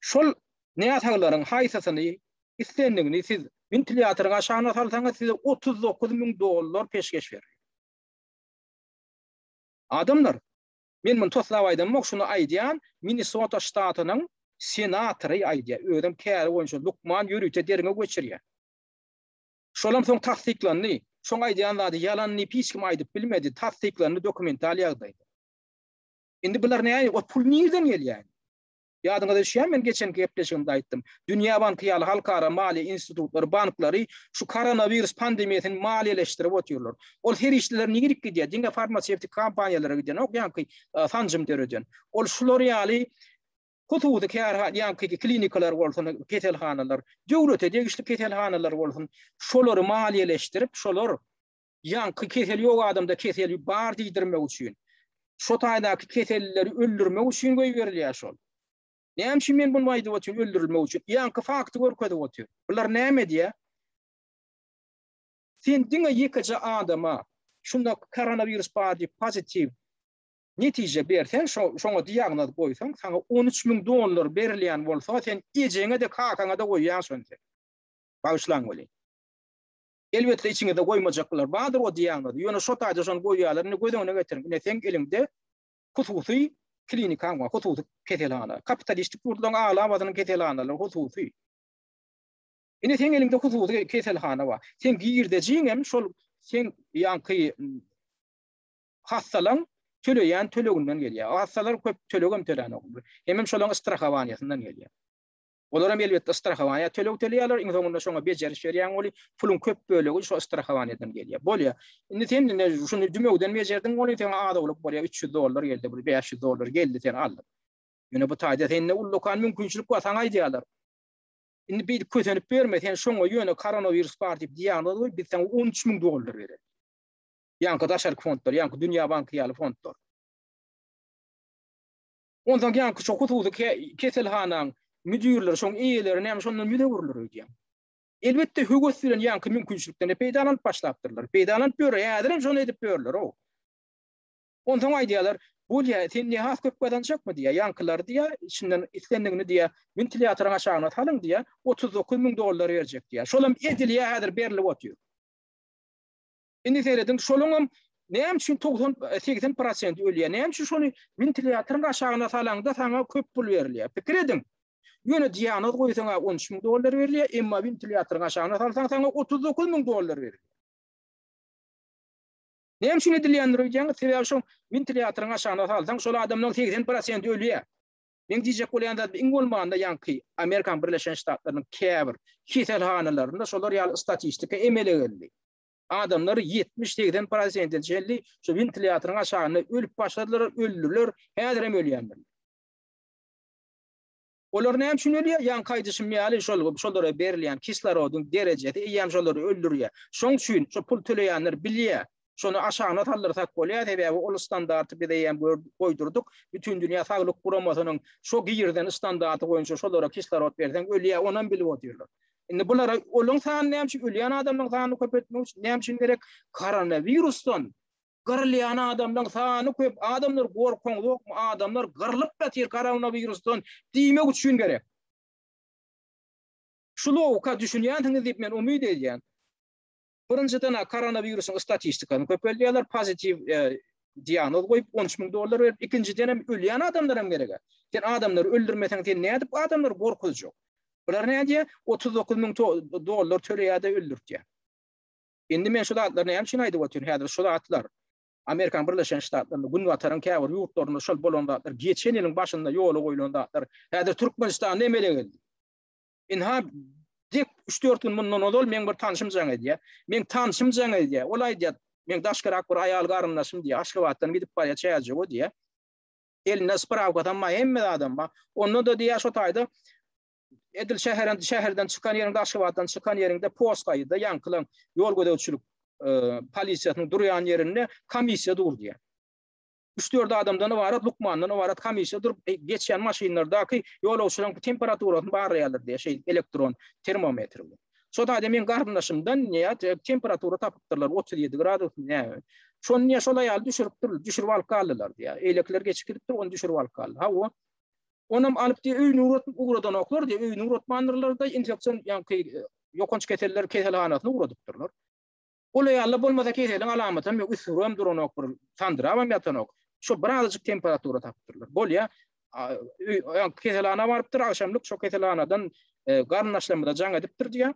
Şol näme haýsasyny istendigini siz ventilatorga aşağına salsaňyz size $39,000 peşkeş berilýär. Adamlar men mun toslap aýdym, şunu aýdýan Minnesota ştatynyň senatory aýdýar. Özüm kär boýunça lukman ýürüýte derine göçürýär. Şolam soň tasdiklandy. Şoň aýdýanlar ýalanny hiç kim aýdyp bilmedi. Tasdiklandy, dokumental ýagdaýdy. Indi bular näme? O pul nereden gelýär? Ýadyňyza düşýär, men geçenki gepleşigimde aýtdym. Dünýä Banky ýaly halkara maliýe institutlary, banklary şu koronavirus pandemiýasyny maliýeleşdirip oturýarlar. Ol her işler niye gidip gidiyor? Dinge farmasevtik kampanyalara gidiyor. Ok ýanky sanjym dereden. Ol şular ýaly hutudy kär ýanky klinikalar bolsun, keselhanalar, döwlete degişli keselhanalar bolsun. Şolary maliýeleşdirip, şolar ýanky kesel ýok adamda kesel bar diýdirmek üçin. Şo taýdaky keselleri öldürmek üçin goýberýär şol. Näme üçin men bunu aýdyp oturýar, öldürilmek üçin? Ýanky fakty görkezip oturýar. Bular näme diýär? Sen diňe ýekçe adama şunda koronavirus bar diýip pozitiv netije bersen, şoňa diagnoz goýsaň, saňa $13,000 berilýän bolsa, sen ejeňe de kakaňa da goýýarsyň. Bagyşlaň boli. Elbetde içiňe de goýmajaklar bardyr o diagnoz. Ýöne şo taýda şonu goýýarlar, ne gödüňe getirin. Ne sen elinde hususy klinikan var, hususy keselhana. Kapitalistik ýurtlaryň ağlamadynyň keselhanalary hususy. Ine sen elinde hususy keselhana var. Sen giýirdejiň hem şol sen ýanky hastalan töleýän tölegünden gelýär. Hastalar köp tölegem töläne olur. Hemem şolaň istrahawaniýasyndan gelýär. Olar hem elbetde istrahawaniýa töleýärler, iň soňunda şoňa bejeriş berýän boli, pulun köp bölegi şo istrahawaniýadan gelýär. Bolýar. Indi sen şunu dümeğden bejerdiň, ony sen ada bolup bolýar $300 geldi, $500 geldi sen aldın. Ýöne bu taýda sen ne ullukan mümkinçilik var saňa aýdýarlar. Indi bir közenip berme, sen şoňa ýöne koronavirus bar diýip diýagnoz biz sen $13,000 berer. Ýanky daşarky fondlar, ýanky Dünýä Banky ýaly fondlar. Ondan ýanky şu hutudy keselhanaň müdürleri, şoň eýeleri näme şondan müdürleri öýdýär. Elbetde höwesilen ýanky mümkinçilikden peýdalanıp başlapdyrlar. Peýdalanıp berýär, ýa-da şonu edip berler o. Ondan aýdýarlar, bolýa sen näme has köp gadanjakmy diýär, ýankylar diýär, içinden istendigini diýär, ventilatorun aşagyna talyň diýär, $39,000 berjek diýär. Şolam edilýär, häzir berilip otur. Indi seyredin, şolunum näme üçin 98% ölýär, näme üçin şonu ventilatorun aşagyna salaňda saňa köp pul berilýär. Pikir edin. Ýöne diýagnoz goýsaňa $13,000 berilýär, emma ventilatorun aşagyna salsaň saňa $39,000 berilýär. Näme üçin edilýändir diýen, sebäbi şo ventilatorun aşagyna salsaň şol adamnyň 80% ölýär. Men diýjek bolýan zat iň bolmaganda ýanky Amerikan Birleşen Ştatlarynyň käbir keselhanalarynda şolar ýaly statistika emele geldi. Adamlar 70-80% jelli şu ventilatorun aşagyna ölüp başladylar, öldüler, häzir hem ölýändir. Olar näme üçin ölýär? Ýan kaýdyşym ýaly şolara berilýän kislorodun derejesi ýa şolary öldürýär. Şoň üçin şo pul töleýänler bilýär. Şonu aşağına tallar tak bolýar sebäbi ol standarty biz de goýdurduk. Bütün dünýä saglyk guramasynyň şo girden standarty goýunça şolara kislorod bersen ölýär, onan bilip otyrlar. Indi bulara olun sany näme üçin ölýän adamlaryň sany köpetmek üçin näme üçin gerek? Koronavirusdan garylýan adamlaryň sany köp, adamlar gorkandyk, adamlar garlyp batyr koronavirusdan diýmek üçin gerek. Şuloka düşünýändiňiz diýip men umyd edýän. Birinjiden koronavirusyň statistikasyny köpelýärler, pozitiv diagnoz goýup $13.000 berip, ikinciden hem ölýän adamlar hem gerek. Sen adamları öldürmeseň sen näde bu adamlar gorkuljak. Bular näde? $39.000 töleýärde öldürtýär. Endi men şu datlaryny hem şunu aýdyp otyryn, häzir şu datlar Amerikan Birleşen Ştatlaryna gün wataran käbir ýurtlaryna şol bolan datlar geçen ýylyň başynda ýola goýulan datlar häzir Türkmenistan nemele geldi. Inha dik 3-4 gün mundan ol men bir tanışym jaň edýär. Men tanışym jaň edýär. Ol aýdýar, men daşkarak bir aýal garyndaşym diýär, Aşgabatdan gidip barýar çäýje o diýär. Eline spravkatan ma hemme adam ba. Onu da diýär şo taýda Edil şäherden çykan ýerinde Aşgabatdan çykan ýerinde postaýda ýankylan ýol gödäwçilik polisiýasynyň durýan ýerinde komissiýa dur diýär. 3-4 adamdan ibaret, Lukmandan ibaret komissiýa durup geçýän maşynlardaky ýolawçylaryň temperaturasyny barýarlar diýär, elektron termometr. Şo taýda men garyndaşymdan näme temperatura tapypdyrlar 37 gradus näme. Şonu näme şol aýal düşürip alyp kaldylar diýär. Elekler geçip gidipdir, onu düşürip alyp kaldy. Ha o onam alyp diýär öýüni ugradan oklar diýär, öýüni uratmanlarlarda infeksiýon ýa-ni ýokanç keteller keselhanasyna uradypdyrlar. Ola ýaly bolmasa keseliň alamaty hem üsürem duranok bir sandyrabam ýatanok. Şo birazjyk temperatura tapypdyrlar. Bolýa keselhana barypdyr, akşamlyk şo keselhanadan garyndaşlamada jaň edipdir diýär.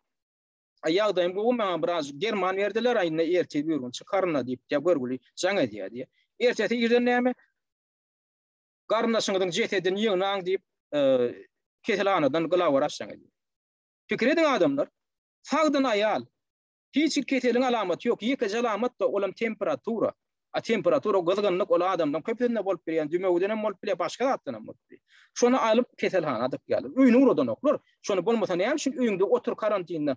Aýagdaýym bu maňa biraz german berdiler, aýyna ertegi ýürgün çykarna diýip görgüli jaň edýär diýär. Ertesi ýerden näme? Garyndaşyňyň jetedin ýygynaň diýip keselhanadan gylawar açjaň edýär. Pikir ediň adamlar, sagdan aýal hiç keteliň alamaty ýok. Ýeke alamat da olam temperatura. Temperatura gızgınlyk ol adamdan köpüne bolup berýän, dümegden bolup berýär, başga zatdan bolup berýär. Şonu alyp keselhana adyp geldi. Öýüni uradan oklar. Şonu bolmasa näme üçin öýüňde otur karantinda,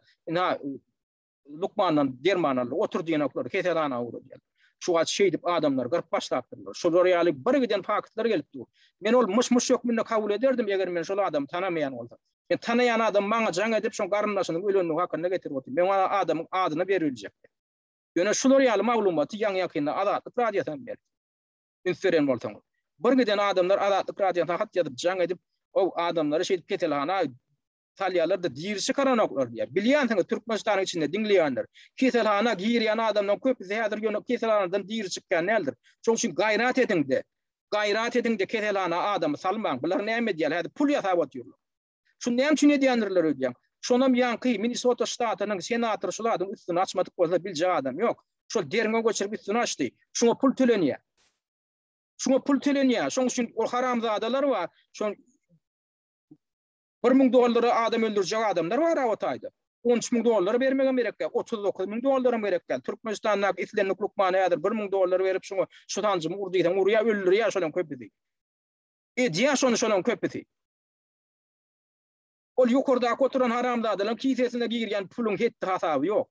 Lukmandan dermanlar otur diýen oklar keselhana uradan. Şu wagt şey dip adamlar garp başlapdyrlar. Şolar ýaly bir giden faktlar gelipdi. Men ol myş ýok menne kabul ederdim eger men şol adam tanamayan bolsam. Men tanayan adam maňa jaň edip şo garyndaşynyň ölenini hakyna getirip otyrdy. Men o adamyň adyny beriljek. Ýöne şolar ýaly maglumaty ýaň ýakynda adatlyk radiýatan berdi. Inferen bolsaň. Bir giden adamlar adatlyk radiýatan hat ýadyp jaň edip o adamlary şeýdip ketelhana talyalarda diýirçi karanoklar diýär. Bilýän Türkmenistanyň içinde dinleýänler. Keselhana girýän adamdan köp häzir ýöne keselhanadan diýir çykkan nädir? Şoň üçin gaýrat ediňde keselhana adamy salmaň. Bular näme diýär? Häzir pul ýasap otyrlar. Şu näme üçin edýänler öýdýän? Şonam ýanky Minnesota ştatynyň senatory şolaryň üstüne açmadyk bolsa biljek adam ýok. Şol derine göçürip üstüne açdy. Şoňa pul tölenýär. Şoň üçin o haramzadalar bar. Şoň $1.000 adam öldürjek adamlar bar o taýda. $13.000 bermegen gerek, $39.000 gerek. Türkmenistanyň islenlik Lukmana ýadyr $1.000 berip şoňa şu tanjymy urdyýdan urýa öldürýär şolan köpedi. Diýär şolan köpedi. Ol ýokarda oturan haramzadalar kisesine girýän pulun hetdi hasaby ýok.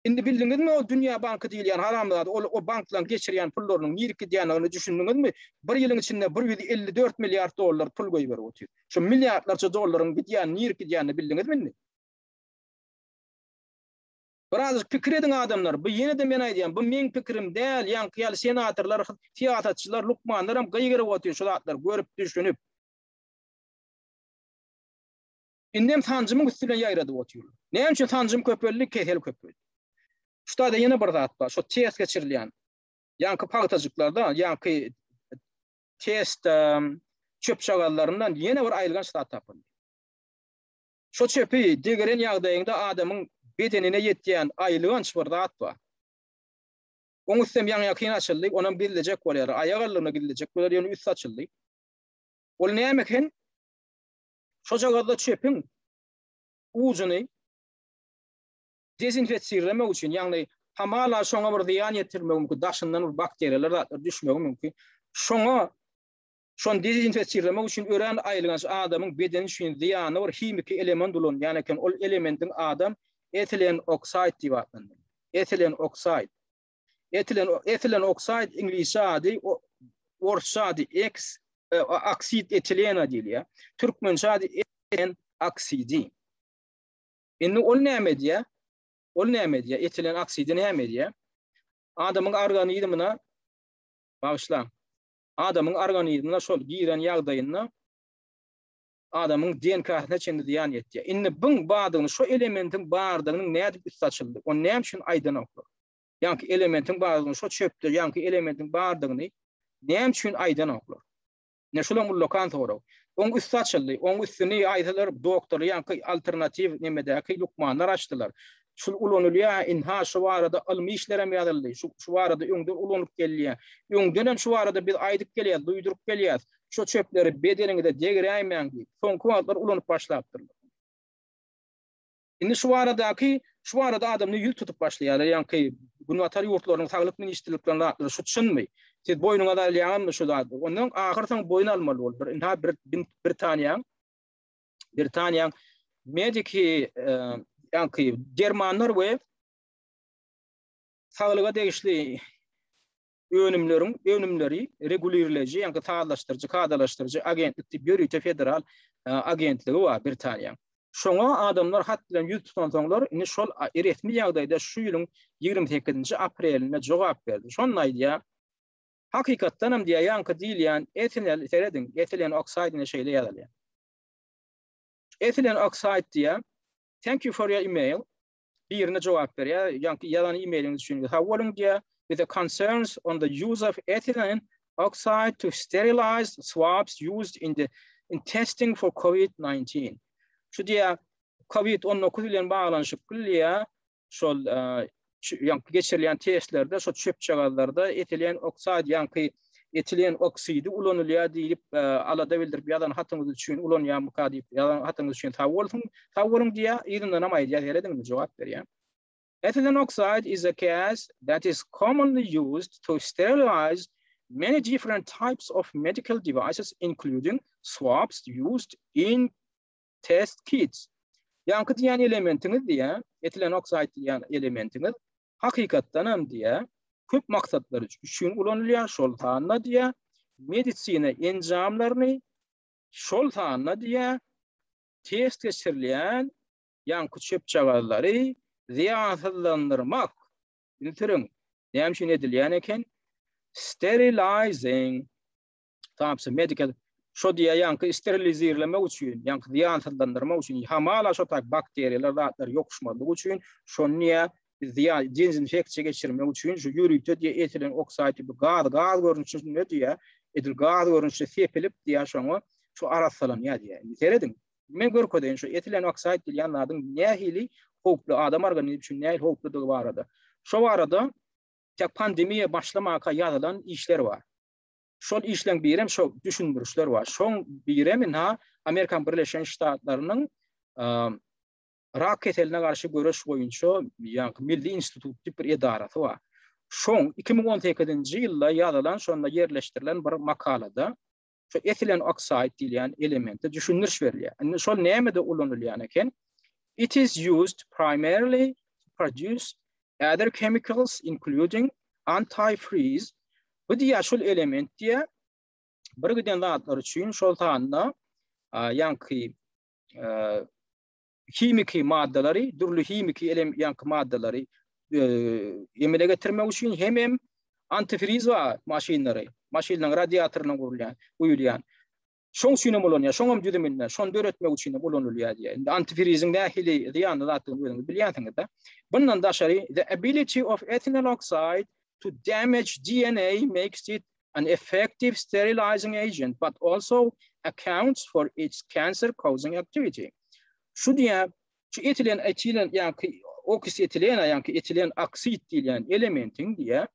Indi bildiňizmi o Dünýä banky diýilýän haramzada o bankdan geçirýän pullarynyň ýerki diýanyny düşündiňizmi? Bir ýylyň içinde $154 milyard pul goýup berip otyrdy. Şu milyardlarça dollaryň gidýän ýerki diýanyny bildiňizmi? Biraz pikir ediň adamlar, bu ýene de men aýdýan, bu meň pikirim däl, ýanky ýaly senatorlar, tiýatratçylar, lukmanlar hem gaýgyryp otyrýar şu zatlar görüp düşünüp. Indem sancımın üstüne ýaýradyp otyrlar. Näme üçin sancım köpellik, kesel köpellik? Şurada da ýene bir zat bar, şu test geçirilýän. Ýanky paýtajyklarda, ýanky test çöp şagallaryndan ýene bir aýylgan ştat tapyldy. Şu çöpi degeren ýagdaýynda adamyň bedenine ýetýän aýlygan bir zat bar. Oň üstüne ýaňy ýakyn açyldy, onuň biljek bolýar, aýagallygyna gidiljek bolýar, ýöne üst açyldy. Ol näme eken? Şo jagada çöpüň ujuny dezinfeksiýlemek üçin, ýagny hamala şoňa bir ziýan ýetirmek mümkin, daşyndan bir bakteriýalar düşmegi mümkin. Şoňa Şon dezinfeksiýelemek üçin ören aýylgan adamyň bedeni üçin ziýany bir himiki element bolan, ýani ken ol elementin adam etilen oksid diýip atlanýar. Etilen oksid. Etilen oksid inglisi ady Orçça ady oksid etilena diýilýär. Türkmençe ady etilen oksidi. Indi ol näme diýär? Ol näme diýär? Etilen oksidi näme diýär? Adamyň organizmine bağışla. Adamyň organizmine şol giren ýagdaýyna adamyň DNK-syna çendi diýan etdi. Indi buň badygyny şu elementin bardygyny näde üstçyldy? O näme üçin aýdan oklar? Ýa-ki elementin bardygyny şu çöpdir, ýa-ki elementin bardygyny näme üçin aýdan oklar? Ne şolam lokan soraw. Oň üstçyldy, oň üstüni aýdylar doktor ýa-ki alternativ nemedäki lukmanlar açdylar. Şul ulanylýar, inha şu barada ilmi işlere ýazyldy. Şu barada öňde ulanyp gelýär. Öňden şu barada biz aýdyp gelýär, duýdurup gelýär. Şu çöpleri bedeniňizde degiräýmän diýip, soňky wagtlar ulanyp başlapdyr. Indi şu barada adamny ýül tutup başlaýar, ýa-ki gunwatar ýurtlarynyň saglyk ministrliklerinde şu çynmy? Siz boynuňa da ýaňmy şu da. Ondan ahyrsaň boyun almaly boldur. Inha Britaniýa mediki ýa-ki Germanlar we saglyga degişli önümleri regulirleji, ýa-ki taýdanlaşdyrjy, kadalaşdyrjy agentlikdi Bürüte federal agentligi var Britaniýa. Şoňa adamlar hat bilen ýüz tutan soňlar indi şol resmi ýagdaýda şu ýylyň 28-nji aprelinde jogap berdi. Şonu aýdýar. Hakykatdan hem diýär, ýa-ki diýilýän etilen oksidine şeýle ýazylýar. Etilen oksid diýär. Thank you for your email. Birine jogap berýär, ýa-ki ýalan emailiňiz üçin. Howling diýär, with the concerns on the use of ethylene oxide to sterilize swabs used in testing for COVID-19. Şu diýär, COVID-19 bilen baglanyşyp bilýär, şol ýa-ki geçirilýän testlerde, şol çöp çagazlarda etilen oksid ýa-ki etilen oksidi ulanylýar diýip alada bildirip ýadan hatyňyz üçin ulanýarmy diýip ýadan hatyňyz üçin tawulyň diýär, ýerinde näme aýdýar heredin jogap berýär. Ethylene oxide is a gas that is commonly used to sterilize many different types of medical devices, including swabs used in test kits. Ýa-ki diýen elementiniz diýär, etilen oxide diýen elementiniz hakykatdan hem diýär, köp maksatlar üçin ulanylýar, şol taýdanla diýär, medisina enzamlaryny şol taýdanla diýär, test geçirilýän ýa-ki çöp çagazlary ziýansızlandyrmak. Bildirin, näme üçin edilýän eken? Sterilizing. Tapsa medical şo diýär, ýa-ki sterilizirlemek üçin, ýa-ki ziýansızlandyrmak üçin, hamala şo tak bakteriýalar, zatlar ýokuşmadyk üçin, şonu dezinfeksiýa geçirmek üçin şu ýürükde diýär etilen oksid bu gaz görünüşinde diýär, gaz görünüşde sepilip diýär şoňa şu arasalanýar diýär. Seredin. Men görkeden şu etilen oksid diýen adyň nähili howply adam organizmi üçin nähili howplydygy barada. Şo barada pandemiýa başlamaka ýazylan işler var. Şol işleň birem şo düşündürüşler var. Şoň biremin Amerikan Birleşen Ştatlarynyň rak keseline karşı görüş boyunça ýa-ki Milli Institut diýip bir edarasy var. Şoň 2018-nji ýylda ýazylan, şonda yerleşdirilen bir makalada şu etilen oksid diýilen elemente düşündürüş berilýär. Şol näme-de ulanylýar eken? It is used primarily to produce other chemicals including antifreeze. Bu diýär şol element diýär bir giden zatlar üçin şol taýdanla ýa-ki himiki maddeleri, durlu himiki ýa-ki maddeleri emele getirmek üçin hem antifriz var maşinlaryň radiatoruna gurulýan. Şoň üçin bolanýar, şoňam düdüminler, şonu döretmek üçin bolanylýar diýär. Antifrizin nähili ziýanly zatlaryny bilýänsiňiz-de. Bundan daşary, the ability of ethylene oxide to damage DNA makes it an effective sterilizing agent, but also accounts for its cancer-causing activity. Şu diýär, şu etilen ýa-ki oksietilena ýa-ki etilen oksid diýilen elementin diýär,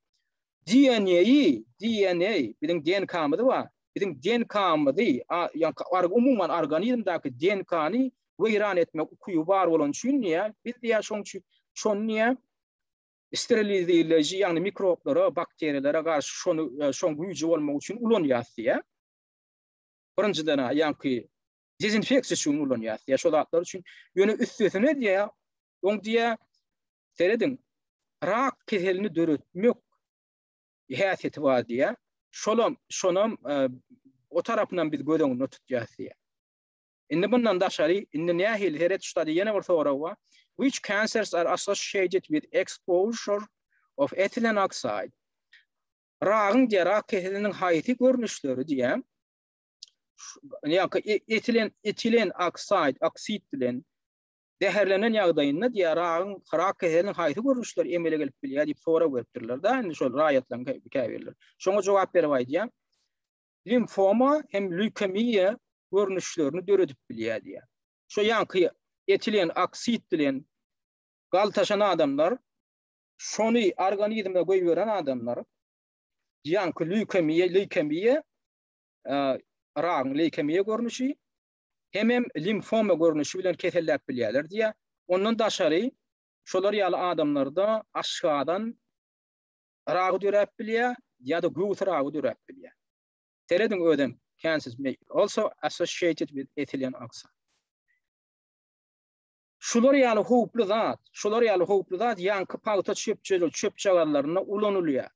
DNA, bizim DNK-myzy var. Bizim DNK-myzy ýa-ki umuman organizmdaky DNK-ny weýran etmek ukuýy bar bolan üçin diýär, biz diýär şonu diýär sterilizirleji, ýa-ni mikroplara, bakteriýalara garşy şoň güýji bolmak üçin ulanýar diýär. Birinjiden ýa-ni dezinfeksiýa üçin ulanýar. Ya şol atlar üçin ýöne üstüne diýe, oň diýe seredin rak keselini döretmek häsiýeti bar diýe. Şonam o tarapyndan biz gödüňi tutýar diýe. Indi bundan daşary, indi nähili heret şutady ýene bir soraw bar. Which cancers are associated with exposure of ethylene oxide? Rağın diye rak keselinin haýaty görnüşleri diye. Etilen oksid bilen deherlenen ýagdaýynda diye rağın rak keselinin haýaty görnüşleri emele gelip bilýär diýip sora beripdirler da. Indi şol raýatlan käberler. Şoňa jogap berip aýdýar. Limfoma hem leukemiýa görnüşlerini döredip bilýär diýär. Şo ýanky etilen oksid bilen galtaşan adamlar, şonu organizmde goýup beren adamlar, ýanky leukemiýa leukemiýa görnüşi hem limfoma görnüşi bilen keselläp bilýärler diýär. Ondan daşary şolar ýaly adamlarda aşgadan ragy döräp bilýär ýa-da göwüt ragy döräp bilýär. Teredin ödem cancers may also associated with ethylene oxide. Şolar ýaly howply zat ýanky pagta çöp çagarlaryna ulanylýar.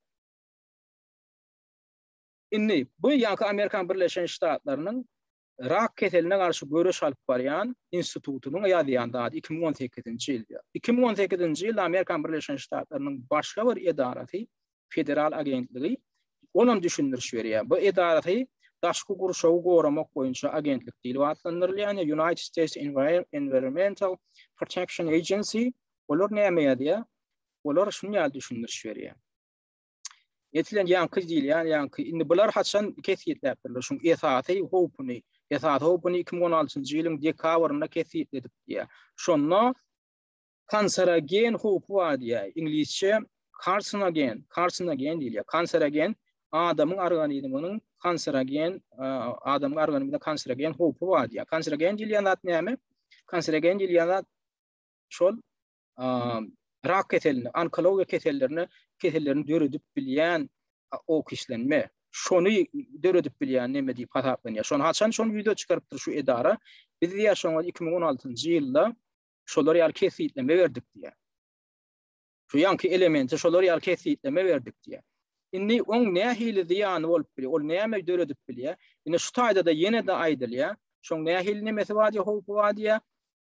Indi bu ýanky Amerikan Birleşen Ştatlarynyň rak keseline garşy görüş alyp barýan institutunyň ýazýanda 2018-nji ýylda. 2018-nji ýylda Amerikan Birleşen Ştatlarynyň başga bir edarasy, federal agentligi onuň düşündiriş berýär. Bu edarasy daşky gurşawy goramak boýunça agentlik diýilip atlandyrylýan United States Environmental Protection Agency. Olar näme diýär? Olar şunu düşündiriş berýär. Etilen ýanky diýilýär, ýanky indi bular haçan kesýetläpdirler. Şoň esasy howpuny 2016-njy ýylyň dekabrynda kesýetledip diýär. Şonda kanserogen howpy bar diýär. İnglisçe carcinogen diýilýär. Kanserogen adamyň organizmynyň kanserogen howpy bar diýär. Kanserogen diýilýän zat näme? Kanserogen diýilýän zat şol rak keselini, onkologiya kesellerini döredip bilýän o kişilenme. Şonu döredip bilýän näme diýip hasaplanýar. Şonu haçan video çykarypdyr şu edara. Biz diýär şoňa 2016-njy ýylda şolar ýaly kesýetleme berdik diýär. Şu ýanky elementi şolar ýaly kesýetleme berdik diýär. Indi oň nähili ziýany bolup bilýär. Ol näme döredip bilýär. Indi şu taýda da ýene de aýdylýar. Şoň nähili nemesi bar diýär, howpy bar diýär.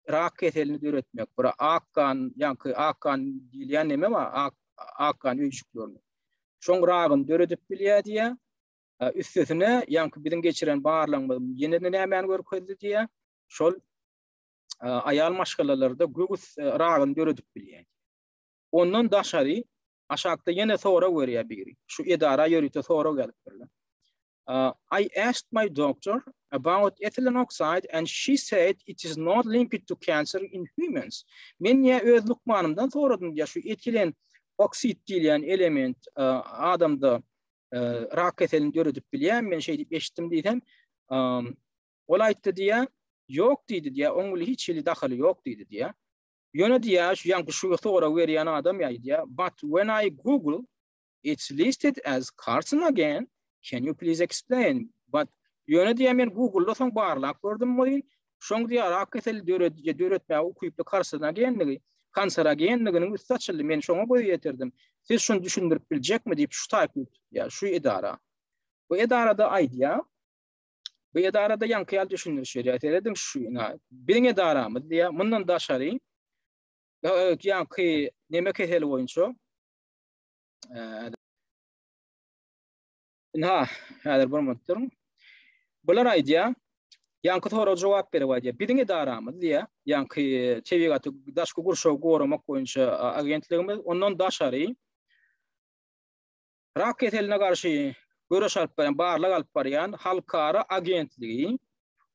Rak keselini döretmek. Bura akkan diýilýän näme bar? Akkan öýçüklerini. Şoň ragyn döredip bilýär diýär. Üstüne ýanky biziň geçiren barlaryny ýene näme görkezdi diýär. Şol aýal maşgalalarda göwüs ragyn döredip bilýär. Ondan daşary aşagda ýene sora berýär biri. Şu edara ýörüte sora gelip berler. I asked my doctor about ethylene oxide and she said it is not linked to cancer in humans. Men ýa öz lukmanymdan soradym ýa şu etilen oksid diýilýän element adamda rak keselini döredip bilýär. Men şey diýip eşitdim diýsem, ol aýtdy diýär, ýok diýdi diýär, oňly hiç ýyly dahaly ýok diýdi diýär. Ýöne diýär, şu ýanky şu sora berýän adam ýa but when I Google it's listed as carcinogen. Can you please explain? But ýöne diýär, men Google'da soň barlak gördüm moýy. Şoň diýär rak keseli döretme ukuyuply carcinogenligi, kanserogenliginiň üstü men şoňa goýup ýetirdim. Siz şunu düşündirip biljekmi diýip şu taýp ýa şu edara. Bu edarada aýdýar. Bu edarada ýanky ýaly düşündiriş berýär. Dedim şu biň edaramy diýär. Mundan daşary ýanky näme keseli boýunça häzir bir minutdur. Bular aýdýar, ýanky sora jogap berip aýdýar. Biň edaramy diýär, ýanky tebigaty daşky gurşaw goramak boýunça agentligimiz ondan daşary rak keseline garşy görüş alyp barýan, barlyk alyp barýan halkara agentligi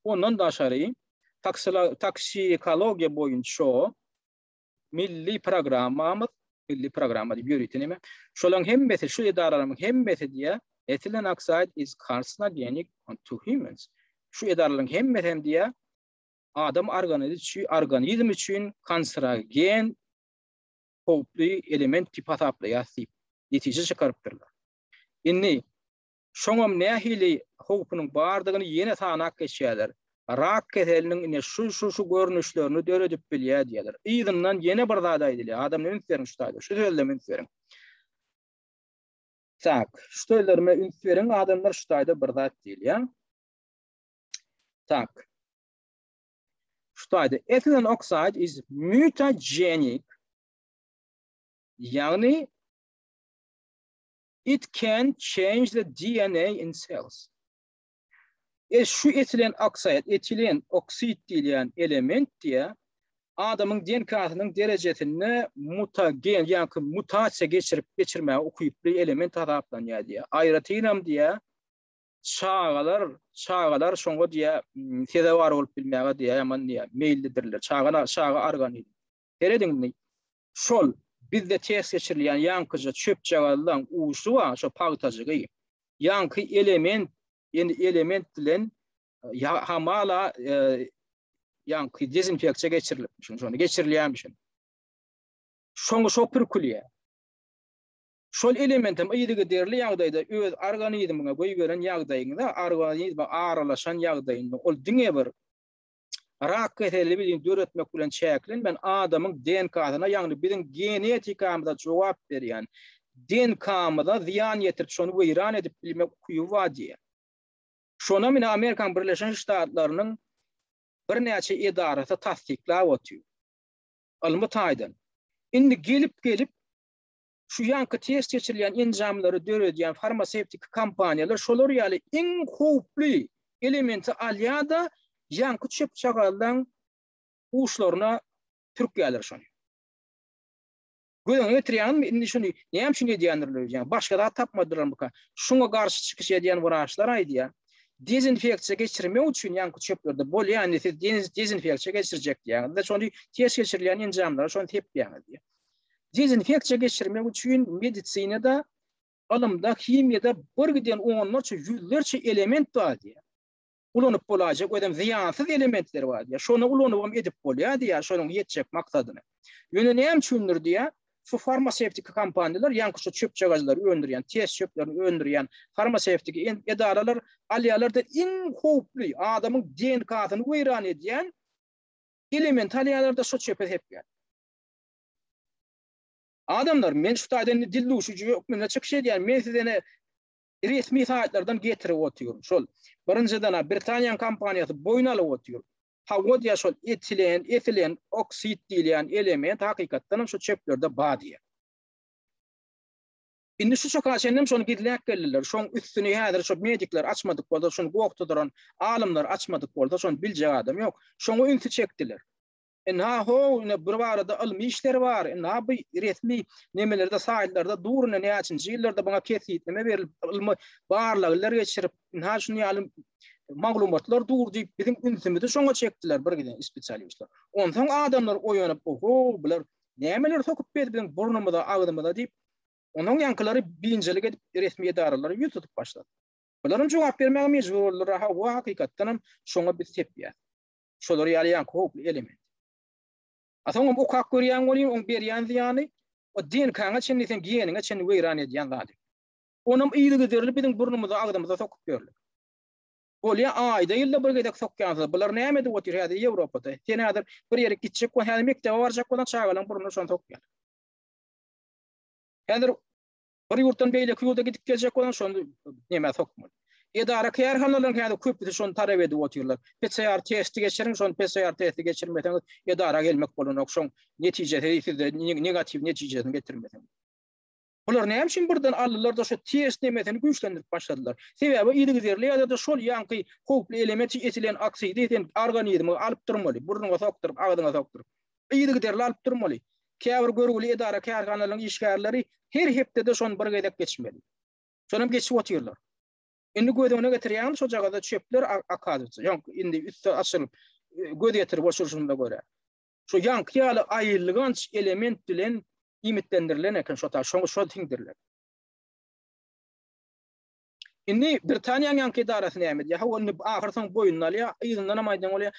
ondan daşary toksikologiýa boýunça milli programmamyz, milli programma diýip ýörütneme. Şolaryň hemmesi şu edaralaryň hemmesi diýär, ethylene oxide is carcinogenic to humans. Şu edaralyň hemmesi hem diýär, adam organizm üçin kanserogen howply element tipi hasaplanýar diýip netije çykarypdyrlar. Indi Şoňam nähili howpunyň bardygyny ýene tanak geçýärler. Rak keseliniň ine şu görnüşlerini döredip bilýär diýerler. Ýygynyň ýene bir zat aýdylar. Adam näme ünslerin şutaýdy? Şu sözleme ünslerin. Tak, şu sözlerime ünslerin adamlar şutaýdy bir zat diýil, ýa. Tak. Şutaýdy. Ethylene oxide is mutagenic. Yani it can change the DNA in cells. Şu etilen oksit diýilen element diye adamın DNK'sının derecesini mutagen yani mutasiya geçirmeye okuyup bir element adaplanýar diye. Aýratynam diye çağalar şoňa diye sede var olup bilmäge diye yaman diye meýillidirler. Çağa arganid. Terediňmi? Şol bizde test geçirilýän ýankyja çöp çagalan uğuşu var, şo pagtazygy. Yankı element bilen hamala yankı dezinfeksiya geçirilipmiş. Şonu geçirilýänmiş. Şoňa şo pürkülýär. Şol elementim ýydygy derli ýagdaýda öz organizmine goýgören ýagdaýynda organizma aralaşan ýagdaýynda ol diňe bir rak keseli bilen döretmek bilen çäklen ben adamyň DNK-syna ýagny biziň genetikamyzda jogap berýän DNK-myza ziýan ýetirip şonu weýran edip bilmek kuýuwa diýe. Şona mine Amerikan Birleşen Ştatlarynyň bir näçe edarasy tasdiklap otýar. Almataýdan. Indi gelip şu yankı test geçirilen enzimleri döredýän farmasevtik kompaniýalar şolar ýaly iň howply elementi alýada yankı çöp çagalan uçlaryna türkýärler şonu. Göňe getirýän indi şunu näme şunu diýendirler ýa başga da tapmadylar bu. Şuňa garşy çykyş edýän wraçlar aýdýar. Dezinfeksiya geçirmek üçin yankı çöplerde bolýan dezinfeksiya geçirjek diýär. Şonu test geçirilen enzimler şonu tepýär diýär. Dezinfeksiya geçirmek üçin medisinada, alımda, kimyada birgiden onlarca, yüzlerce element var diye. Ulanyp bolajak ödem ziyansız elementler var diye. Şonu ulanyp edip bolýar diye, şonun ýetjek maksadyny. Ýöne näme üçindir diye, şu farmasevtik kompaniýalar ýanky şu çöp çagajlary öndürýän, test çöplerini öndürýän farmasevtik edaralar alýarlarda iň howply adamyň DNK-syny weýran edýän element alýarlarda şu çöpe hepýär. Adamlar men şu taýdan dilluşuju ýok men çykyş edýän men sizene resmi saýtlardan getirip otýarum. Şol birinciden Britaniýa kompaniýasy boyun alyp otýar. Hawa diýär şol etilen oksit diýilen element hakykatdan şu çöplerde bar diýär. Indi şu çakaşenem şonu gidilek geldiler. Şoň üstüne häzir şu medikler açmadyk bolsa şonu goktuduran alimler açmadyk bolsa şonu biljek adam ýok. Şoňa ünsü çekdiler. Bir barada ilmi işler var. Bu resmi nemelerde, saýtlerde, duruna näçinji ýyllarda bana kesitme berilip, ilmi barlaglar geçirip, şunu ýaly maglumatlar dur diýip biziň ünsümizde şoňa çekdiler birgiden spesialistler. Ondan adamlar oýanyp, bular nämeler sokup berdi biziň burnumyza, agdymyza diýip, onuň ýankylary bilinçlik edip resmi edaralary ýutup başlady. Bularym jogap bermäge mejbur boldular. Bu hakykatdan şoňa biz tepýär. Şolar ýaly ýanky howply element. Atam o kak görýän bolýan, on berýän ziýany, o DNK-ňa çenlisen geniňe çen weýran edýän zat. Onum ýylygy derilip biziň burnumyza, agdymyza sokup berdi. Bolýa aýda ýylda bir gedek sokýanlar. Bular näme edip otyr häzir Ýewropada? Sen häzir bir ýere gitjek, o häzir mektebe barjak bolan çagalan burnuny şonu sokýar. Häzir bir ýurtdan beýleki ýolda gidip geljek bolan şonu näme sokmaly. Edara kärhanlaryň häzir köpüsi şonu tarap edip otyrlar. PCR testi geçiriň, şonu PCR testi geçirmeden edara gelmek bolan okşoň netijesi negativ netijesini getirmeden. Bular näme üçin birden aldylar da şu test nemetini güýçlendirip başladylar. Sebäbi ýylygy derli ýa-da şol ýanky howply elementi etilen oksidi eten organizmy alyp durmaly, burnuňa sokdurup, agdyňa sokdurup. Ýylygy derli alyp durmaly. Käbir görgüli edara kärhanlaryň işgärleri her hepde şonu bir gedek geçmeli. Şonam geçip otyrlar. Indi gödüňe getirýän şu jagada çöpler akadypdy. Ýok, indi üstü açylyp göz getirip oşurşunda görä. Şu ýanky ýaly aýyrlygan element bilen imitlendirilen eken şu tiňdirler. Indi Britaniýa ýanky edarasyny näme? Hawa ony ahyrsyň boyunna alýar, ýygyňdan amaýdan bolýar.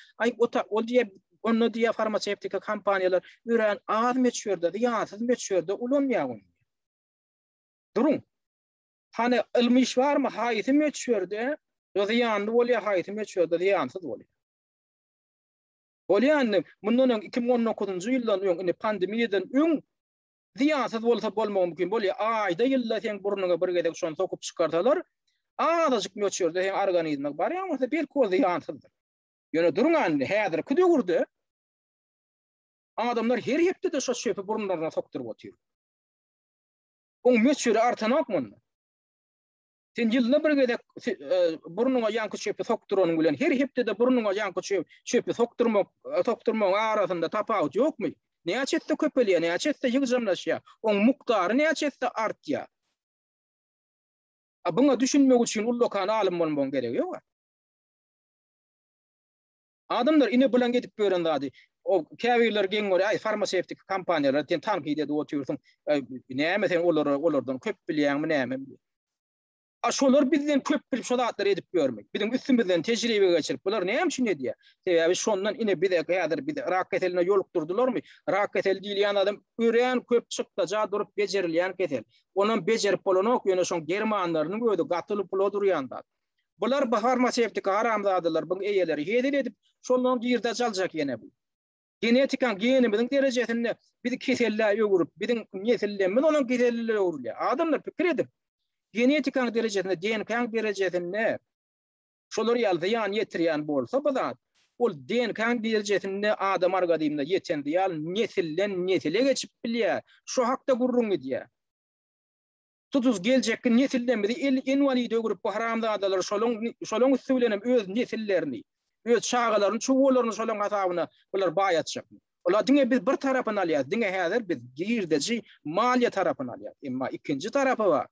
Ol diýe onu diýe farmasevtik kompaniýalar ýören az meçherde, ýansız meçherde ulanmaýar. Durun. Hani ilmi iş var mı? Hayatım geçiyordu. Ziyanlı oluyor, hayatım geçiyordu, ziyansız oluyor. Oluyor bundan 2019 yıldan ön pandemiyeden ön ziyansız olsa bolmagy mümkin. Oluyor ayda yılda sen burnuna bir gedek şonu sokup çıkartalar. Azıcık geçiyordu, hem organizmak var ya, ama bir koz ziyansızdır. Yöne durun häzir kide gurdu. Adamlar her hepde de şu şöpü burunlarına sokturup oturuyor. On meçhuri artanak mı? Sen yılda bir gedek burnuna yankı şöpü sokturanın bilen her hepde de burnuna yankı şöpü sokturmak arasında tapawut yok mu? Ne açette köpeliye, ne açette yığjamlaşya, on muktarı ne açette artya. Buna düşünmek için ullokan alim bolmon gerek yok. Adamlar ine bilen gidip göründü. O käwirler geňwer ay farmasevtik kampanyalar ten tanqid edip otursun. Näme sen olardan köp bilýärmi näme? Şolar bizden köp bilip şolatlar edip görmek. Bizim üstümizden tecrübe geçirip bular näme üçin edýär? Sebäbi şondan ine bize häzir bize rak keseline ýolukdurdylarmy? Rak kesel diýilýän adam ören köp çykdaja durup bejerilýän kesel. Onuň bejerip bolanok ýöne şoň germanlarynyň öýde gatylyp bolýarýanda. Bular farmasevtik haramzadylar, bu eýeleri hedil edip şondan ýerde jaljak ýene bu. Genetikan genimiziň derejesinde bizi keseller ýögürüp, biziň nesillerimiz onuň keselleri ýögürler. Adamlar pikir edip, genetikan derejesinde, DNK derejesinde şolar ýaldaýan ýetirýän bolsa bu zat, ol DNK derejesinde adam argadymda ýeten diýal nesilden nesile geçip bilýär. Şu hakda gurrun edýär. Tutuz geljek nesilden biri enwali dögürüp bu haramzadalar şolong üstülenem öz nesillerini, öz çağalaryny, çuwalaryny şolong hasabyna bular baýatjak. Olar diňe biz bir tarapyny alýar, diňe häzir biz girdeji maliýe tarapyny alýar. Emma ikinji tarapy bar.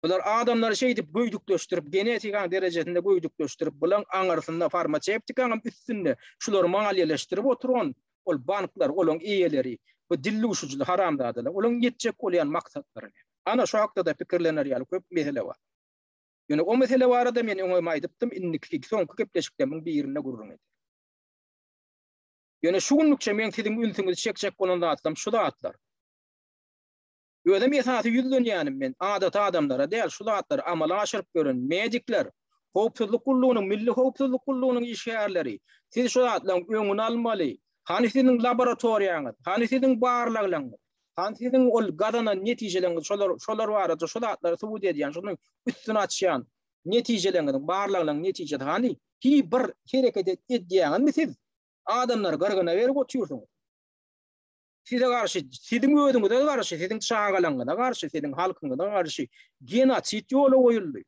Bular adamlar şey dip göýdükleşdirip, genetik derejesinde göýdükleşdirip, bulan aňarsynda farmasevtikaň üstünde şular maliýeleşdirip oturan ol banklar, olaň eýeleri, bu dilli uşuculu haramzadalar, olaň ýetjek bolýan maksatlary. Ana şu hakda da pikirlener ýaly köp mesele bar. Ýöne o mesele barada men oňa aýdypdym, inniki soňky gepleşiklerimiň birine gurrun eder. Ýöne şu günlükçe men siziň ünsiňizi çekçek bolanda atsam şu da atlar. Ödem esasy ýüzden ýanym men adat adamlara däl şu zatlar amala aşyryp görün, medikler, howpsuzlyk gullugynyň, milli howpsuzlyk gullugynyň işgärleri, siz şu zatlaryň öňüni almaly. Hani sizin laboratoriýaňyz, hani sizin barlagyňyz, hani sizin ol gadana netijeleňiz şolar barada şu zatlar subut edýän, şonuň üstüne açýan netijeleňiz, barlagyň netijesi hani ki bir hereket edýän siz adamlar gargana berip oturýarsyňyz. Size karşı, sizin ödüňize karşı, sizin çağalaňyza karşı, sizin halkyňyza karşı genotsit ýoly goýuldy.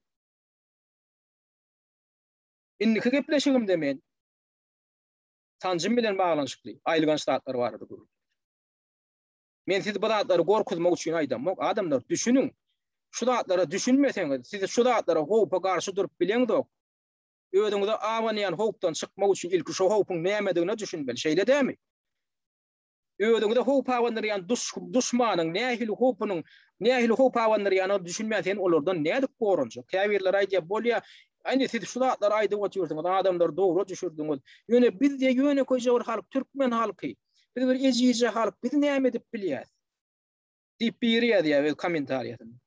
Indiki gepleşigimde men tanjym bilen baglanyşykly aýlygan ştatlar bardy bu. Men siz bu zatları gorkuzmak üçin aýdam. Adamlar düşünün. Şu zatlara düşünmeseňiz, siz şu zatlara howpa garşy durup bileňdik. Ödüňize awanýan howpdan çykmak üçin ilki şu howpyň nämedigine düşünmeli. Şeýle dämi? Ödüňde howpa awanlaryan duşmanyň nähili howpynyň, nähili howpa awanlaryan düşünmäsen olardan nädik gorunjak. Käwirler aýdýar bolýar. Aýny siz şu zatlar aýdyp oturýarsyňyz, adamlar dogry düşürdiňiz. Ýöne bizde ýöne koýjawar halk, türkmen halky, biz bir ejije halk, biz näme edip bilýär? Diýip berýär kommentariýasynda.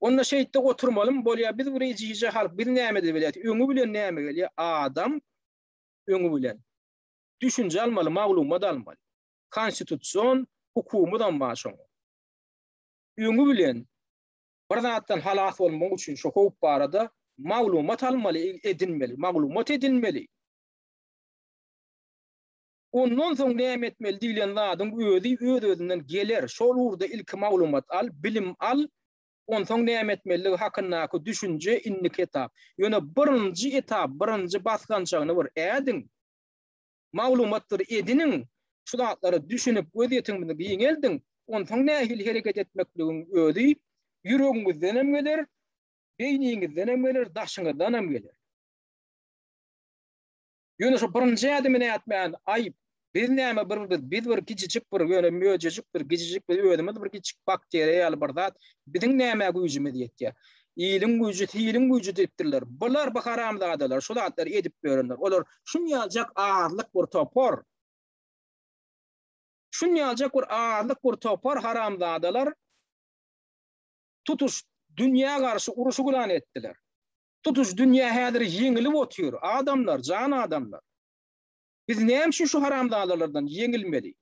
Onda şeýitde oturmalym bolýar, biz bir ejije halk, biz näme edip bilýär? Öňü bilen näme gelýär? Adam öňü bilen düşünje almaly, maglumat almaly. Konstitusiýon hukumadan başyň. Öňü bilen bir zatdan halas bolmak üçin şu howp barada maglumat almaly, edinmeli, maglumat edinmeli. Ondan soň näme etmeli diýilen zadyň özünden geler. Şol urda ilki maglumat al, bilim al. Ondan soň näme etmeli hakyndaky düşünje inniki etap. Ýöne birinji etap, birinji basgançagyny bir edin. Maglumatları edinin, şu zatlary düşünip öz ýetiňizi giňeldin. Ondan soň nähili hereket etmekligiň özi ýüregiňizden hem geler, beýniňizden hem geler, daşyňyzdan hem geler. Ýöne şu birinji adymyny etmän aýyp, biz näme biz bir kiçijik bir ýöne möjejik bir kiçijik bir ödümüz bir kiçik bakteriýal bir zat biziň näme güýjümiz ýetýär. İlim güýjü depdirler. Bular bakaramdadylar, şu zatlar edip berýärler. Olar şunýaljak ağırlyk bir topor. Şunýaljak bir ağırlyk bir topor haramdadylar. tutuş dünya karşı uruşu gulan ettiler. Tutuş dünya häzir yeňilip otuyor. Adamlar, can adamlar. Biz näme şu haram dağlarlardan yeňilmeli?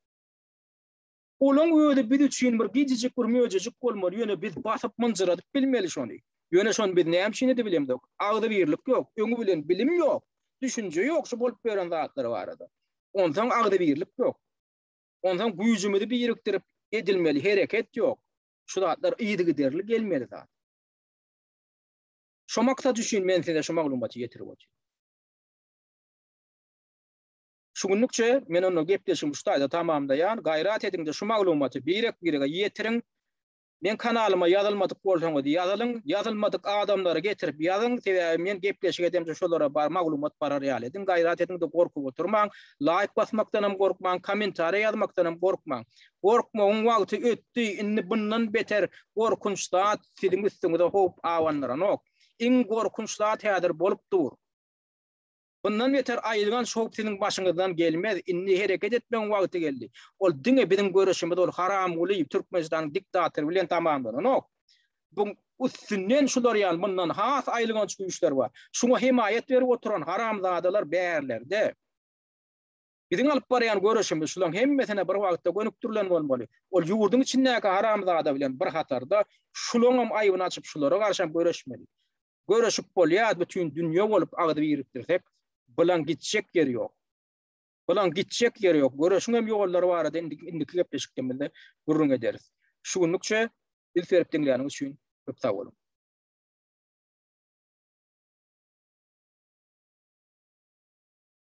Olan öyle bir üçün bir gidecek bir möjejik bolmaly. Ýöne biz basyp mınjyradyp bilmeli şonu. Ýöne şonu biz näme şini de bilemdik. Agdy birlik ýok, öňü bilen bilim ýok, düşünje ýok, şu bolup beren zatlar barada. Ondan agdy birlik ýok. Ondan güýjümizi birikdirip edilmeli, hereket ýok. Şu zatlar iýdi giderli gelmeli zat. Şu maksat üçün men size şu maglumaty getirip otyrym. Şugunlukça men onu gepleşim ustayda tamamdayan, gayrat edin şu maglumaty birek ýetirin. Men kanalyma ýazylmadyk bolsaňyz ýazylyň, ýazylmadyk adamlary getirip ýazyň, men gepleşik edemde şolara bar maglumat barar ýaly edin, gayrat edin de gorkup oturmaň, like basmakdan hem gorkmaň, kommentary ýazmakdan hem gorkmaň. Gorkmagyň wagty ötdi, inni bundan beter gorkunçda siziň üstüňizde hop awanlaranok. Iň gorkunçda häzir bolup dur. Bundan beter aýylgan şok siziň başyňyzdan gelmez. Inni hereket etmeň wagty geldi. Ol diňe biziň görüşimiz ol haram uly Türkmenistan diktator bilen tamamlanok. Bu üstünden şular ýaly bundan has aýylgan güýçler bar. Şuňa himayet berip oturan haramzadalar bärlerde. Biziň alyp barýan görüşimiz şulaň hemmesine bir wagtda gönükdirilen bolmaly. Ol ýurduň içindäki haramzada bilen bir hatarda şulaň aýybyny açyp şulara garşy görüşmeli. Görüşüp bolýar bütün dünýä bolup agdy birikdirsek, bulan gitjek ýeri ýok. Bulan gitjek ýeri ýok. Görüşüň hem ýollary barada indiki gepleşikde gurrun ederiz. Şugunlukça biz berip dinleýäniňiz üçin köp sag bolun.